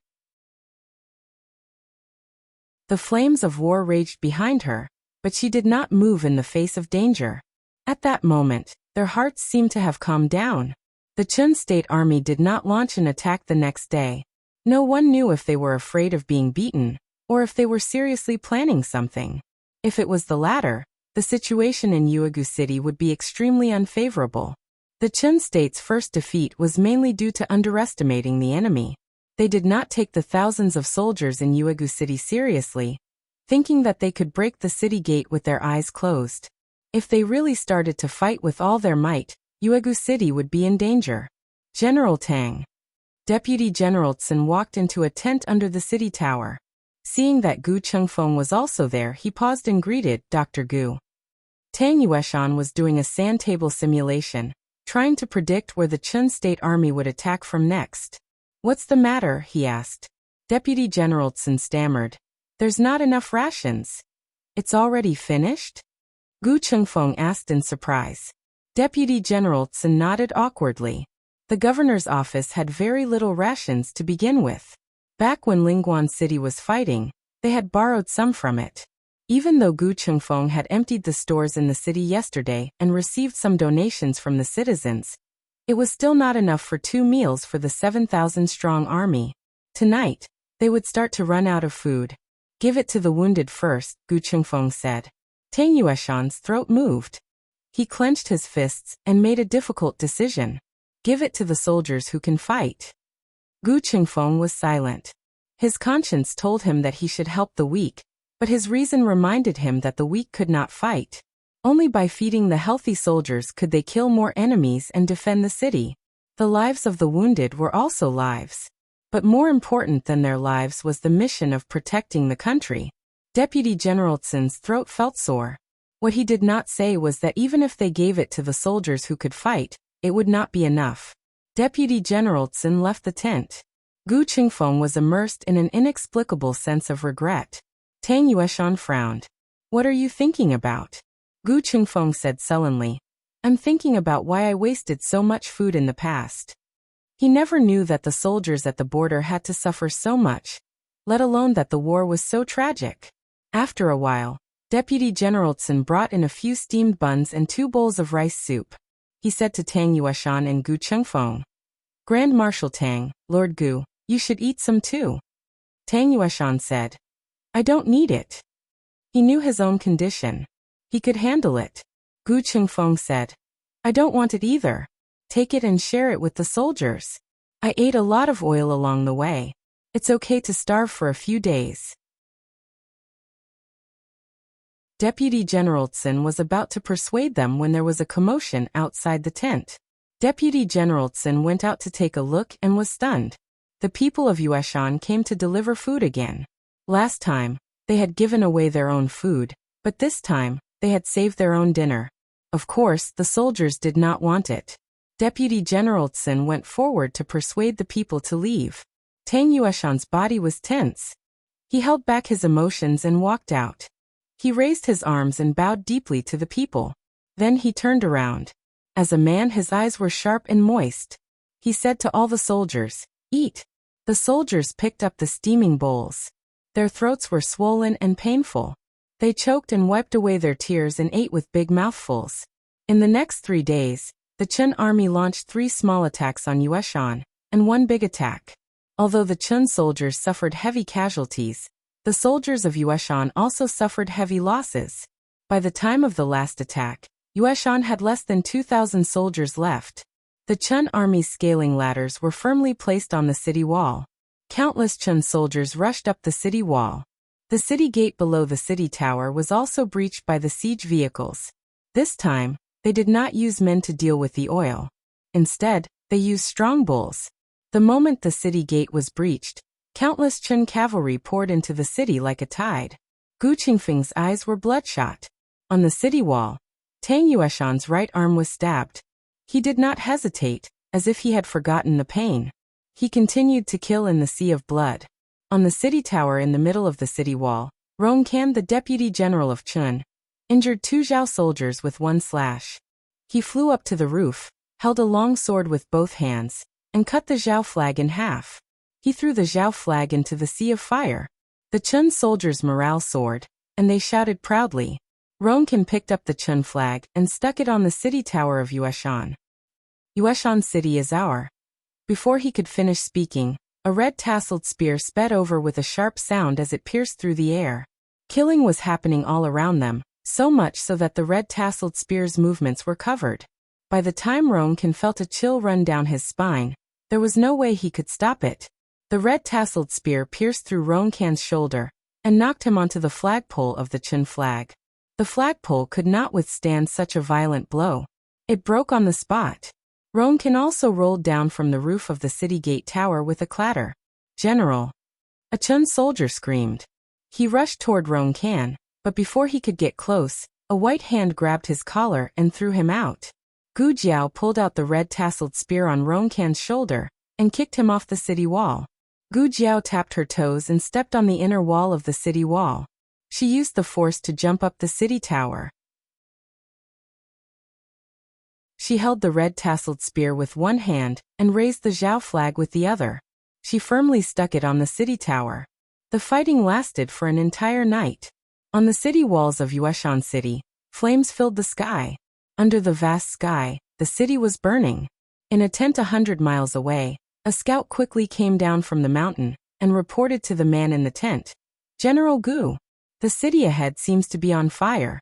The flames of war raged behind her, but she did not move in the face of danger. At that moment, their hearts seemed to have calmed down. The Chun State Army did not launch an attack the next day. No one knew if they were afraid of being beaten, or if they were seriously planning something. If it was the latter, the situation in Yuegu City would be extremely unfavorable. The Chun State's first defeat was mainly due to underestimating the enemy. They did not take the thousands of soldiers in Yuegu City seriously, thinking that they could break the city gate with their eyes closed. If they really started to fight with all their might, Yuegu City would be in danger. General Tang. Deputy General Tsun walked into a tent under the city tower. Seeing that Gu Chengfeng was also there, he paused and greeted Dr. Gu. Tang Yueshan was doing a sand table simulation, trying to predict where the Chun State Army would attack from next. "What's the matter?" he asked. Deputy General Tsun stammered. "There's not enough rations." "It's already finished?" Gu Chengfeng asked in surprise. Deputy General Tsun nodded awkwardly. The governor's office had very little rations to begin with. Back when Lingguan City was fighting, they had borrowed some from it. Even though Gu Chengfeng had emptied the stores in the city yesterday and received some donations from the citizens, it was still not enough for 2 meals for the 7,000-strong army. Tonight, they would start to run out of food. "Give it to the wounded first," Gu Chengfeng said. Tang Yueshan's throat moved. He clenched his fists and made a difficult decision. Give it to the soldiers who can fight. Gu Chengfeng was silent. His conscience told him that he should help the weak, but his reason reminded him that the weak could not fight. Only by feeding the healthy soldiers could they kill more enemies and defend the city. The lives of the wounded were also lives. But more important than their lives was the mission of protecting the country. Deputy General Tsun's throat felt sore. What he did not say was that even if they gave it to the soldiers who could fight, it would not be enough. Deputy General Tsun left the tent. Gu Chengfeng was immersed in an inexplicable sense of regret. Tang Yueshan frowned. "What are you thinking about?" Gu Chengfeng said sullenly. "I'm thinking about why I wasted so much food in the past." He never knew that the soldiers at the border had to suffer so much, let alone that the war was so tragic. After a while, Deputy General Tsun brought in a few steamed buns and 2 bowls of rice soup. He said to Tang Yueshan and Gu Chengfeng, "Grand Marshal Tang, Lord Gu, you should eat some too." Tang Yueshan said, "I don't need it." He knew his own condition. He could handle it. Gu Chengfeng said, "I don't want it either. Take it and share it with the soldiers. I ate a lot of oil along the way. It's okay to starve for a few days." Deputy General Tsun was about to persuade them when there was a commotion outside the tent. Deputy General Tsun went out to take a look and was stunned. The people of Yueshan came to deliver food again. Last time, they had given away their own food, but this time, they had saved their own dinner. Of course, the soldiers did not want it. Deputy General Tsun went forward to persuade the people to leave. Tang Yueshan's body was tense. He held back his emotions and walked out. He raised his arms and bowed deeply to the people. Then he turned around. As a man, his eyes were sharp and moist. He said to all the soldiers, "Eat." The soldiers picked up the steaming bowls. Their throats were swollen and painful. They choked and wiped away their tears and ate with big mouthfuls. In the next 3 days, the Chun army launched 3 small attacks on Yueshan, and 1 big attack. Although the Chun soldiers suffered heavy casualties, the soldiers of Yueshan also suffered heavy losses. By the time of the last attack, Yueshan had less than 2,000 soldiers left. The Chun army's scaling ladders were firmly placed on the city wall. Countless Chun soldiers rushed up the city wall. The city gate below the city tower was also breached by the siege vehicles. This time, they did not use men to deal with the oil. Instead, they used strong bulls. The moment the city gate was breached, Countless Chun cavalry poured into the city like a tide. Gu Qingfeng's eyes were bloodshot. On the city wall, Tang Yueshan's right arm was stabbed. He did not hesitate, as if he had forgotten the pain. He continued to kill in the sea of blood. On the city tower in the middle of the city wall, Rong Kan, the deputy general of Chun, injured 2 Zhao soldiers with 1 slash. He flew up to the roof, held a long sword with both hands, and cut the Zhao flag in half. He threw the Zhao flag into the sea of fire. The Chun soldiers' morale soared, and they shouted proudly. Rong Kan picked up the Chun flag and stuck it on the city tower of Yueshan. Yueshan City is our. Before he could finish speaking, a red tasseled spear sped over with a sharp sound as it pierced through the air. Killing was happening all around them, so much so that the red tasseled spear's movements were covered. By the time Rong Kan felt a chill run down his spine, there was no way he could stop it. The red tasseled spear pierced through Rong Kan's shoulder and knocked him onto the flagpole of the Chun flag. The flagpole could not withstand such a violent blow. It broke on the spot. Rong Kan also rolled down from the roof of the city gate tower with a clatter. "General!" A Chun soldier screamed. He rushed toward Rong Kan, but before he could get close, a white hand grabbed his collar and threw him out. Gu Jiao pulled out the red tasseled spear on Rong Kan's shoulder and kicked him off the city wall. Gu Jiao tapped her toes and stepped on the inner wall of the city wall. She used the force to jump up the city tower. She held the red tasseled spear with one hand and raised the Zhao flag with the other. She firmly stuck it on the city tower. The fighting lasted for an entire night. On the city walls of Yueshan City, flames filled the sky. Under the vast sky, the city was burning. In a tent 100 miles away, a scout quickly came down from the mountain and reported to the man in the tent. "General Gu, the city ahead seems to be on fire."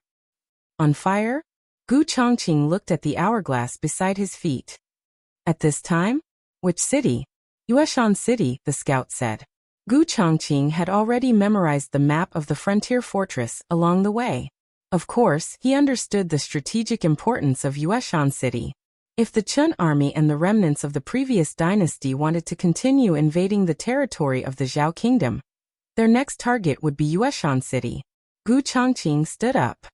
"On fire?" Gu Chongqing looked at the hourglass beside his feet. "At this time? Which city?" "Yueshan City," the scout said. Gu Chongqing had already memorized the map of the frontier fortress along the way. Of course, he understood the strategic importance of Yueshan City. If the Chun army and the remnants of the previous dynasty wanted to continue invading the territory of the Zhao kingdom, their next target would be Yueshan City. Gu Chongqing stood up.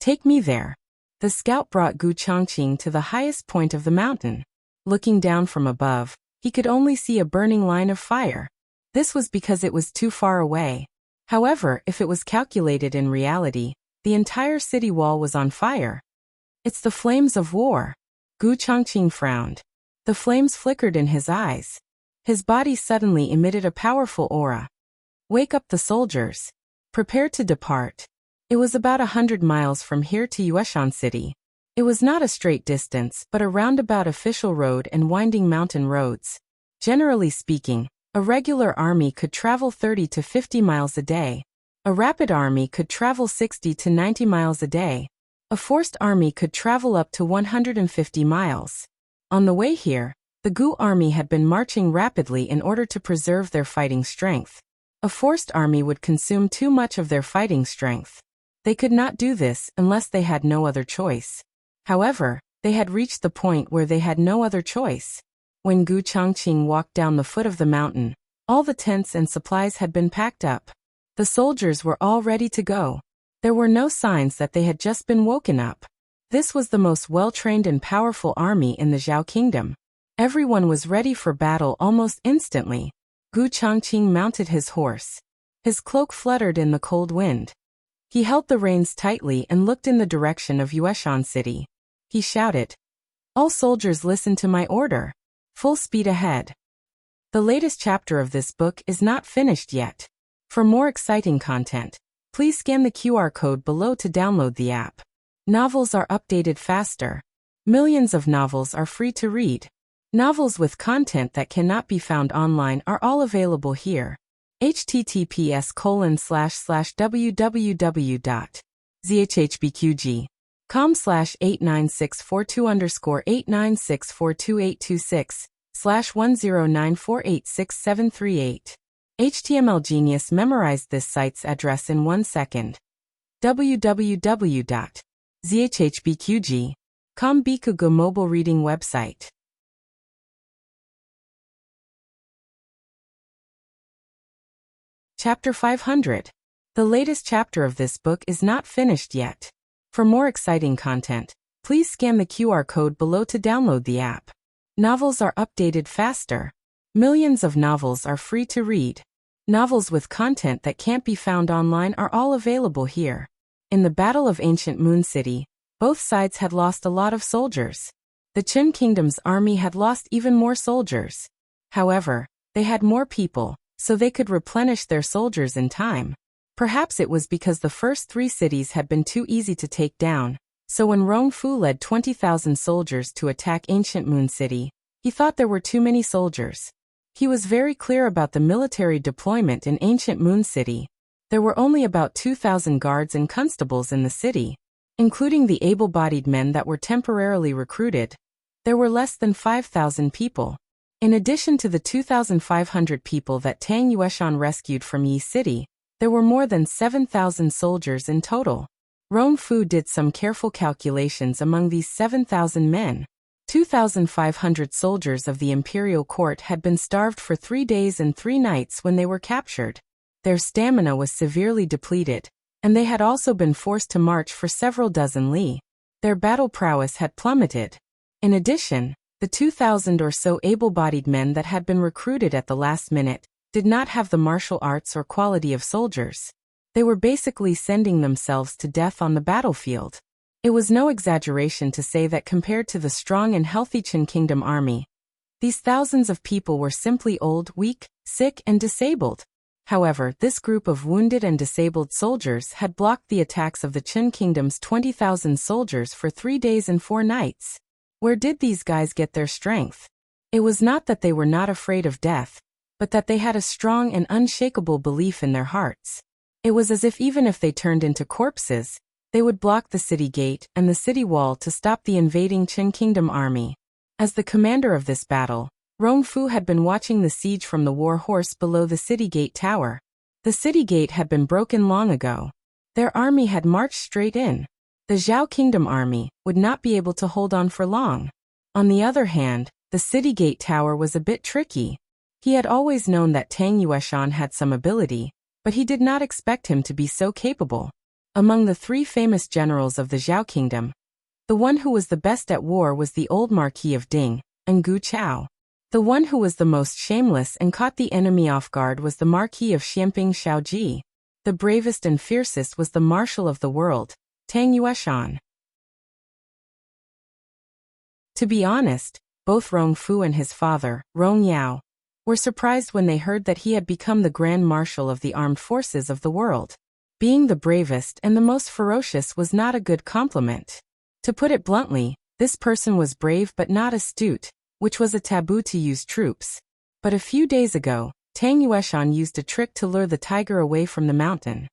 "Take me there." The scout brought Gu Chongqing to the highest point of the mountain. Looking down from above, he could only see a burning line of fire. This was because it was too far away. However, if it was calculated in reality, the entire city wall was on fire. "It's the flames of war." Gu Chongqing frowned. The flames flickered in his eyes. His body suddenly emitted a powerful aura. "Wake up the soldiers. Prepare to depart." It was about 100 miles from here to Yueshan City. It was not a straight distance, but a roundabout official road and winding mountain roads. Generally speaking, a regular army could travel 30 to 50 miles a day. A rapid army could travel 60 to 90 miles a day. A forced army could travel up to 150 miles. On the way here, the Gu army had been marching rapidly in order to preserve their fighting strength. A forced army would consume too much of their fighting strength. They could not do this unless they had no other choice. However, they had reached the point where they had no other choice. When Gu Chongqing walked down the foot of the mountain, all the tents and supplies had been packed up. The soldiers were all ready to go. There were no signs that they had just been woken up. This was the most well-trained and powerful army in the Zhao kingdom. Everyone was ready for battle almost instantly. Gu Chongqing mounted his horse. His cloak fluttered in the cold wind. He held the reins tightly and looked in the direction of Yueshan City. He shouted, "All soldiers listen to my order. Full speed ahead." The latest chapter of this book is not finished yet. For more exciting content, please scan the QR code below to download the app. Novels are updated faster. Millions of novels are free to read. Novels with content that cannot be found online are all available here. https://www.zhhbqg.com/89642_896/1094866738. HTML Genius memorized this site's address in 1 second. www.zhhbqg.com Bikugo mobile reading website. Chapter 500. The latest chapter of this book is not finished yet. For more exciting content, please scan the QR code below to download the app. Novels are updated faster. Millions of novels are free to read. Novels with content that can't be found online are all available here. In the Battle of Ancient Moon City, both sides had lost a lot of soldiers. The Qin Kingdom's army had lost even more soldiers. However, they had more people, so they could replenish their soldiers in time. Perhaps it was because the first 3 cities had been too easy to take down, so when Rong Fu led 20,000 soldiers to attack Ancient Moon City, he thought there were too many soldiers. He was very clear about the military deployment in Ancient Moon City. There were only about 2,000 guards and constables in the city, including the able-bodied men that were temporarily recruited. There were less than 5,000 people. In addition to the 2,500 people that Tang Yueshan rescued from Yi City, there were more than 7,000 soldiers in total. Rong Fu did some careful calculations among these 7,000 men. 2,500 soldiers of the imperial court had been starved for 3 days and 3 nights when they were captured. Their stamina was severely depleted, and they had also been forced to march for several dozen li. Their battle prowess had plummeted. In addition, the 2,000 or so able-bodied men that had been recruited at the last minute did not have the martial arts or quality of soldiers. They were basically sending themselves to death on the battlefield. It was no exaggeration to say that compared to the strong and healthy Qin Kingdom army, these thousands of people were simply old, weak, sick, and disabled. However, this group of wounded and disabled soldiers had blocked the attacks of the Qin Kingdom's 20,000 soldiers for 3 days and 4 nights. Where did these guys get their strength? It was not that they were not afraid of death, but that they had a strong and unshakable belief in their hearts. It was as if even if they turned into corpses, they would block the city gate and the city wall to stop the invading Qin Kingdom army. As the commander of this battle, Rong Fu had been watching the siege from the war horse below the city gate tower. The city gate had been broken long ago. Their army had marched straight in. The Zhao Kingdom army would not be able to hold on for long. On the other hand, the city gate tower was a bit tricky. He had always known that Tang Yueshan had some ability, but he did not expect him to be so capable. Among the 3 famous generals of the Zhao Kingdom, the one who was the best at war was the old Marquis of Ding, Ngu Chao. The one who was the most shameless and caught the enemy off guard was the Marquis of Xianping Shaoji. The bravest and fiercest was the Marshal of the World, Tang Yueshan. To be honest, both Rong Fu and his father, Rong Yao, were surprised when they heard that he had become the Grand Marshal of the armed forces of the world. Being the bravest and the most ferocious was not a good compliment. To put it bluntly, this person was brave but not astute, which was a taboo to use troops. But a few days ago, Tang Yueshan used a trick to lure the tiger away from the mountain.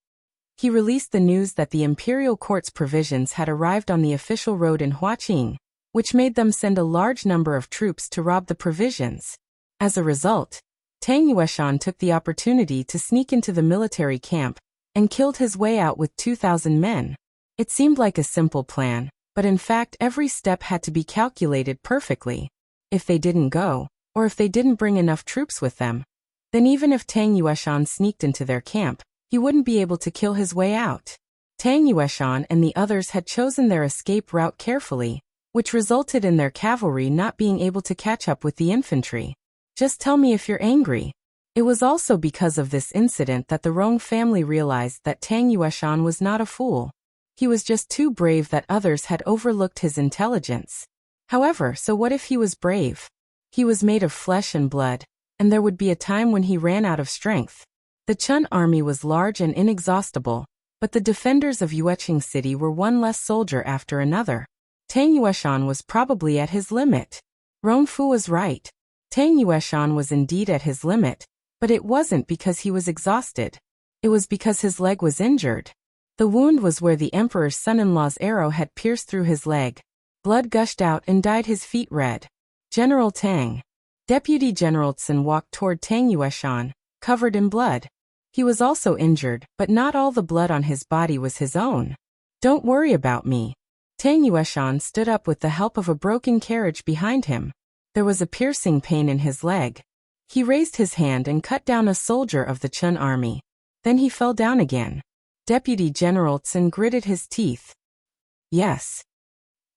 He released the news that the imperial court's provisions had arrived on the official road in Huaqing, which made them send a large number of troops to rob the provisions. As a result, Tang Yueshan took the opportunity to sneak into the military camp and killed his way out with 2,000 men. It seemed like a simple plan, but in fact every step had to be calculated perfectly. If they didn't go, or if they didn't bring enough troops with them, then even if Tang Yueshan sneaked into their camp, he wouldn't be able to kill his way out. Tang Yueshan and the others had chosen their escape route carefully, which resulted in their cavalry not being able to catch up with the infantry. Just tell me if you're angry. It was also because of this incident that the Rong family realized that Tang Yueshan was not a fool. He was just too brave that others had overlooked his intelligence. However, so what if he was brave? He was made of flesh and blood, and there would be a time when he ran out of strength. The Chun army was large and inexhaustible, but the defenders of Yueqing City were one less soldier after another. Tang Yueshan was probably at his limit. Rong Fu was right. Tang Yueshan was indeed at his limit, but it wasn't because he was exhausted. It was because his leg was injured. The wound was where the emperor's son-in-law's arrow had pierced through his leg. Blood gushed out and dyed his feet red. General Tang. Deputy General Tsun walked toward Tang Yueshan, covered in blood. He was also injured, but not all the blood on his body was his own. Don't worry about me. Tang Yueshan stood up with the help of a broken carriage behind him. There was a piercing pain in his leg. He raised his hand and cut down a soldier of the Chun army. Then he fell down again. Deputy General Tsin gritted his teeth. Yes.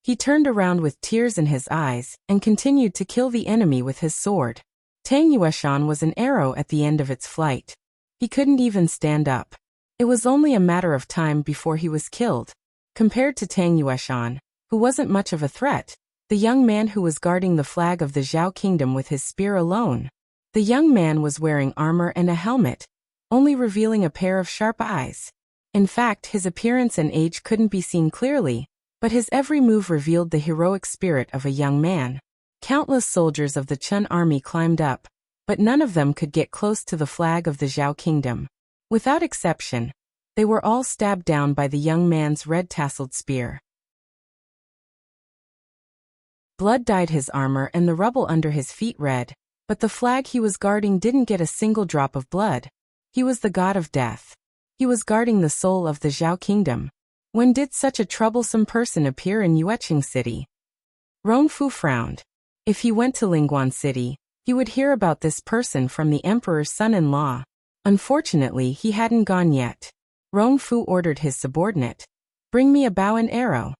He turned around with tears in his eyes and continued to kill the enemy with his sword. Tang Yueshan was an arrow at the end of its flight. He couldn't even stand up. It was only a matter of time before he was killed. Compared to Tang Yueshan, who wasn't much of a threat, the young man who was guarding the flag of the Zhao kingdom with his spear alone. The young man was wearing armor and a helmet, only revealing a pair of sharp eyes. In fact, his appearance and age couldn't be seen clearly, but his every move revealed the heroic spirit of a young man. Countless soldiers of the Chun army climbed up, but none of them could get close to the flag of the Zhao kingdom. Without exception, they were all stabbed down by the young man's red-tasseled spear. Blood dyed his armor and the rubble under his feet red, but the flag he was guarding didn't get a single drop of blood. He was the god of death. He was guarding the soul of the Zhao kingdom. When did such a troublesome person appear in Yueqing City? Rongfu frowned. If he went to Lingguan City, he would hear about this person from the emperor's son-in-law. Unfortunately, he hadn't gone yet. Rongfu ordered his subordinate, "Bring me a bow and arrow."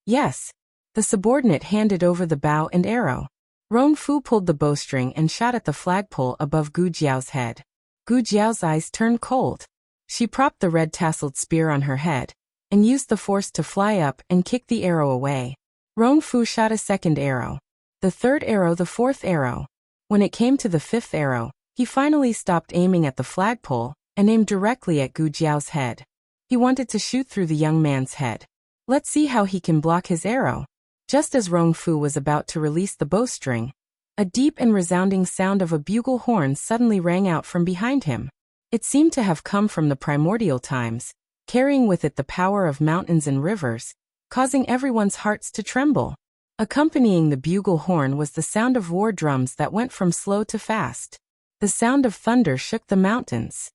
Yes. The subordinate handed over the bow and arrow. Rongfu pulled the bowstring and shot at the flagpole above Gu Jiao's head. Gu Jiao's eyes turned cold. She propped the red-tasseled spear on her head and used the force to fly up and kick the arrow away. Rongfu shot a second arrow. The third arrow, the fourth arrow. When it came to the fifth arrow, he finally stopped aiming at the flagpole and aimed directly at Gu Jiao's head. He wanted to shoot through the young man's head. Let's see how he can block his arrow. Just as Rongfu was about to release the bowstring, a deep and resounding sound of a bugle horn suddenly rang out from behind him. It seemed to have come from the primordial times, carrying with it the power of mountains and rivers, causing everyone's hearts to tremble. Accompanying the bugle horn was the sound of war drums that went from slow to fast. The sound of thunder shook the mountains.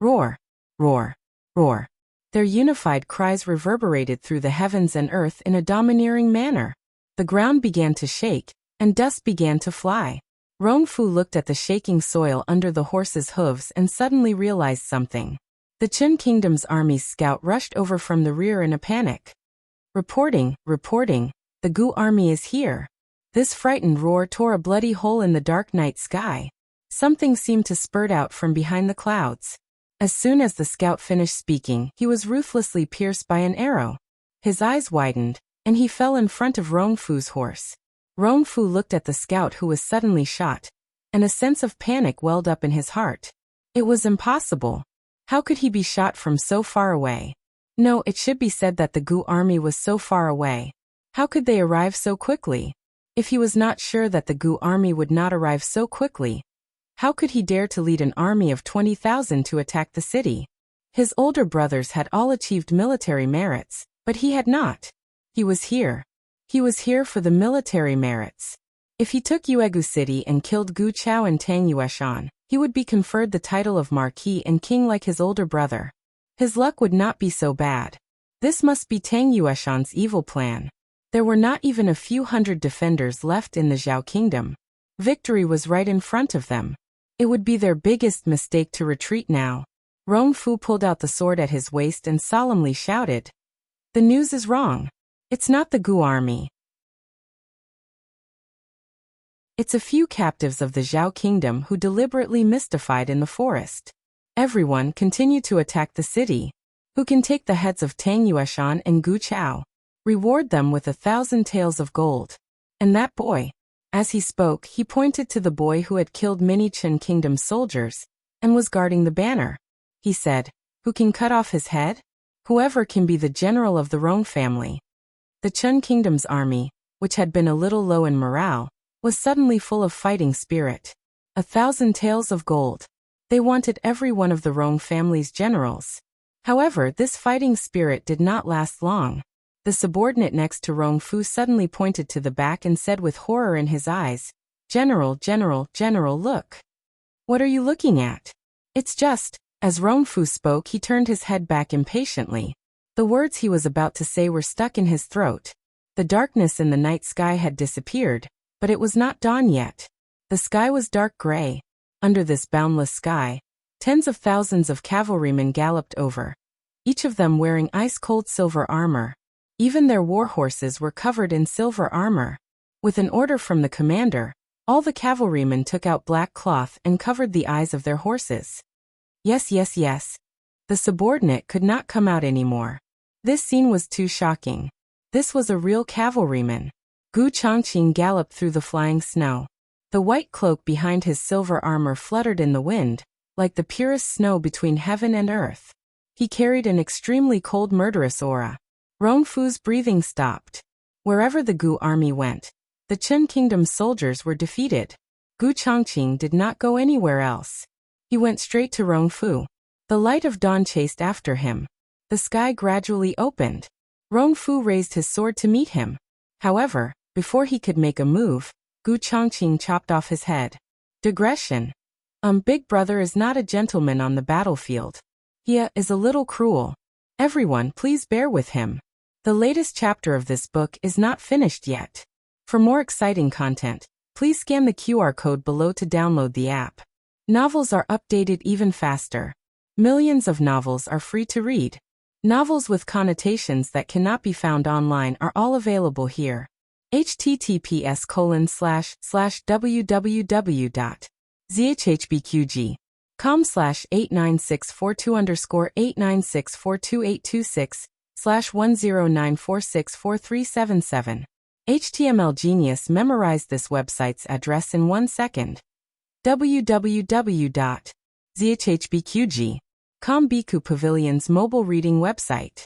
Roar, roar, roar. Their unified cries reverberated through the heavens and earth in a domineering manner. The ground began to shake, and dust began to fly. Rongfu looked at the shaking soil under the horse's hooves and suddenly realized something. The Qin Kingdom's army's scout rushed over from the rear in a panic. Reporting, the Gu army is here. This frightened roar tore a bloody hole in the dark night sky. Something seemed to spurt out from behind the clouds. As soon as the scout finished speaking, he was ruthlessly pierced by an arrow. His eyes widened, and he fell in front of Rongfu's horse. Rongfu looked at the scout who was suddenly shot, and a sense of panic welled up in his heart. It was impossible. How could he be shot from so far away? No, it should be said that the Gu army was so far away. How could they arrive so quickly? If he was not sure that the Gu army would not arrive so quickly, how could he dare to lead an army of 20,000 to attack the city? His older brothers had all achieved military merits, but he had not. He was here. He was here for the military merits. If he took Yuegu City and killed Gu Chao and Tang Yueshan, he would be conferred the title of Marquis and King like his older brother. His luck would not be so bad. This must be Tang Yueshan's evil plan. There were not even a few hundred defenders left in the Zhao kingdom. Victory was right in front of them. It would be their biggest mistake to retreat now. Rongfu pulled out the sword at his waist and solemnly shouted, "The news is wrong. It's not the Gu army. It's a few captives of the Zhao kingdom who deliberately mystified in the forest. Everyone continue to attack the city. Who can take the heads of Tang Yueshan and Gu Chao? Reward them with 1,000 taels of gold. And that boy." As he spoke, he pointed to the boy who had killed many Qin Kingdom soldiers and was guarding the banner. He said, "Who can cut off his head? Whoever can be the general of the Rong family." The Qin Kingdom's army, which had been a little low in morale, was suddenly full of fighting spirit. 1,000 taels of gold. They wanted every one of the Rong family's generals. However, this fighting spirit did not last long. The subordinate next to Rongfu suddenly pointed to the back and said with horror in his eyes, "General, look. What are you looking at?" "It's just..." As Rongfu spoke, he turned his head back impatiently. The words he was about to say were stuck in his throat. The darkness in the night sky had disappeared, but it was not dawn yet. The sky was dark gray. Under this boundless sky, Tens of thousands of cavalrymen galloped over, each of them wearing ice-cold silver armor. Even their war horses were covered in silver armor. With an order from the commander, all the cavalrymen took out black cloth and covered the eyes of their horses. Yes, yes, yes. The subordinate could not come out anymore. This scene was too shocking. This was a real cavalryman. Gu Chongqing galloped through the flying snow. The white cloak behind his silver armor fluttered in the wind, like the purest snow between heaven and earth. He carried an extremely cold, murderous aura. Rongfu's breathing stopped. Wherever the Gu army went, the Qin Kingdom's soldiers were defeated. Gu Chongqing did not go anywhere else. He went straight to Rongfu. The light of dawn chased after him. The sky gradually opened. Rongfu raised his sword to meet him. However, before he could make a move, Gu Chongqing chopped off his head. Digression. Big brother is not a gentleman on the battlefield. He is a little cruel. Everyone, please bear with him. The latest chapter of this book is not finished yet. For more exciting content, please scan the QR code below to download the app. Novels are updated even faster. Millions of novels are free to read. Novels with connotations that cannot be found online are all available here. https://www.zhbqg.com/89642_8964286/109464377. HTML Genius memorized this website's address in 1 second. www.zhbqg.com Biku Pavilion's mobile reading website.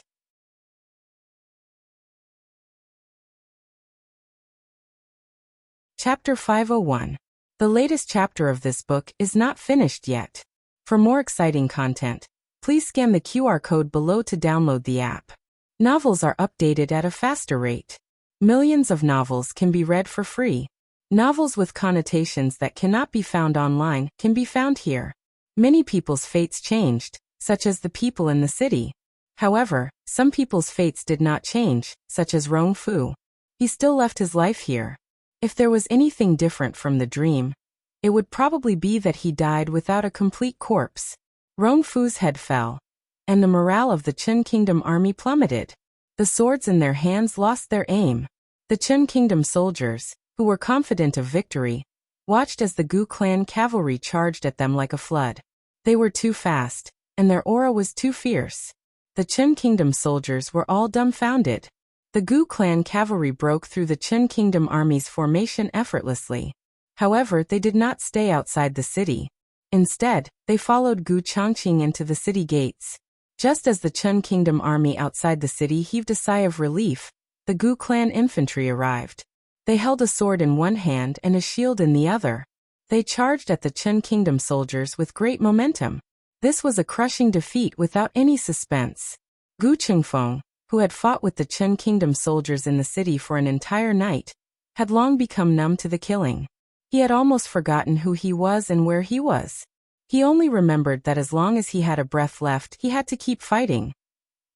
Chapter 501. The latest chapter of this book is not finished yet. For more exciting content, please scan the QR code below to download the app. Novels are updated at a faster rate. Millions of novels can be read for free. Novels with connotations that cannot be found online can be found here. Many people's fates changed, such as the people in the city. However, some people's fates did not change, such as Rongfu. He still left his life here. If there was anything different from the dream, it would probably be that he died without a complete corpse. Rongfu's head fell, and the morale of the Qin Kingdom army plummeted. The swords in their hands lost their aim. The Qin Kingdom soldiers, who were confident of victory, watched as the Gu clan cavalry charged at them like a flood. They were too fast, and their aura was too fierce. The Qin Kingdom soldiers were all dumbfounded. The Gu clan cavalry broke through the Qin Kingdom army's formation effortlessly. However, they did not stay outside the city. Instead, they followed Gu Chongqing into the city gates. Just as the Qin Kingdom army outside the city heaved a sigh of relief, the Gu clan infantry arrived. They held a sword in one hand and a shield in the other. They charged at the Qin Kingdom soldiers with great momentum. This was a crushing defeat without any suspense. Gu Chengfeng, who had fought with the Qin Kingdom soldiers in the city for an entire night, had long become numb to the killing. He had almost forgotten who he was and where he was. He only remembered that as long as he had a breath left, he had to keep fighting.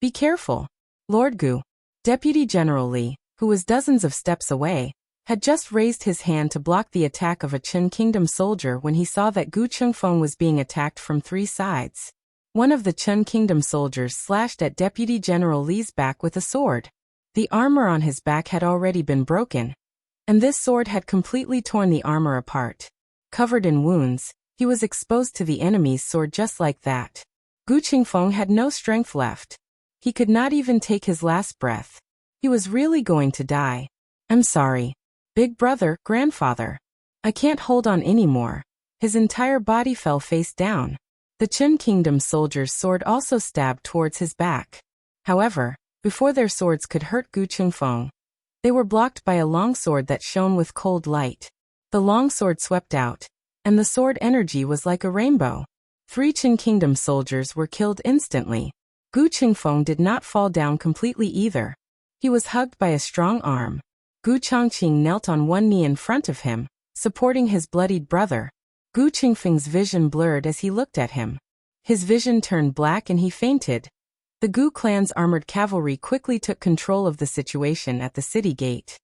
Be careful. Lord Gu, Deputy General Li, who was dozens of steps away, had just raised his hand to block the attack of a Qin Kingdom soldier when he saw that Gu Chengfeng was being attacked from 3 sides. One of the Qin Kingdom soldiers slashed at Deputy General Li's back with a sword. The armor on his back had already been broken, and this sword had completely torn the armor apart. Covered in wounds, he was exposed to the enemy's sword just like that. Gu Chengfeng had no strength left. He could not even take his last breath. He was really going to die. I'm sorry. Big brother, grandfather. I can't hold on anymore. His entire body fell face down. The Qin Kingdom soldier's sword also stabbed towards his back. However, before their swords could hurt Gu Chengfeng, they were blocked by a long sword that shone with cold light. The long sword swept out, and the sword energy was like a rainbow. 3 Qin Kingdom soldiers were killed instantly. Gu Chengfeng did not fall down completely either. He was hugged by a strong arm. Gu Chongqing knelt on one knee in front of him, supporting his bloodied brother. Gu Chengfeng's vision blurred as he looked at him. His vision turned black and he fainted. The Gu clan's armored cavalry quickly took control of the situation at the city gate.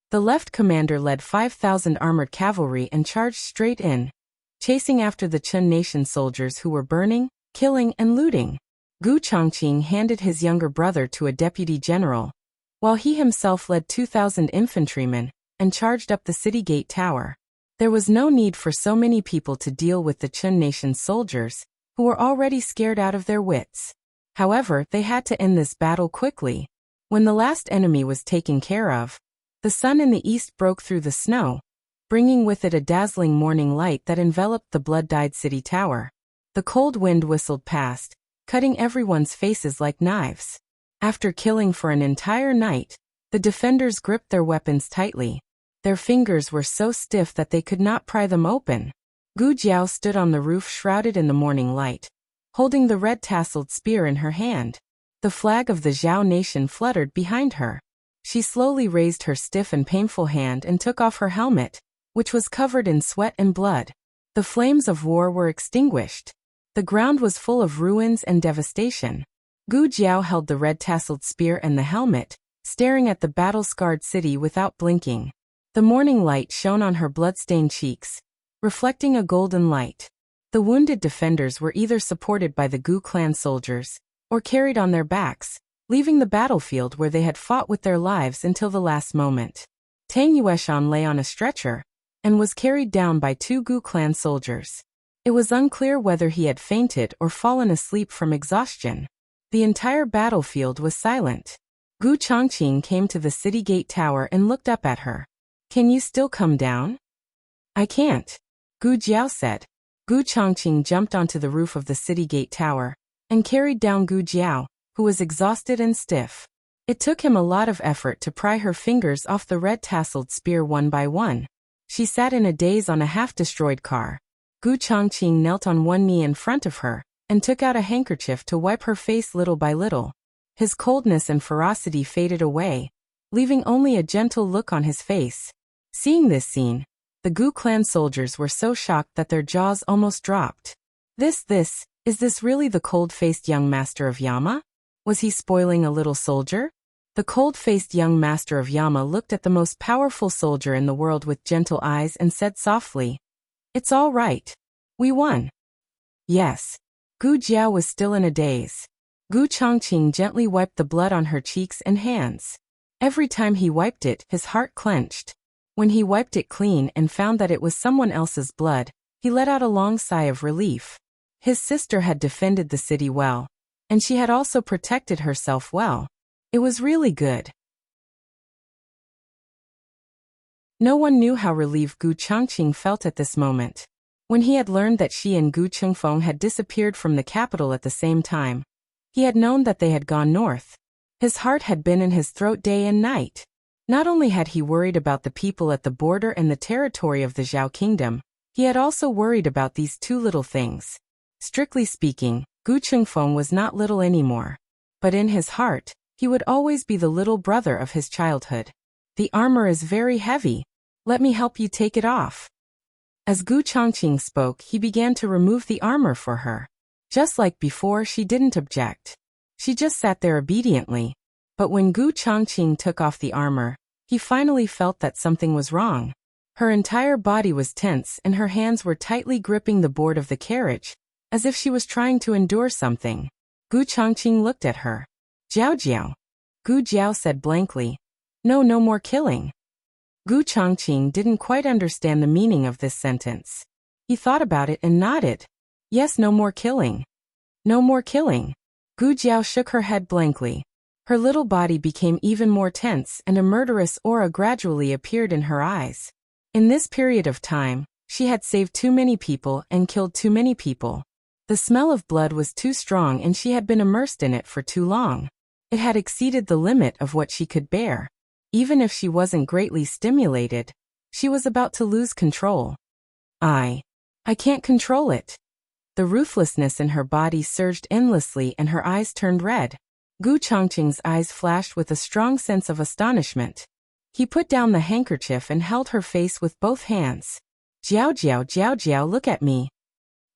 The left commander led 5,000 armored cavalry and charged straight in. chasing after the Chun nation soldiers who were burning, killing, and looting. Gu Chongqing handed his younger brother to a deputy general, while he himself led 2,000 infantrymen and charged up the city gate tower. There was no need for so many people to deal with the Chun nation soldiers, who were already scared out of their wits. However, they had to end this battle quickly. When the last enemy was taken care of, the sun in the east broke through the snow, bringing with it a dazzling morning light that enveloped the blood-dyed city tower. The cold wind whistled past, cutting everyone's faces like knives. After killing for an entire night, the defenders gripped their weapons tightly. Their fingers were so stiff that they could not pry them open. Gu Jiao stood on the roof shrouded in the morning light, holding the red-tasseled spear in her hand. The flag of the Zhao nation fluttered behind her. She slowly raised her stiff and painful hand and took off her helmet, which was covered in sweat and blood. The flames of war were extinguished. The ground was full of ruins and devastation. Gu Jiao held the red-tasseled spear and the helmet, staring at the battle-scarred city without blinking. The morning light shone on her blood-stained cheeks, reflecting a golden light. The wounded defenders were either supported by the Gu clan soldiers, or carried on their backs, leaving the battlefield where they had fought with their lives until the last moment. Tang Yueshan lay on a stretcher, and was carried down by 2 Gu clan soldiers. It was unclear whether he had fainted or fallen asleep from exhaustion. The entire battlefield was silent. Gu Chongqing came to the city gate tower and looked up at her. "Can you still come down?" "I can't," Gu Jiao said. Gu Chongqing jumped onto the roof of the city gate tower and carried down Gu Jiao, who was exhausted and stiff. It took him a lot of effort to pry her fingers off the red-tasseled spear one by one. She sat in a daze on a half-destroyed car. Gu Chongqing knelt on one knee in front of her and took out a handkerchief to wipe her face little by little. His coldness and ferocity faded away, leaving only a gentle look on his face. Seeing this scene, the Gu clan soldiers were so shocked that their jaws almost dropped. Is this really the cold-faced young master of Yama? Was he spoiling a little soldier? The cold-faced young master of Yama looked at the most powerful soldier in the world with gentle eyes and said softly, "It's all right. We won." Yes. Gu Jiao was still in a daze. Gu Chongqing gently wiped the blood on her cheeks and hands. Every time he wiped it, his heart clenched. When he wiped it clean and found that it was someone else's blood, he let out a long sigh of relief. His sister had defended the city well, and she had also protected herself well. It was really good. No one knew how relieved Gu Chongqing felt at this moment. When he had learned that she and Gu Chengfeng had disappeared from the capital at the same time, he had known that they had gone north. His heart had been in his throat day and night. Not only had he worried about the people at the border and the territory of the Zhao kingdom, he had also worried about these 2 little things. Strictly speaking, Gu Chengfeng was not little anymore. But in his heart, he would always be the little brother of his childhood. "The armor is very heavy. Let me help you take it off." As Gu Chongqing spoke, he began to remove the armor for her. Just like before, she didn't object. She just sat there obediently. But when Gu Chongqing took off the armor, he finally felt that something was wrong. Her entire body was tense and her hands were tightly gripping the board of the carriage, as if she was trying to endure something. Gu Chongqing looked at her. "Jiao Jiao." Gu Jiao said blankly, No more killing." Gu Chongqing didn't quite understand the meaning of this sentence. He thought about it and nodded. "Yes, no more killing." "No more killing." Gu Jiao shook her head blankly. Her little body became even more tense and a murderous aura gradually appeared in her eyes. In this period of time, she had saved too many people and killed too many people. The smell of blood was too strong and she had been immersed in it for too long. It had exceeded the limit of what she could bear. Even if she wasn't greatly stimulated, she was about to lose control. I can't control it." The ruthlessness in her body surged endlessly and her eyes turned red. Gu Chongqing's eyes flashed with a strong sense of astonishment. He put down the handkerchief and held her face with both hands. "Jiao Jiao, Jiao Jiao, look at me."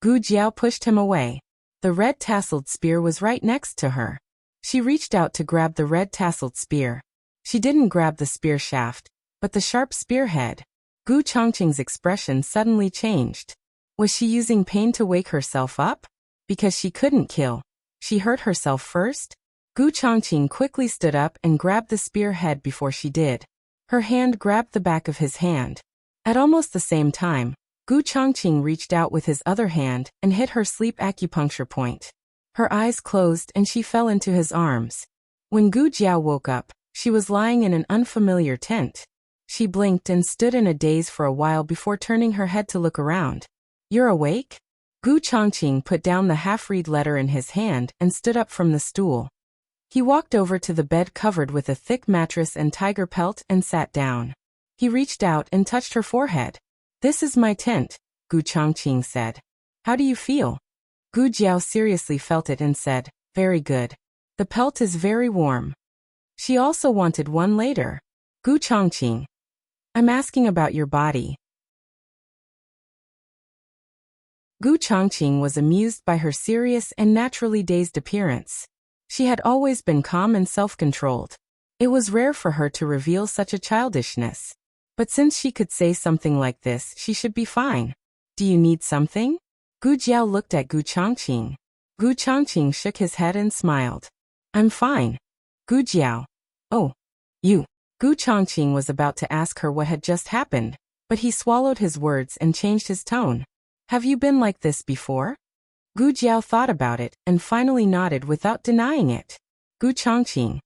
Gu Jiao pushed him away. The red-tasseled spear was right next to her. She reached out to grab the red-tasseled spear. She didn't grab the spear shaft, but the sharp spearhead. Gu Chongqing's expression suddenly changed. Was she using pain to wake herself up? Because she couldn't kill. She hurt herself first? Gu Chongqing quickly stood up and grabbed the spearhead before she did. Her hand grabbed the back of his hand. At almost the same time, Gu Chongqing reached out with his other hand and hit her sleep acupuncture point. Her eyes closed and she fell into his arms. When Gu Jiao woke up, she was lying in an unfamiliar tent. She blinked and stood in a daze for a while before turning her head to look around. "You're awake?" Gu Chongqing put down the half-read letter in his hand and stood up from the stool. He walked over to the bed covered with a thick mattress and tiger pelt and sat down. He reached out and touched her forehead. "This is my tent," Gu Chongqing said. "How do you feel?" Gu Jiao seriously felt it and said, "Very good. The pelt is very warm." She also wanted one later. "Gu Chongqing, I'm asking about your body." Gu Chongqing was amused by her serious and naturally dazed appearance. She had always been calm and self-controlled. It was rare for her to reveal such a childishness. But since she could say something like this, she should be fine. "Do you need something?" Gu Jiao looked at Gu Chongqing. Gu Chongqing shook his head and smiled. "I'm fine." Gu Jiao. "Oh, you." Gu Chongqing was about to ask her what had just happened, but he swallowed his words and changed his tone. "Have you been like this before?" Gu Jiao thought about it and finally nodded without denying it. Gu Chongqing.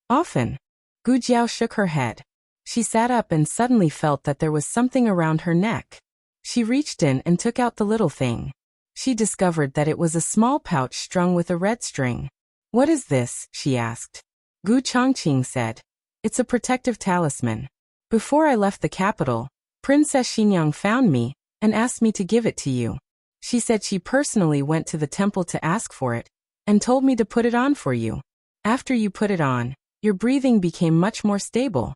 "Often." Gu Jiao shook her head. She sat up and suddenly felt that there was something around her neck. She reached in and took out the little thing. She discovered that it was a small pouch strung with a red string. "What is this?" she asked. Gu Chongqing said, "It's a protective talisman. Before I left the capital, Princess Xinyang found me and asked me to give it to you. She said she personally went to the temple to ask for it and told me to put it on for you. After you put it on, your breathing became much more stable."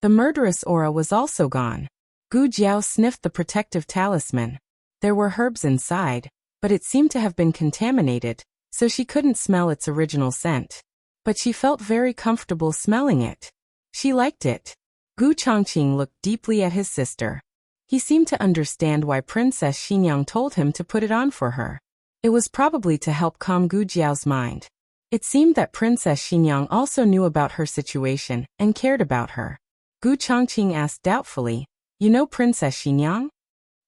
The murderous aura was also gone. Gu Jiao sniffed the protective talisman. There were herbs inside, but it seemed to have been contaminated, so she couldn't smell its original scent. But she felt very comfortable smelling it. She liked it. Gu Chongqing looked deeply at his sister. He seemed to understand why Princess Xinyang told him to put it on for her. It was probably to help calm Gu Jiao's mind. It seemed that Princess Xinyang also knew about her situation and cared about her. Gu Chongqing asked doubtfully, "You know Princess Xinyang?"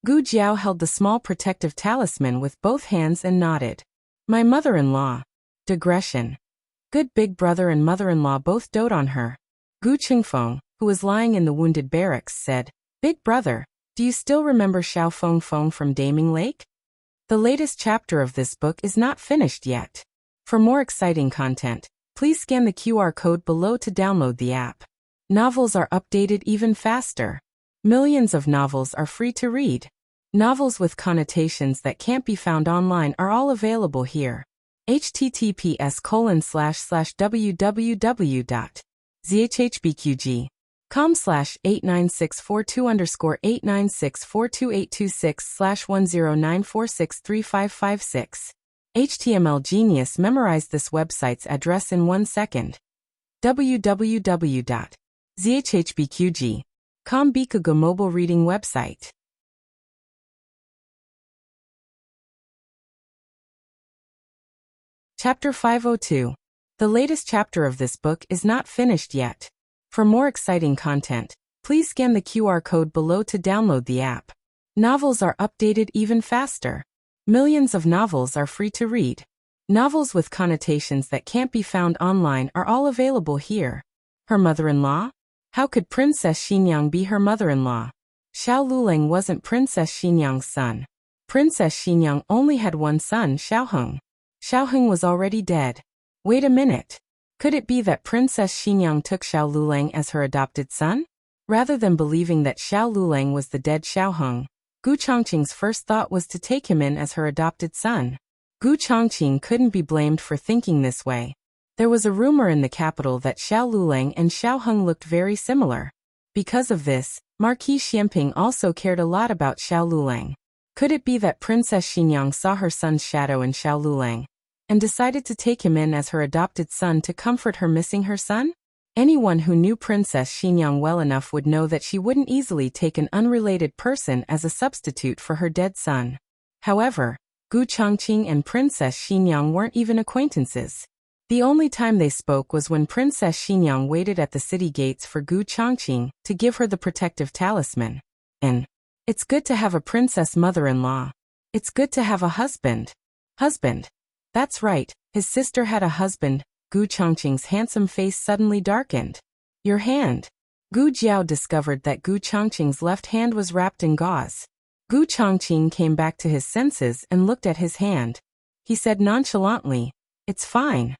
Gu Jiao held the small protective talisman with both hands and nodded. "My mother-in-law." Digression. Good big brother and mother-in-law both dote on her. Gu Qingfeng, who was lying in the wounded barracks, said, "Big brother, do you still remember Xiao Feng from Daming Lake?" The latest chapter of this book is not finished yet. For more exciting content, please scan the QR code below to download the app. Novels are updated even faster. Millions of novels are free to read. Novels with connotations that can't be found online are all available here. https://www.zhhbqg.com/89642_8964286/1094635556. HTML Genius memorized this website's address in 1 second. www.zhhbqg.com Bikuga mobile reading website. Chapter 502. The latest chapter of this book is not finished yet. For more exciting content, please scan the QR code below to download the app. Novels are updated even faster. Millions of novels are free to read. Novels with connotations that can't be found online are all available here. Her mother-in-law? How could Princess Xinyang be her mother-in-law? Xiao Luleng wasn't Princess Xinyang's son. Princess Xinyang only had one son, Xiaoheng. Xiaoheng was already dead. Wait a minute. Could it be that Princess Xinyang took Xiao Luleng as her adopted son? Rather than believing that Xiao Luleng was the dead Xiaoheng, Gu Chongqing's first thought was to take him in as her adopted son. Gu Chongqing couldn't be blamed for thinking this way. There was a rumor in the capital that Xiao Luleng and Xiaoheng looked very similar. Because of this, Marquis Xianping also cared a lot about Xiao Luleng. Could it be that Princess Xinyang saw her son's shadow in Xiao Luleng and decided to take him in as her adopted son to comfort her missing her son? Anyone who knew Princess Xinyang well enough would know that she wouldn't easily take an unrelated person as a substitute for her dead son. However, Gu Chongqing and Princess Xinyang weren't even acquaintances. The only time they spoke was when Princess Xinyang waited at the city gates for Gu Chongqing to give her the protective talisman. And it's good to have a princess mother-in-law. It's good to have a husband. Husband. That's right, his sister had a husband. Gu Chongqing's handsome face suddenly darkened. Your hand. Gu Jiao discovered that Gu Chongqing's left hand was wrapped in gauze. Gu Chongqing came back to his senses and looked at his hand. He said nonchalantly, "It's fine."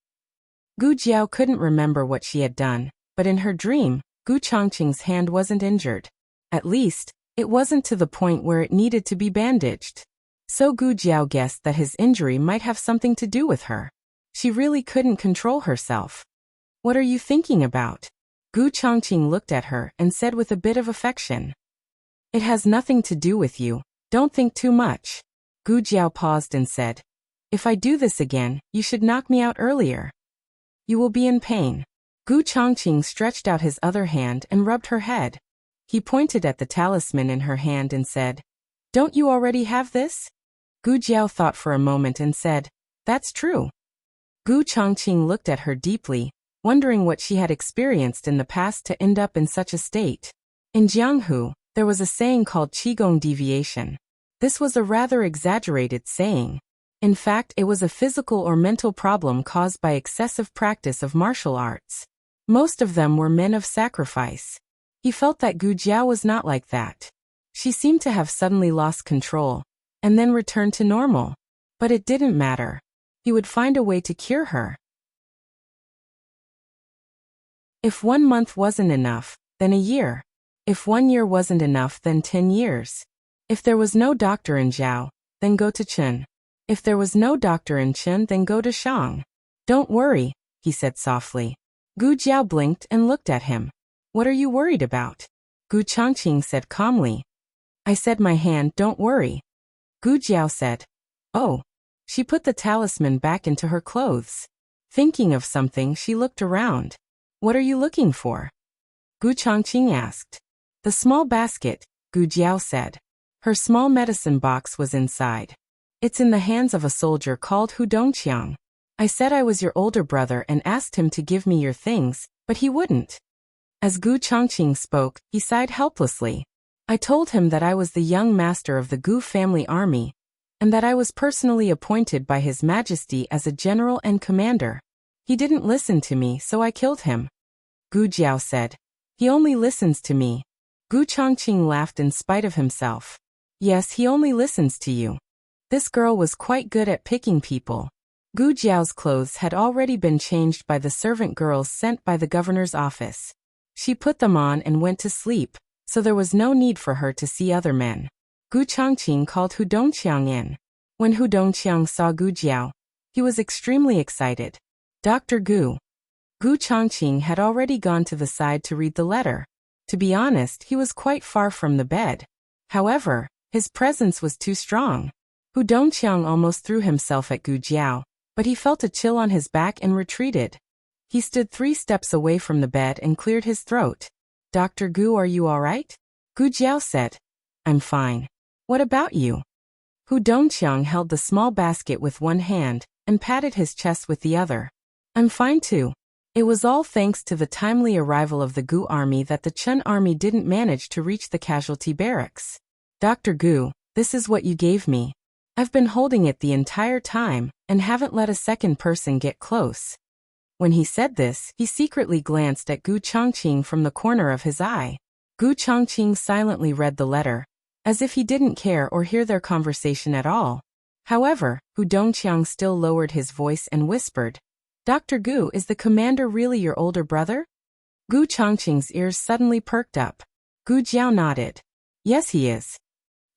Gu Jiao couldn't remember what she had done, but in her dream, Gu Chongqing's hand wasn't injured. At least, it wasn't to the point where it needed to be bandaged. So Gu Jiao guessed that his injury might have something to do with her. She really couldn't control herself. "What are you thinking about?" Gu Chongqing looked at her and said with a bit of affection. "It has nothing to do with you. Don't think too much." Gu Jiao paused and said, "If I do this again, you should knock me out earlier. You will be in pain." Gu Chongqing stretched out his other hand and rubbed her head. He pointed at the talisman in her hand and said, "Don't you already have this?" Gu Jiao thought for a moment and said, "That's true." Gu Chongqing looked at her deeply, wondering what she had experienced in the past to end up in such a state. In Jianghu, there was a saying called Qigong deviation. This was a rather exaggerated saying. In fact, it was a physical or mental problem caused by excessive practice of martial arts. Most of them were men of sacrifice. He felt that Gu Jiao was not like that. She seemed to have suddenly lost control, and then returned to normal. But it didn't matter. He would find a way to cure her. If 1 month wasn't enough, then a year. If 1 year wasn't enough, then 10 years. If there was no doctor in Zhao, then go to Chen. If there was no doctor in Chen, then go to Shang. "Don't worry," he said softly. Gu Jiao blinked and looked at him. "What are you worried about?" Gu Chongqing said calmly. "I said my hand, don't worry." Gu Jiao said, "Oh." She put the talisman back into her clothes. Thinking of something, she looked around. "What are you looking for?" Gu Chongqing asked. "The small basket," Gu Jiao said. Her small medicine box was inside. "It's in the hands of a soldier called Hu Dongqiang. I said I was your older brother and asked him to give me your things, but he wouldn't." As Gu Chongqing spoke, he sighed helplessly. "I told him that I was the young master of the Gu family army, and that I was personally appointed by His Majesty as a general and commander. He didn't listen to me, so I killed him." Gu Jiao said, "He only listens to me." Gu Chongqing laughed in spite of himself. "Yes, he only listens to you." This girl was quite good at picking people. Gu Jiao's clothes had already been changed by the servant girls sent by the governor's office. She put them on and went to sleep, so there was no need for her to see other men. Gu Chongqing called Hu Dongqiang in. When Hu Dongqiang saw Gu Jiao, he was extremely excited. "Dr. Gu." Gu Chongqing had already gone to the side to read the letter. To be honest, he was quite far from the bed. However, his presence was too strong. Hu Dongqiang almost threw himself at Gu Jiao, but he felt a chill on his back and retreated. He stood 3 steps away from the bed and cleared his throat. "Dr. Gu, are you all right?" Gu Jiao said, "I'm fine. What about you?" Hu Dongqiang held the small basket with one hand and patted his chest with the other. "I'm fine too. It was all thanks to the timely arrival of the Gu army that the Chen army didn't manage to reach the casualty barracks. Dr. Gu, this is what you gave me. I've been holding it the entire time and haven't let a second person get close." When he said this, he secretly glanced at Gu Chongqing from the corner of his eye. Gu Chongqing silently read the letter, as if he didn't care or hear their conversation at all. However, Hu Dongqiang still lowered his voice and whispered, "Dr. Gu, is the commander really your older brother?" Gu Chongqing's ears suddenly perked up. Gu Jiao nodded. "Yes, he is."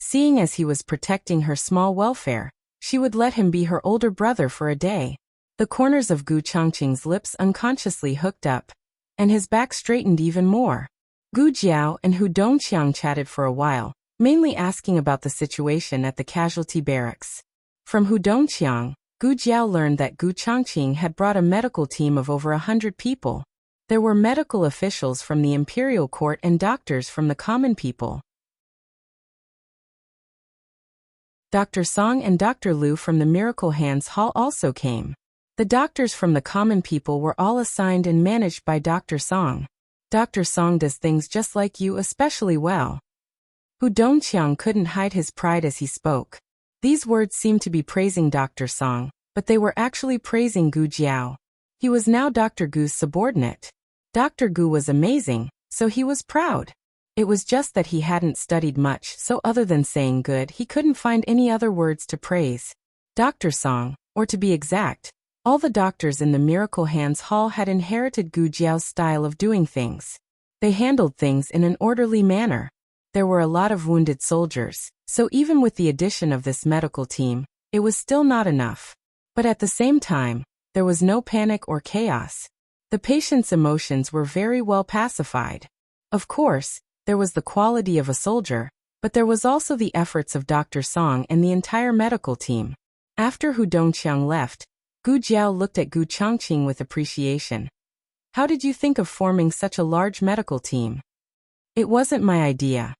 Seeing as he was protecting her small welfare, she would let him be her older brother for a day. The corners of Gu Chongqing's lips unconsciously hooked up, and his back straightened even more. Gu Jiao and Hu Dongqiang chatted for a while, mainly asking about the situation at the casualty barracks. From Hu Dongqiang, Gu Jiao learned that Gu Chongqing had brought a medical team of over 100 people. There were medical officials from the imperial court and doctors from the common people. Dr. Song and Dr. Liu from the Miracle Hands Hall also came. The doctors from the common people were all assigned and managed by Dr. Song. Dr. Song does things just like you, especially well. Hu Dongqiang couldn't hide his pride as he spoke. These words seemed to be praising Dr. Song, but they were actually praising Gu Jiao. He was now Dr. Gu's subordinate. Dr. Gu was amazing, so he was proud. It was just that he hadn't studied much, so other than saying good, he couldn't find any other words to praise Dr. Song, or to be exact, all the doctors in the Miracle Hands Hall had inherited Gu Jiao's style of doing things. They handled things in an orderly manner. There were a lot of wounded soldiers, so even with the addition of this medical team, it was still not enough. But at the same time, there was no panic or chaos. The patient's emotions were very well pacified. Of course, there was the quality of a soldier, but there was also the efforts of Dr. Song and the entire medical team. After Hu Dongqiang left, Gu Jiao looked at Gu Changqing with appreciation. How did you think of forming such a large medical team? It wasn't my idea,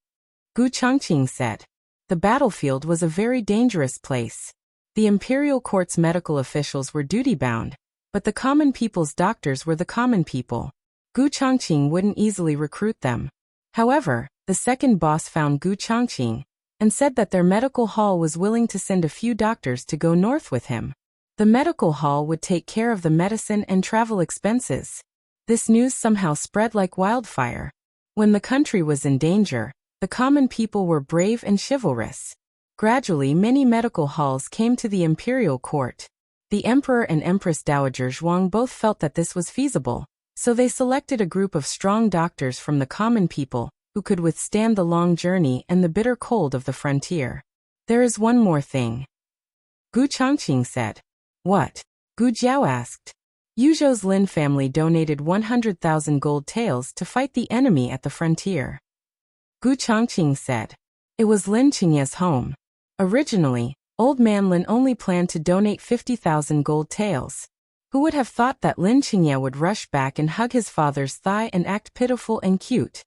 Gu Changqing said. The battlefield was a very dangerous place. The imperial court's medical officials were duty-bound, but the common people's doctors were the common people. Gu Changqing wouldn't easily recruit them. However, the second boss found Gu Changqing and said that their medical hall was willing to send a few doctors to go north with him. The medical hall would take care of the medicine and travel expenses. This news somehow spread like wildfire. When the country was in danger, the common people were brave and chivalrous. Gradually, many medical halls came to the imperial court. The emperor and empress dowager Zhuang both felt that this was feasible, so they selected a group of strong doctors from the common people who could withstand the long journey and the bitter cold of the frontier. There is one more thing, Gu Changqing said. What? Gu Jiao asked. Yuzhou's Lin family donated 100,000 gold taels to fight the enemy at the frontier. Gu Changqing said. It was Lin Qingye's home. Originally, Old Man Lin only planned to donate 50,000 gold taels. Who would have thought that Lin Qingye would rush back and hug his father's thigh and act pitiful and cute?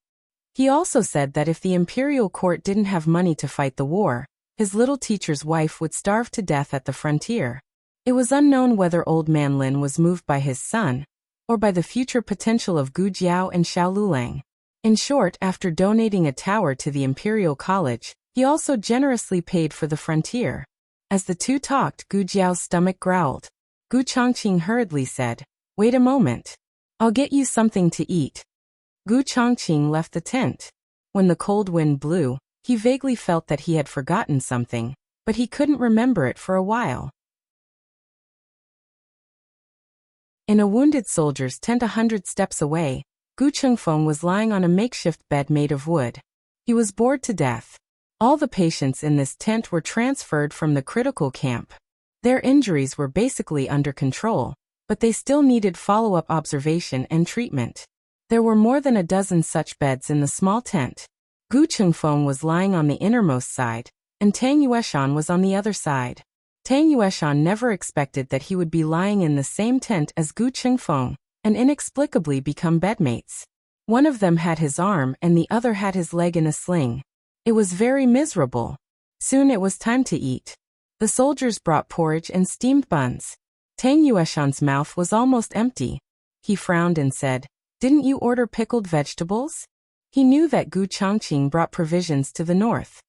He also said that if the imperial court didn't have money to fight the war, his little teacher's wife would starve to death at the frontier. It was unknown whether Old Man Lin was moved by his son, or by the future potential of Gu Jiao and Xiao Lulang. In short, after donating a tower to the Imperial College, he also generously paid for the frontier. As the two talked, Gu Jiao's stomach growled. Gu Changqing hurriedly said, "Wait a moment. I'll get you something to eat." Gu Changqing left the tent. When the cold wind blew, he vaguely felt that he had forgotten something, but he couldn't remember it for a while. In a wounded soldier's tent 100 steps away, Gu Chengfeng was lying on a makeshift bed made of wood. He was bored to death. All the patients in this tent were transferred from the critical camp. Their injuries were basically under control, but they still needed follow-up observation and treatment. There were more than a dozen such beds in the small tent. Gu Chengfeng was lying on the innermost side, and Tang Yueshan was on the other side. Tang Yueshan never expected that he would be lying in the same tent as Gu Chengfeng, and inexplicably become bedmates. One of them had his arm and the other had his leg in a sling. It was very miserable. Soon it was time to eat. The soldiers brought porridge and steamed buns. Tang Yueshan's mouth was almost empty. He frowned and said, "Didn't you order pickled vegetables?" He knew that Gu Changqing brought provisions to the north.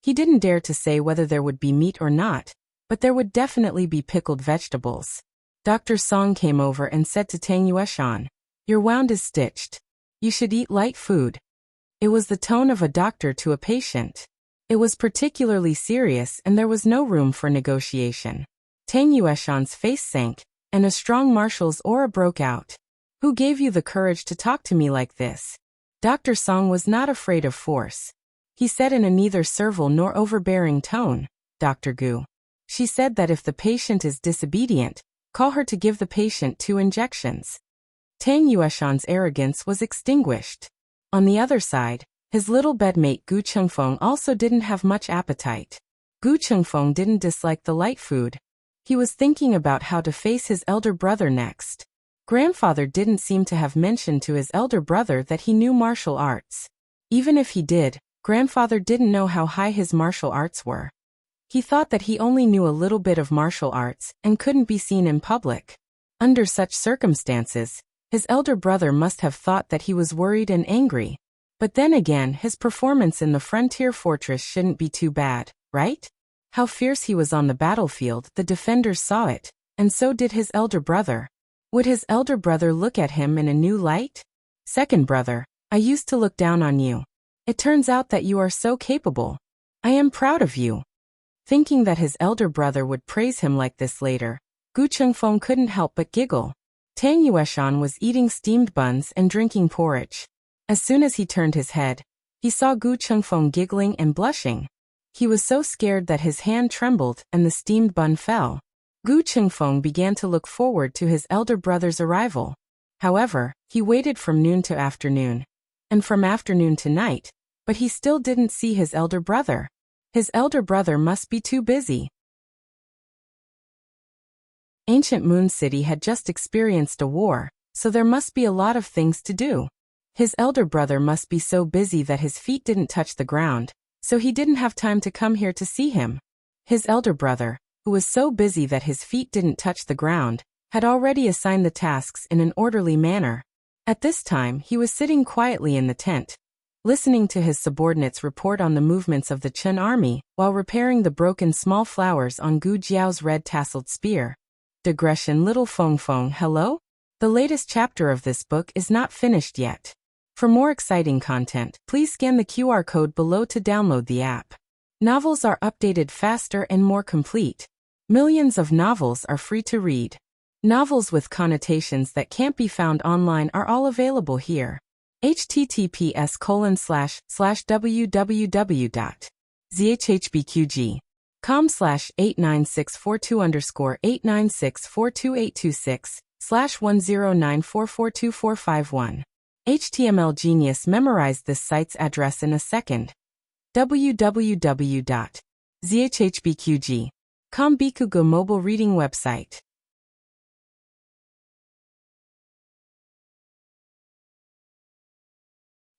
He didn't dare to say whether there would be meat or not, but there would definitely be pickled vegetables. Dr. Song came over and said to Tang Yueshan, "Your wound is stitched. You should eat light food." It was the tone of a doctor to a patient. It was particularly serious and there was no room for negotiation. Tang Yueshan's face sank, and a strong marshal's aura broke out. "Who gave you the courage to talk to me like this?" Dr. Song was not afraid of force. He said in a neither servile nor overbearing tone, "Dr. Gu. She said that if the patient is disobedient, call her to give the patient 2 injections." Tang Yueshan's arrogance was extinguished. On the other side, his little bedmate Gu Chengfeng also didn't have much appetite. Gu Chengfeng didn't dislike the light food. He was thinking about how to face his elder brother next. Grandfather didn't seem to have mentioned to his elder brother that he knew martial arts. Even if he did, grandfather didn't know how high his martial arts were. He thought that he only knew a little bit of martial arts and couldn't be seen in public. Under such circumstances, his elder brother must have thought that he was worried and angry. But then again, his performance in the frontier fortress shouldn't be too bad, right? How fierce he was on the battlefield, the defenders saw it, and so did his elder brother. Would his elder brother look at him in a new light? Second brother, I used to look down on you. It turns out that you are so capable. I am proud of you. Thinking that his elder brother would praise him like this later, Gu Chengfeng couldn't help but giggle. Tang Yueshan was eating steamed buns and drinking porridge. As soon as he turned his head, he saw Gu Chengfeng giggling and blushing. He was so scared that his hand trembled and the steamed bun fell. Gu Chengfeng began to look forward to his elder brother's arrival. However, he waited from noon to afternoon, and from afternoon to night, but he still didn't see his elder brother. His elder brother must be too busy. Ancient Moon City had just experienced a war, so there must be a lot of things to do. His elder brother must be so busy that his feet didn't touch the ground, so he didn't have time to come here to see him. His elder brother, who was so busy that his feet didn't touch the ground, had already assigned the tasks in an orderly manner. At this time, he was sitting quietly in the tent, listening to his subordinates report on the movements of the Chen army while repairing the broken small flowers on Gu Jiao's red-tasseled spear. Digression. Little Feng Feng, hello? The latest chapter of this book is not finished yet. For more exciting content, please scan the QR code below to download the app. Novels are updated faster and more complete. Millions of novels are free to read. Novels with connotations that can't be found online are all available here. https://www.zhbqg.com/89642_8964226/10944245 HTML Genius memorized this site's address in a second. www.zhbqg.com Bikugo mobile reading website.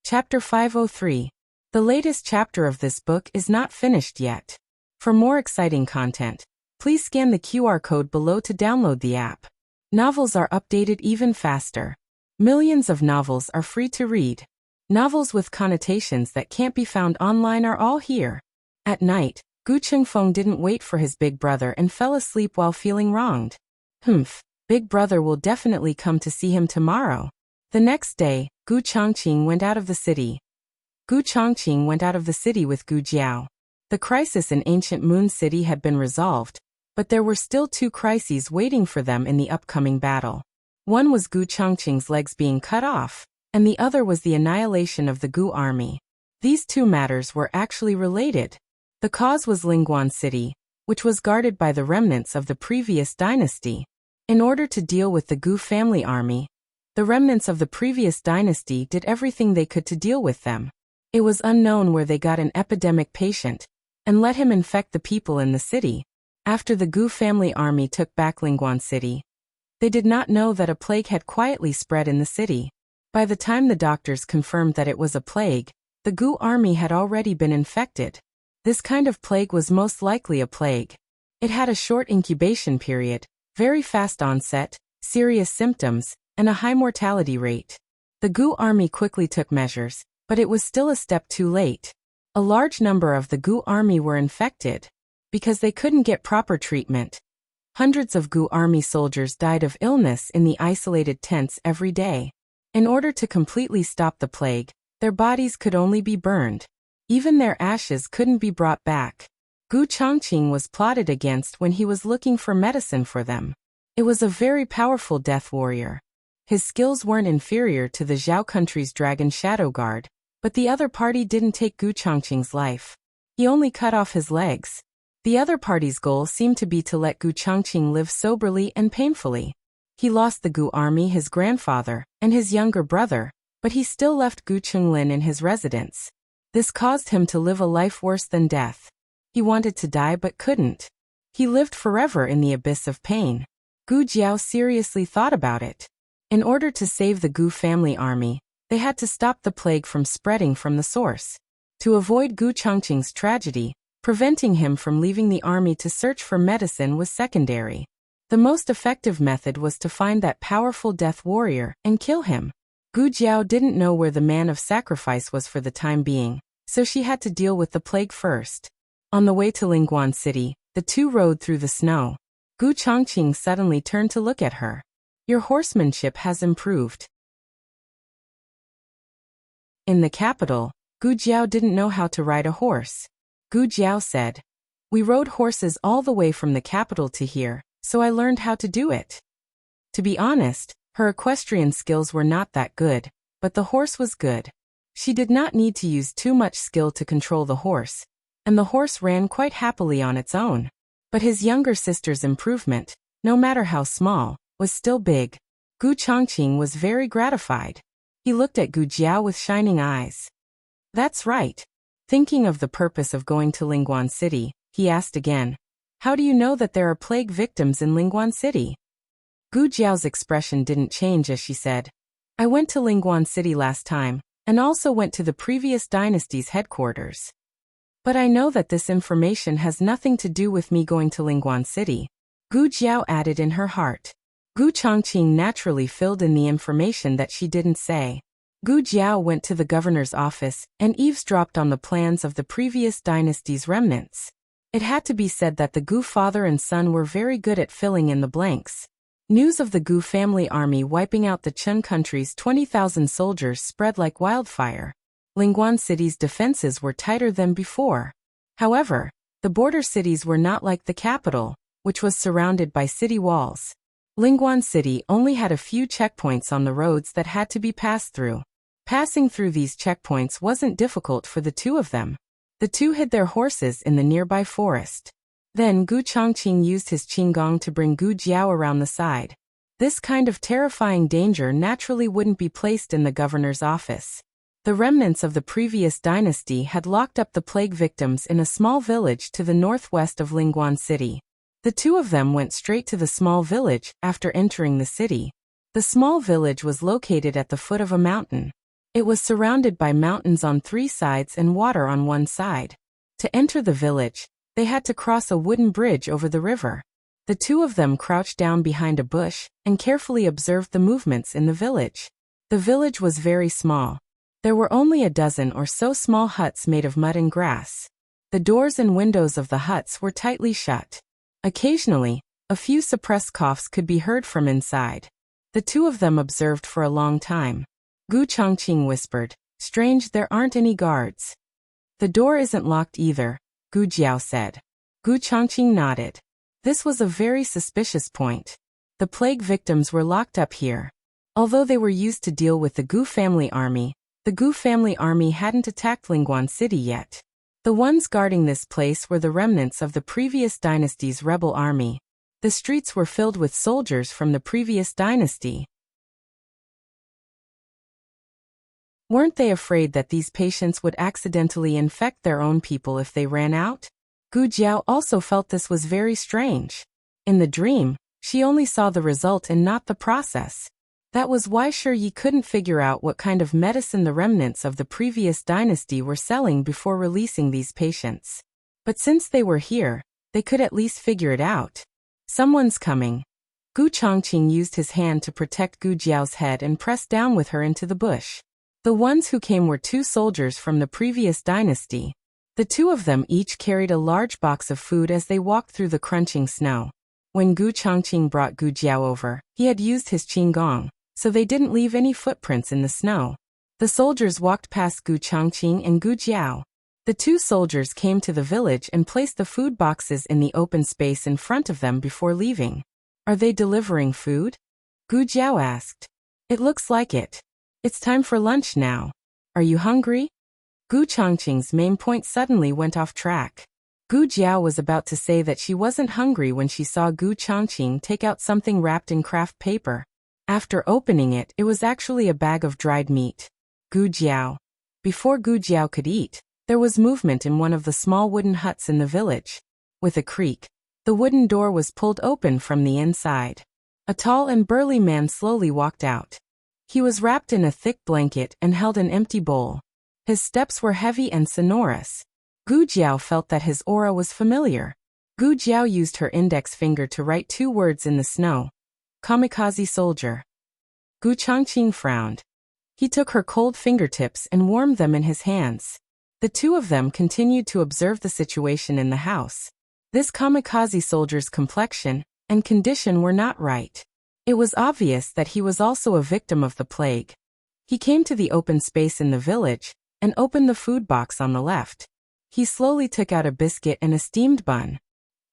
Chapter 503. The latest chapter of this book is not finished yet. For more exciting content, please scan the QR code below to download the app. Novels are updated even faster. Millions of novels are free to read. Novels with connotations that can't be found online are all here. At night, Gu Chengfeng didn't wait for his big brother and fell asleep while feeling wronged. Big brother will definitely come to see him tomorrow. The next day, Gu Chongqing went out of the city. Gu Chongqing went out of the city with Gu Jiao. The crisis in Ancient Moon City had been resolved, but there were still two crises waiting for them in the upcoming battle. One was Gu Chongqing's legs being cut off, and the other was the annihilation of the Gu army. These two matters were actually related. The cause was Lingguan City, which was guarded by the remnants of the previous dynasty. In order to deal with the Gu family army, the remnants of the previous dynasty did everything they could to deal with them. It was unknown where they got an epidemic patient and let him infect the people in the city. After the Gu family army took back Lingguan City, they did not know that a plague had quietly spread in the city. By the time the doctors confirmed that it was a plague, the Gu army had already been infected. This kind of plague was most likely a plague. It had a short incubation period, very fast onset, serious symptoms, and a high mortality rate. The Gu army quickly took measures, but it was still a step too late. A large number of the Gu army were infected because they couldn't get proper treatment. Hundreds of Gu army soldiers died of illness in the isolated tents every day. In order to completely stop the plague, their bodies could only be burned. Even their ashes couldn't be brought back. Gu Chongqing was plotted against when he was looking for medicine for them. It was a very powerful death warrior. His skills weren't inferior to the Zhao country's Dragon Shadow Guard, but the other party didn't take Gu Chongqing's life. He only cut off his legs. The other party's goal seemed to be to let Gu Chongqing live soberly and painfully. He lost the Gu army, his grandfather, and his younger brother, but he still left Gu Chunlin in his residence. This caused him to live a life worse than death. He wanted to die but couldn't. He lived forever in the abyss of pain. Gu Jiao seriously thought about it. In order to save the Gu family army, they had to stop the plague from spreading from the source. To avoid Gu Chongqing's tragedy, Preventing him from leaving the army to search for medicine was secondary. The most effective method was to find that powerful death warrior and kill him. Gu Jiao didn't know where the man of sacrifice was for the time being, so she had to deal with the plague first. On the way to Lingguan City, the two rode through the snow. Gu Chongqing suddenly turned to look at her. "Your horsemanship has improved." In the capital, Gu Jiao didn't know how to ride a horse. Gu Jiao said, "We rode horses all the way from the capital to here, so I learned how to do it." To be honest, her equestrian skills were not that good, but the horse was good. She did not need to use too much skill to control the horse, and the horse ran quite happily on its own. But his younger sister's improvement, no matter how small, was still big. Gu Chongqing was very gratified. He looked at Gu Jiao with shining eyes. "That's right." Thinking of the purpose of going to Lingguan City, he asked again, "How do you know that there are plague victims in Lingguan City?" Gu Jiao's expression didn't change as she said, "I went to Lingguan City last time, and also went to the previous dynasty's headquarters. But I know that this information has nothing to do with me going to Lingguan City," Gu Jiao added in her heart. Gu Chongqing naturally filled in the information that she didn't say. Gu Jiao went to the governor's office and eavesdropped on the plans of the previous dynasty's remnants. It had to be said that the Gu father and son were very good at filling in the blanks. News of the Gu family army wiping out the Chun country's 20,000 soldiers spread like wildfire. Lingguan City's defenses were tighter than before. However, the border cities were not like the capital, which was surrounded by city walls. Lingguan City only had a few checkpoints on the roads that had to be passed through. Passing through these checkpoints wasn't difficult for the two of them. The two hid their horses in the nearby forest. Then Gu Chongqing used his qinggong to bring Gu Jiao around the side. This kind of terrifying danger naturally wouldn't be placed in the governor's office. The remnants of the previous dynasty had locked up the plague victims in a small village to the northwest of Lingguan City. The two of them went straight to the small village after entering the city. The small village was located at the foot of a mountain. It was surrounded by mountains on 3 sides and water on 1 side. To enter the village, they had to cross a wooden bridge over the river. The two of them crouched down behind a bush and carefully observed the movements in the village. The village was very small. There were only a dozen or so small huts made of mud and grass. The doors and windows of the huts were tightly shut. Occasionally, a few suppressed coughs could be heard from inside. The two of them observed for a long time. Gu Chongqing whispered, "Strange, there aren't any guards." "The door isn't locked either," Gu Jiao said. Gu Chongqing nodded. This was a very suspicious point. The plague victims were locked up here. Although they were used to deal with the Gu family army, the Gu family army hadn't attacked Lingguan City yet. The ones guarding this place were the remnants of the previous dynasty's rebel army. The streets were filled with soldiers from the previous dynasty. Weren't they afraid that these patients would accidentally infect their own people if they ran out? Gu Jiao also felt this was very strange. In the dream, she only saw the result and not the process. That was why Yi couldn't figure out what kind of medicine the remnants of the previous dynasty were selling before releasing these patients. But since they were here, they could at least figure it out. Someone's coming. Gu Chongqing used his hand to protect Gu Jiao's head and pressed down with her into the bush. The ones who came were 2 soldiers from the previous dynasty. The two of them each carried a large box of food as they walked through the crunching snow. When Gu Chongqing brought Gu Jiao over, he had used his qinggong, so they didn't leave any footprints in the snow. The soldiers walked past Gu Chongqing and Gu Jiao. The 2 soldiers came to the village and placed the food boxes in the open space in front of them before leaving. "Are they delivering food?" Gu Jiao asked. "It looks like it. It's time for lunch now. Are you hungry?" Gu Chongqing's main point suddenly went off track. Gu Jiao was about to say that she wasn't hungry when she saw Gu Chongqing take out something wrapped in craft paper. After opening it, it was actually a bag of dried meat. Gu Jiao. Before Gu Jiao could eat, there was movement in one of the small wooden huts in the village. With a creak, the wooden door was pulled open from the inside. A tall and burly man slowly walked out. He was wrapped in a thick blanket and held an empty bowl. His steps were heavy and sonorous. Gu Jiao felt that his aura was familiar. Gu Jiao used her index finger to write 2 words in the snow. Kamikaze soldier. Gu Changqing frowned. He took her cold fingertips and warmed them in his hands. The two of them continued to observe the situation in the house. This kamikaze soldier's complexion and condition were not right. It was obvious that he was also a victim of the plague. He came to the open space in the village and opened the food box on the left. He slowly took out a biscuit and a steamed bun.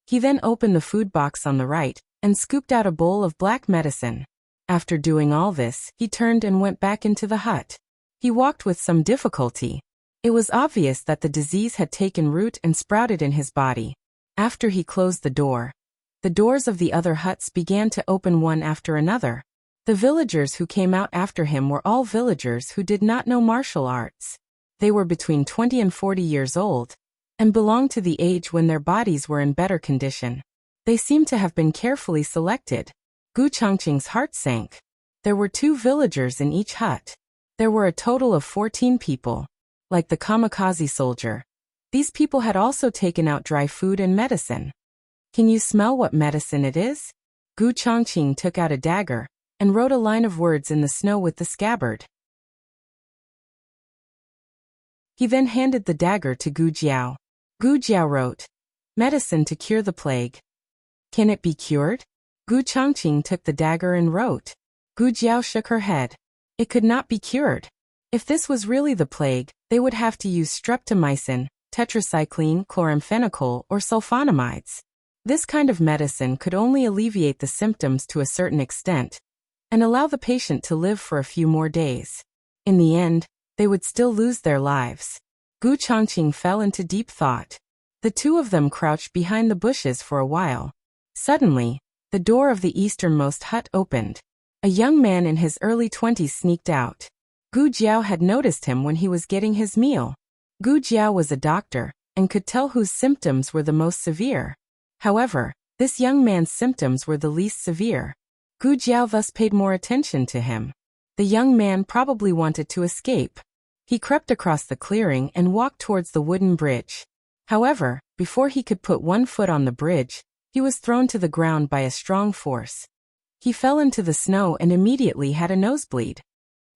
He then opened the food box on the right and scooped out a bowl of black medicine. After doing all this, he turned and went back into the hut. He walked with some difficulty. It was obvious that the disease had taken root and sprouted in his body. After he closed the doors of the other huts began to open one after another. The villagers who came out after him were all villagers who did not know martial arts. They were between 20 and 40 years old, and belonged to the age when their bodies were in better condition. They seemed to have been carefully selected. Gu Changqing's heart sank. There were 2 villagers in each hut. There were a total of 14 people. Like the kamikaze soldier, these people had also taken out dry food and medicine. Can you smell what medicine it is? Gu Changqing took out a dagger and wrote a line of words in the snow with the scabbard. He then handed the dagger to Gu Jiao. Gu Jiao wrote, "Medicine to cure the plague. Can it be cured?" Gu Changqing took the dagger and wrote. Gu Jiao shook her head. It could not be cured. If this was really the plague, they would have to use streptomycin, tetracycline, chloramphenicol, or sulfonamides. This kind of medicine could only alleviate the symptoms to a certain extent and allow the patient to live for a few more days. In the end, they would still lose their lives. Gu Changqing fell into deep thought. The two of them crouched behind the bushes for a while. Suddenly, the door of the easternmost hut opened. A young man in his early 20s sneaked out. Gu Jiao had noticed him when he was getting his meal. Gu Jiao was a doctor and could tell whose symptoms were the most severe. However, this young man's symptoms were the least severe. Gu Jiao thus paid more attention to him. The young man probably wanted to escape. He crept across the clearing and walked towards the wooden bridge. However, before he could put one foot on the bridge, he was thrown to the ground by a strong force. He fell into the snow and immediately had a nosebleed.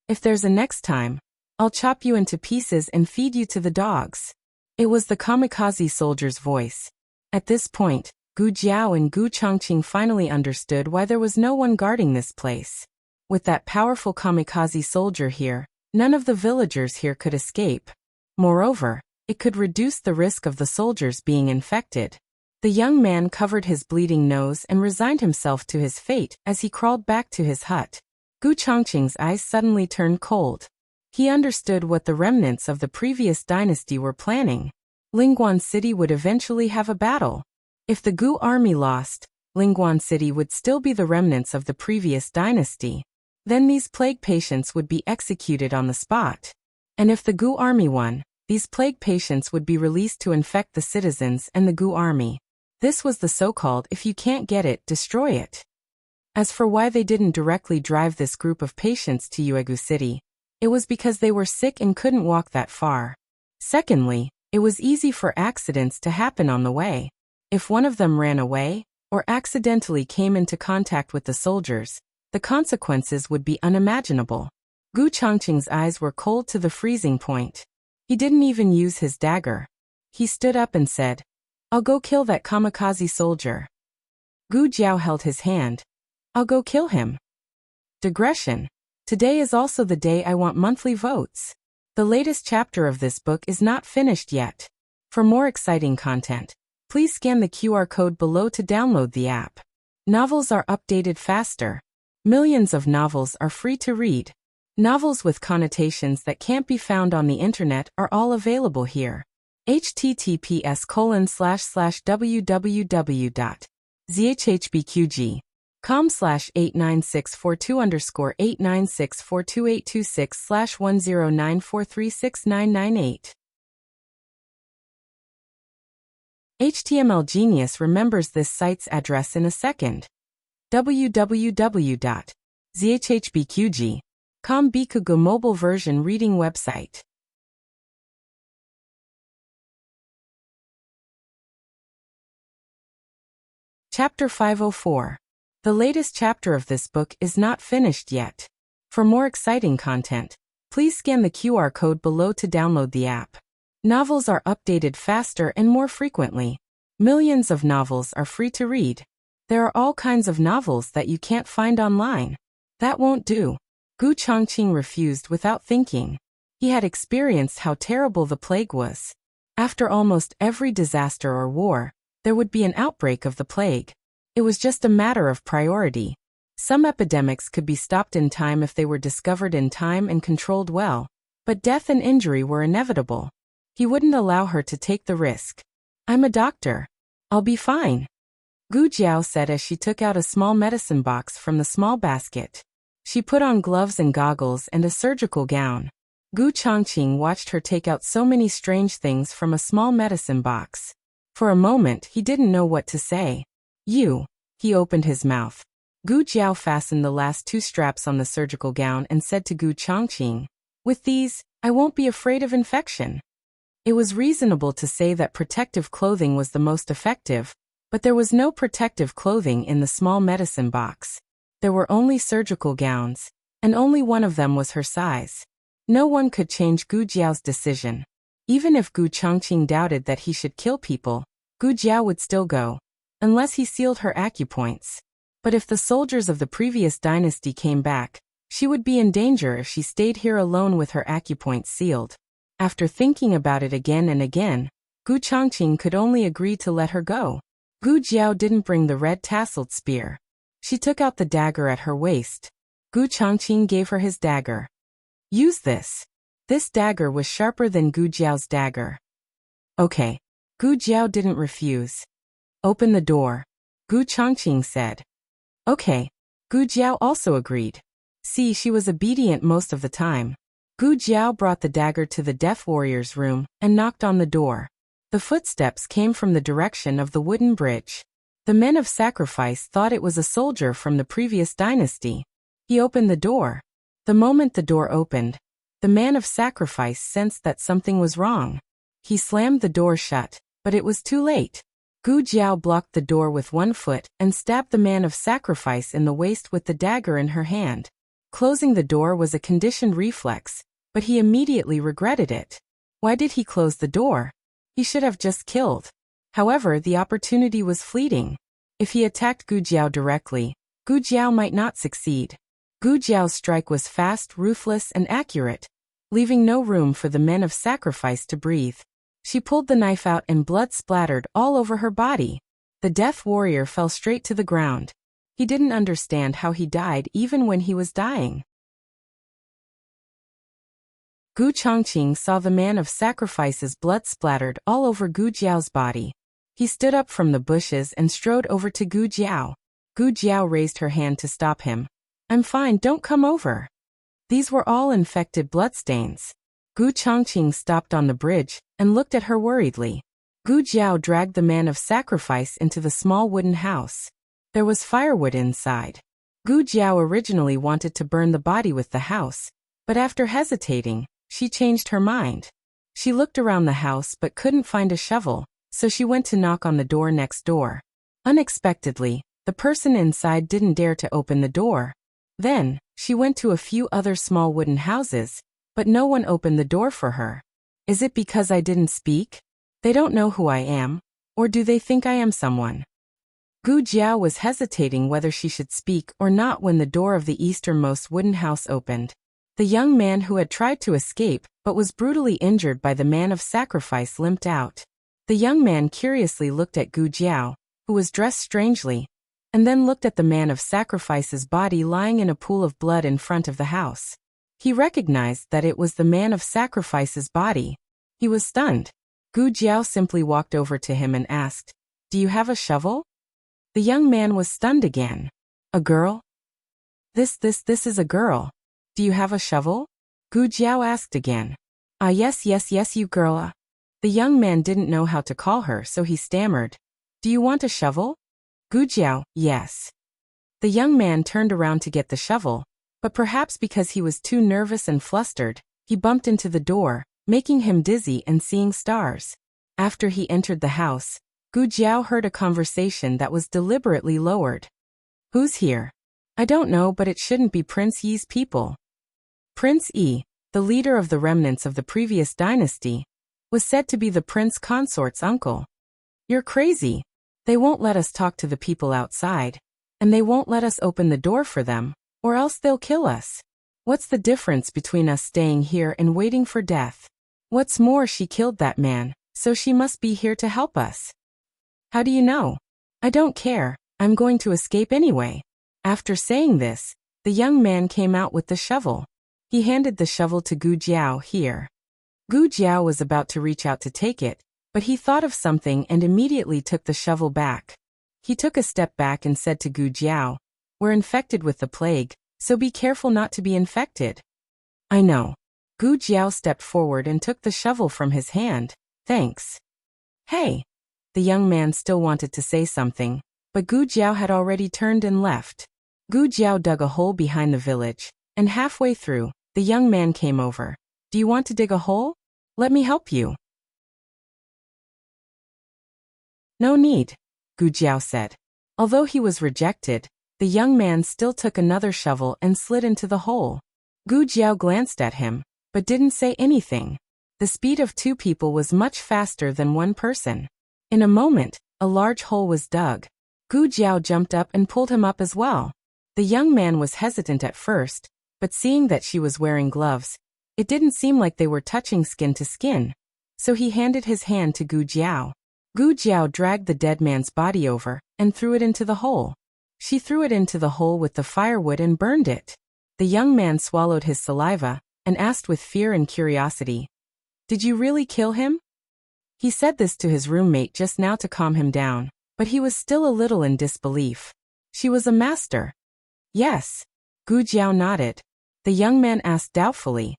"If there's a next time, I'll chop you into pieces and feed you to the dogs." It was the kamikaze soldier's voice. At this point, Gu Jiao and Gu Changqing finally understood why there was no one guarding this place. With that powerful kamikaze soldier here, none of the villagers here could escape. Moreover, it could reduce the risk of the soldiers being infected. The young man covered his bleeding nose and resigned himself to his fate as he crawled back to his hut. Gu Changqing's eyes suddenly turned cold. He understood what the remnants of the previous dynasty were planning. Lingguan City would eventually have a battle. If the Gu army lost, Lingguan City would still be the remnants of the previous dynasty. Then these plague patients would be executed on the spot. And if the Gu army won, these plague patients would be released to infect the citizens and the Gu army. This was the so-called "if you can't get it, destroy it." As for why they didn't directly drive this group of patients to Uegu City, it was because they were sick and couldn't walk that far. Secondly, it was easy for accidents to happen on the way. If one of them ran away, or accidentally came into contact with the soldiers, the consequences would be unimaginable. Gu Changqing's eyes were cold to the freezing point. He didn't even use his dagger. He stood up and said, "I'll go kill that kamikaze soldier." Gu Jiao held his hand. "I'll go kill him." Digression. Today is also the day I want monthly votes. The latest chapter of this book is not finished yet. For more exciting content, please scan the QR code below to download the app. Novels are updated faster. Millions of novels are free to read. Novels with connotations that can't be found on the internet are all available here. https://www.zhhbqg.com/89642_8964286/1094369998. HTML Genius remembers this site's address in a second. www.zhhbqg.com Bikugo mobile version reading website. Chapter 504. The latest chapter of this book is not finished yet. For more exciting content, please scan the QR code below to download the app. Novels are updated faster and more frequently. Millions of novels are free to read. There are all kinds of novels that you can't find online. That won't do. Gu Chongqing refused without thinking. He had experienced how terrible the plague was. After almost every disaster or war, there would be an outbreak of the plague. It was just a matter of priority. Some epidemics could be stopped in time if they were discovered in time and controlled well, but death and injury were inevitable. He wouldn't allow her to take the risk. "I'm a doctor. I'll be fine," Gu Jiao said as she took out a small medicine box from the small basket. She put on gloves and goggles and a surgical gown. Gu Chongqing watched her take out so many strange things from a small medicine box. For a moment, he didn't know what to say. He opened his mouth. Gu Jiao fastened the last 2 straps on the surgical gown and said to Gu Chongqing, "With these, I won't be afraid of infection." It was reasonable to say that protective clothing was the most effective, but there was no protective clothing in the small medicine box. There were only surgical gowns, and only one of them was her size. No one could change Gu Jiao's decision. Even if Gu Chongqing doubted that he should kill people, Gu Jiao would still go, unless he sealed her acupoints. But if the soldiers of the previous dynasty came back, she would be in danger if she stayed here alone with her acupoints sealed. After thinking about it again and again, Gu Chongqing could only agree to let her go. Gu Jiao didn't bring the red tasseled spear. She took out the dagger at her waist. Gu Chongqing gave her his dagger. "Use this." This dagger was sharper than Gu Jiao's dagger. "Okay." Gu Jiao didn't refuse. "Open the door," Gu Chongqing said. "Okay." Gu Jiao also agreed. See, she was obedient most of the time. Gu Jiao brought the dagger to the deaf warrior's room and knocked on the door. The footsteps came from the direction of the wooden bridge. The men of sacrifice thought it was a soldier from the previous dynasty. He opened the door. The moment the door opened, the man of sacrifice sensed that something was wrong. He slammed the door shut, but it was too late. Gu Jiao blocked the door with one foot and stabbed the man of sacrifice in the waist with the dagger in her hand. Closing the door was a conditioned reflex, but he immediately regretted it. Why did he close the door? He should have just killed. However, the opportunity was fleeting. If he attacked Gu Jiao directly, Gu Jiao might not succeed. Gu Jiao's strike was fast, ruthless, and accurate, leaving no room for the men of sacrifice to breathe. She pulled the knife out and blood splattered all over her body. The deaf warrior fell straight to the ground. He didn't understand how he died even when he was dying. Gu Chongqing saw the man of sacrifice's blood splattered all over Gu Jiao's body. He stood up from the bushes and strode over to Gu Jiao. Gu Jiao raised her hand to stop him. "I'm fine, don't come over." These were all infected bloodstains. Gu Chongqing stopped on the bridge and looked at her worriedly. Gu Jiao dragged the man of sacrifice into the small wooden house. There was firewood inside. Gu Jiao originally wanted to burn the body with the house, but after hesitating, she changed her mind. She looked around the house but couldn't find a shovel, so she went to knock on the door next door. Unexpectedly, the person inside didn't dare to open the door. Then, she went to a few other small wooden houses, but no one opened the door for her. Is it because I didn't speak? They don't know who I am, or do they think I am someone? Gu Jiao was hesitating whether she should speak or not when the door of the easternmost wooden house opened. The young man who had tried to escape but was brutally injured by the man of sacrifice limped out. The young man curiously looked at Gu Jiao, who was dressed strangely, and then looked at the man of sacrifice's body lying in a pool of blood in front of the house. He recognized that it was the man of sacrifice's body. He was stunned. Gu Jiao simply walked over to him and asked, "Do you have a shovel?" The young man was stunned again. "A girl? This is a girl. Do you have a shovel?" Gu Jiao asked again. Yes, you girl. The young man didn't know how to call her, so he stammered. "Do you want a shovel?" Gu Jiao, "Yes." The young man turned around to get the shovel, but perhaps because he was too nervous and flustered, he bumped into the door, making him dizzy and seeing stars. After he entered the house, Gu Jiao heard a conversation that was deliberately lowered. Who's here? I don't know, but it shouldn't be Prince Yi's people. Prince Yi, the leader of the remnants of the previous dynasty, was said to be the prince consort's uncle. You're crazy. They won't let us talk to the people outside, and they won't let us open the door for them, or else they'll kill us. What's the difference between us staying here and waiting for death? What's more, she killed that man, so she must be here to help us. How do you know? I don't care, I'm going to escape anyway. After saying this, the young man came out with the shovel. He handed the shovel to Gu Jiao. Here. Gu Jiao was about to reach out to take it, but he thought of something and immediately took the shovel back. He took a step back and said to Gu Jiao, "We're infected with the plague, so be careful not to be infected." I know. Gu Jiao stepped forward and took the shovel from his hand. Thanks. Hey. The young man still wanted to say something, but Gu Jiao had already turned and left. Gu Jiao dug a hole behind the village, and halfway through, the young man came over. Do you want to dig a hole? Let me help you. No need, Gu Jiao said. Although he was rejected, the young man still took another shovel and slid into the hole. Gu Jiao glanced at him, but didn't say anything. The speed of two people was much faster than one person. In a moment, a large hole was dug. Gu Jiao jumped up and pulled him up as well. The young man was hesitant at first, but seeing that she was wearing gloves, it didn't seem like they were touching skin to skin. So he handed his hand to Gu Jiao. Gu Jiao dragged the dead man's body over and threw it into the hole. She threw it into the hole with the firewood and burned it. The young man swallowed his saliva and asked with fear and curiosity, "Did you really kill him?" He said this to his roommate just now to calm him down, but he was still a little in disbelief. She was a master. Yes. Gu Jiao nodded. The young man asked doubtfully,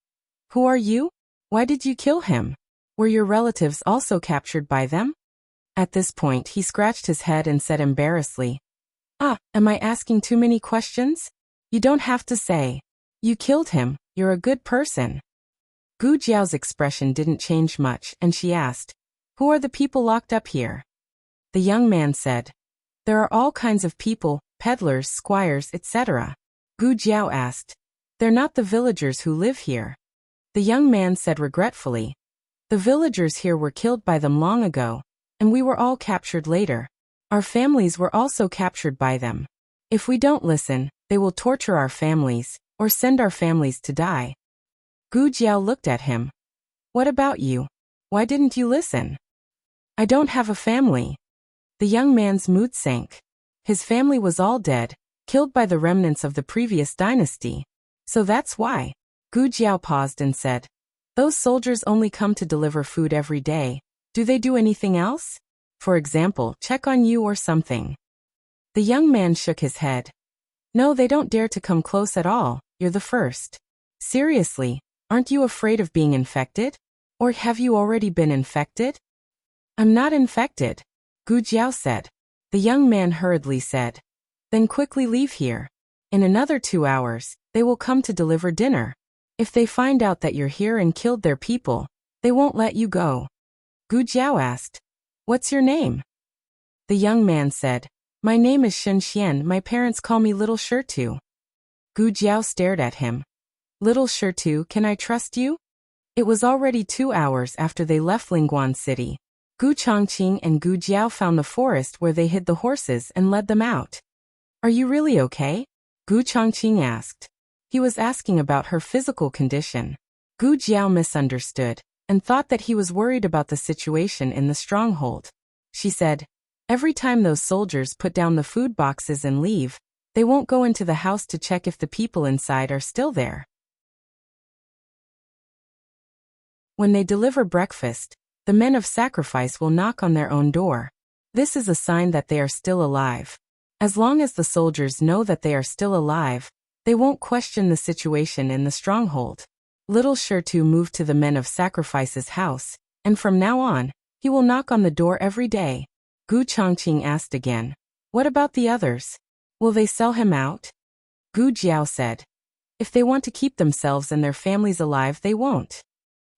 "Who are you? Why did you kill him? Were your relatives also captured by them?" At this point he scratched his head and said embarrassedly, Am I asking too many questions? You don't have to say. You killed him, you're a good person. Gu Jiao's expression didn't change much and she asked, "Who are the people locked up here?" The young man said, "There are all kinds of people, peddlers, squires, etc." Gu Jiao asked, "They're not the villagers who live here?" The young man said regretfully, "The villagers here were killed by them long ago, and we were all captured later. Our families were also captured by them. If we don't listen, they will torture our families, or send our families to die." Gu Jiao looked at him. "What about you? Why didn't you listen?" "I don't have a family." The young man's mood sank. His family was all dead, killed by the remnants of the previous dynasty. So that's why. Gu Jiao paused and said, "Those soldiers only come to deliver food every day. Do they do anything else? For example, check on you or something?" The young man shook his head. "No, they don't dare to come close at all. You're the first." "Seriously, aren't you afraid of being infected? Or have you already been infected?" "I'm not infected," Gu Jiao said. The young man hurriedly said, "Then quickly leave here. In another 2 hours, they will come to deliver dinner. If they find out that you're here and killed their people, they won't let you go." Gu Jiao asked, "What's your name?" The young man said, "My name is Shen Xian. My parents call me Little Shirtu." Gu Jiao stared at him. "Little Shirtu, can I trust you?" It was already 2 hours after they left Lingguan City. Gu Chongqing and Gu Jiao found the forest where they hid the horses and led them out. "Are you really okay?" Gu Chongqing asked. He was asking about her physical condition. Gu Jiao misunderstood and thought that he was worried about the situation in the stronghold. She said, "Every time those soldiers put down the food boxes and leave, they won't go into the house to check if the people inside are still there. When they deliver breakfast, the men of sacrifice will knock on their own door. This is a sign that they are still alive. As long as the soldiers know that they are still alive, they won't question the situation in the stronghold." Little Shirtu moved to the men of sacrifice's house, and from now on, he will knock on the door every day. Gu Chongqing asked again, "What about the others? Will they sell him out?" Gu Jiao said, "If they want to keep themselves and their families alive, they won't."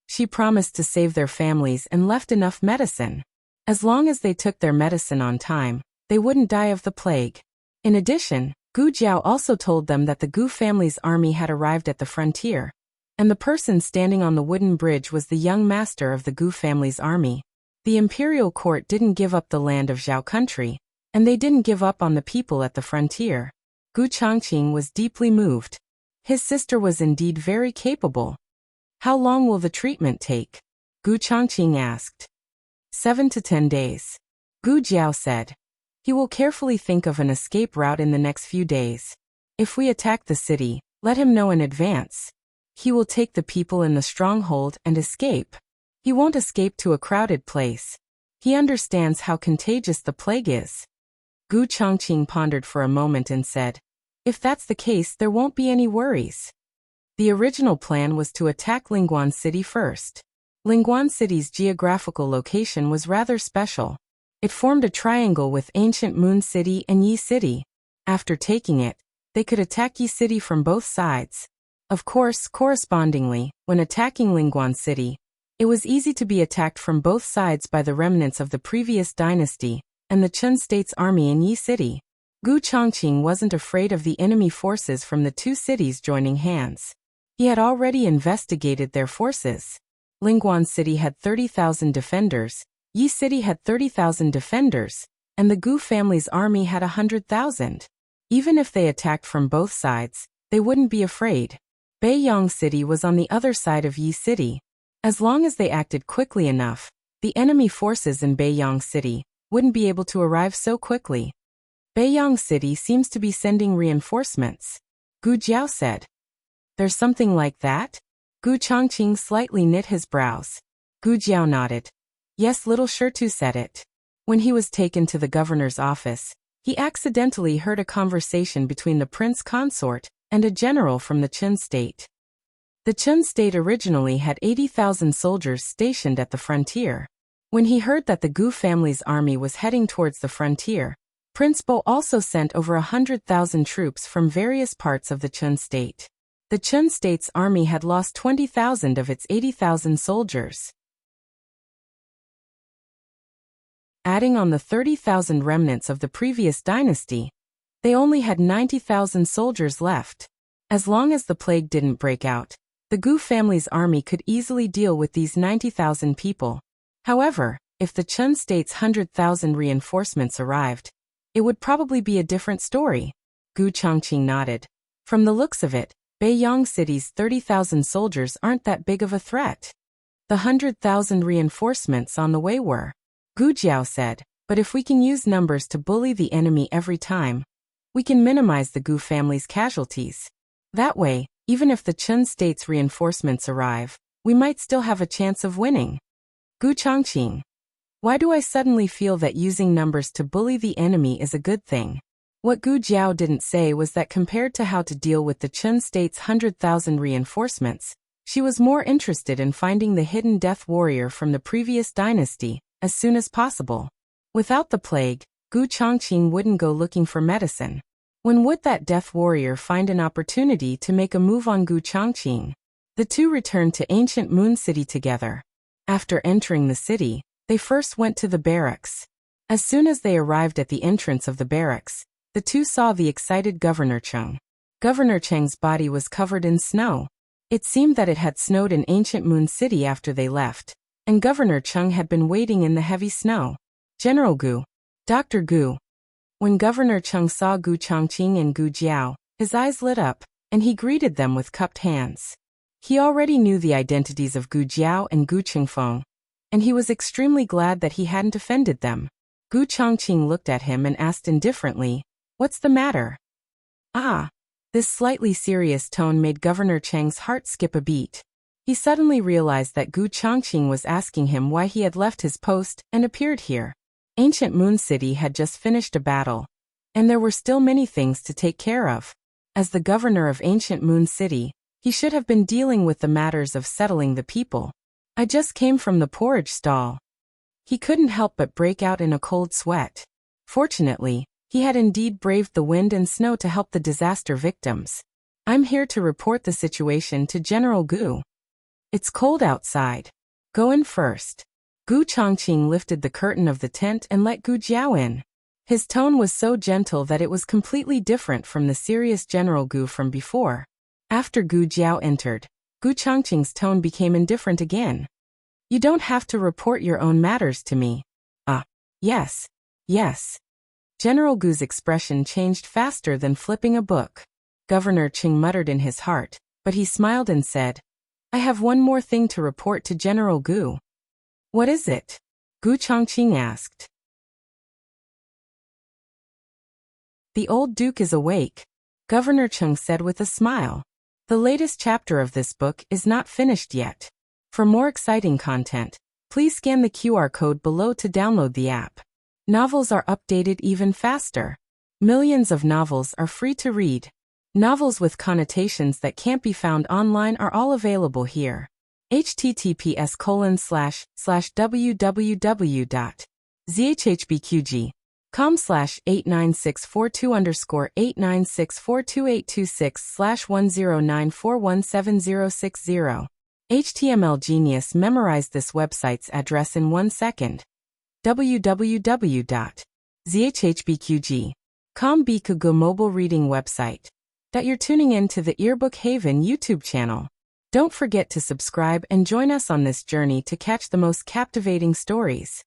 She promised to save their families and left enough medicine. As long as they took their medicine on time, they wouldn't die of the plague. In addition, Gu Jiao also told them that the Gu family's army had arrived at the frontier, and the person standing on the wooden bridge was the young master of the Gu family's army. The imperial court didn't give up the land of Zhao country, and they didn't give up on the people at the frontier. Gu Changqing was deeply moved. His sister was indeed very capable. How long will the treatment take? Gu Changqing asked. 7 to 10 days. Gu Jiao said. He will carefully think of an escape route in the next few days. If we attack the city, let him know in advance. He will take the people in the stronghold and escape. He won't escape to a crowded place. He understands how contagious the plague is. Gu Changqing pondered for a moment and said, if that's the case, there won't be any worries. The original plan was to attack Lingguan City first. Lingguan City's geographical location was rather special. It formed a triangle with ancient Moon City and Yi City. After taking it, they could attack Yi City from both sides. Of course, correspondingly, when attacking Lingguan City, it was easy to be attacked from both sides by the remnants of the previous dynasty and the Chun State's army in Yi City. Gu Changqing wasn't afraid of the enemy forces from the two cities joining hands. He had already investigated their forces. Lingguan City had 30,000 defenders, Yi City had 30,000 defenders, and the Gu family's army had 100,000. Even if they attacked from both sides, they wouldn't be afraid. Beiyang City was on the other side of Yi City. As long as they acted quickly enough, the enemy forces in Beiyang City wouldn't be able to arrive so quickly. Beiyang City seems to be sending reinforcements, Gu Jiao said. There's something like that? Gu Changqing slightly knit his brows. Gu Jiao nodded. Yes, little Shirtu said it. When he was taken to the governor's office, he accidentally heard a conversation between the prince consort and a general from the Chun state. The Chun state originally had 80,000 soldiers stationed at the frontier. When he heard that the Gu family's army was heading towards the frontier, Prince Bo also sent over 100,000 troops from various parts of the Chun state. The Chun state's army had lost 20,000 of its 80,000 soldiers. Adding on the 30,000 remnants of the previous dynasty, they only had 90,000 soldiers left. As long as the plague didn't break out, the Gu family's army could easily deal with these 90,000 people. However, if the Chun state's 100,000 reinforcements arrived, it would probably be a different story. Gu Changqing nodded. From the looks of it, Beiyang City's 30,000 soldiers aren't that big of a threat. The 100,000 reinforcements on the way were, Gu Jiao said, but if we can use numbers to bully the enemy every time, we can minimize the Gu family's casualties. That way, even if the Chun state's reinforcements arrive, we might still have a chance of winning. Gu Changqing. Why do I suddenly feel that using numbers to bully the enemy is a good thing? What Gu Jiao didn't say was that compared to how to deal with the Chun state's 100,000 reinforcements, she was more interested in finding the hidden death warrior from the previous dynasty as soon as possible. Without the plague, Gu Changqing wouldn't go looking for medicine. When would that death warrior find an opportunity to make a move on Gu Changqing? The two returned to ancient Moon City together. After entering the city, they first went to the barracks. As soon as they arrived at the entrance of the barracks, the two saw the excited Governor Cheng. Governor Cheng's body was covered in snow. It seemed that it had snowed in ancient Moon City after they left, and Governor Cheng had been waiting in the heavy snow. General Gu. Dr. Gu. When Governor Cheng saw Gu Changqing and Gu Jiao, his eyes lit up, and he greeted them with cupped hands. He already knew the identities of Gu Jiao and Gu Qingfeng, and he was extremely glad that he hadn't offended them. Gu Changqing looked at him and asked indifferently, "What's the matter?" Ah. This slightly serious tone made Governor Cheng's heart skip a beat. He suddenly realized that Gu Changqing was asking him why he had left his post and appeared here. Ancient Moon City had just finished a battle, and there were still many things to take care of. As the governor of Ancient Moon City, he should have been dealing with the matters of settling the people. I just came from the porridge stall. He couldn't help but break out in a cold sweat. Fortunately, he had indeed braved the wind and snow to help the disaster victims. I'm here to report the situation to General Gu. It's cold outside. Go in first. Gu Chongqing lifted the curtain of the tent and let Gu Jiao in. His tone was so gentle that it was completely different from the serious General Gu from before. After Gu Jiao entered, Gu Chongqing's tone became indifferent again. You don't have to report your own matters to me. Yes. General Gu's expression changed faster than flipping a book. Governor Qing muttered in his heart, but he smiled and said, I have one more thing to report to General Gu. What is it? Gu Chongqing asked. The old duke is awake, Governor Qing said with a smile. The latest chapter of this book is not finished yet. For more exciting content, please scan the QR code below to download the app. Novels are updated even faster. Millions of novels are free to read. Novels with connotations that can't be found online are all available here. https://www.zhbqg.com/89642_8964286/10941760. HTML Genius memorized this website's address in 1 second. www.zhbqg.com Bikugo mobile reading website. You're tuning in to the Earbook Haven YouTube channel. Don't forget to subscribe and join us on this journey to catch the most captivating stories.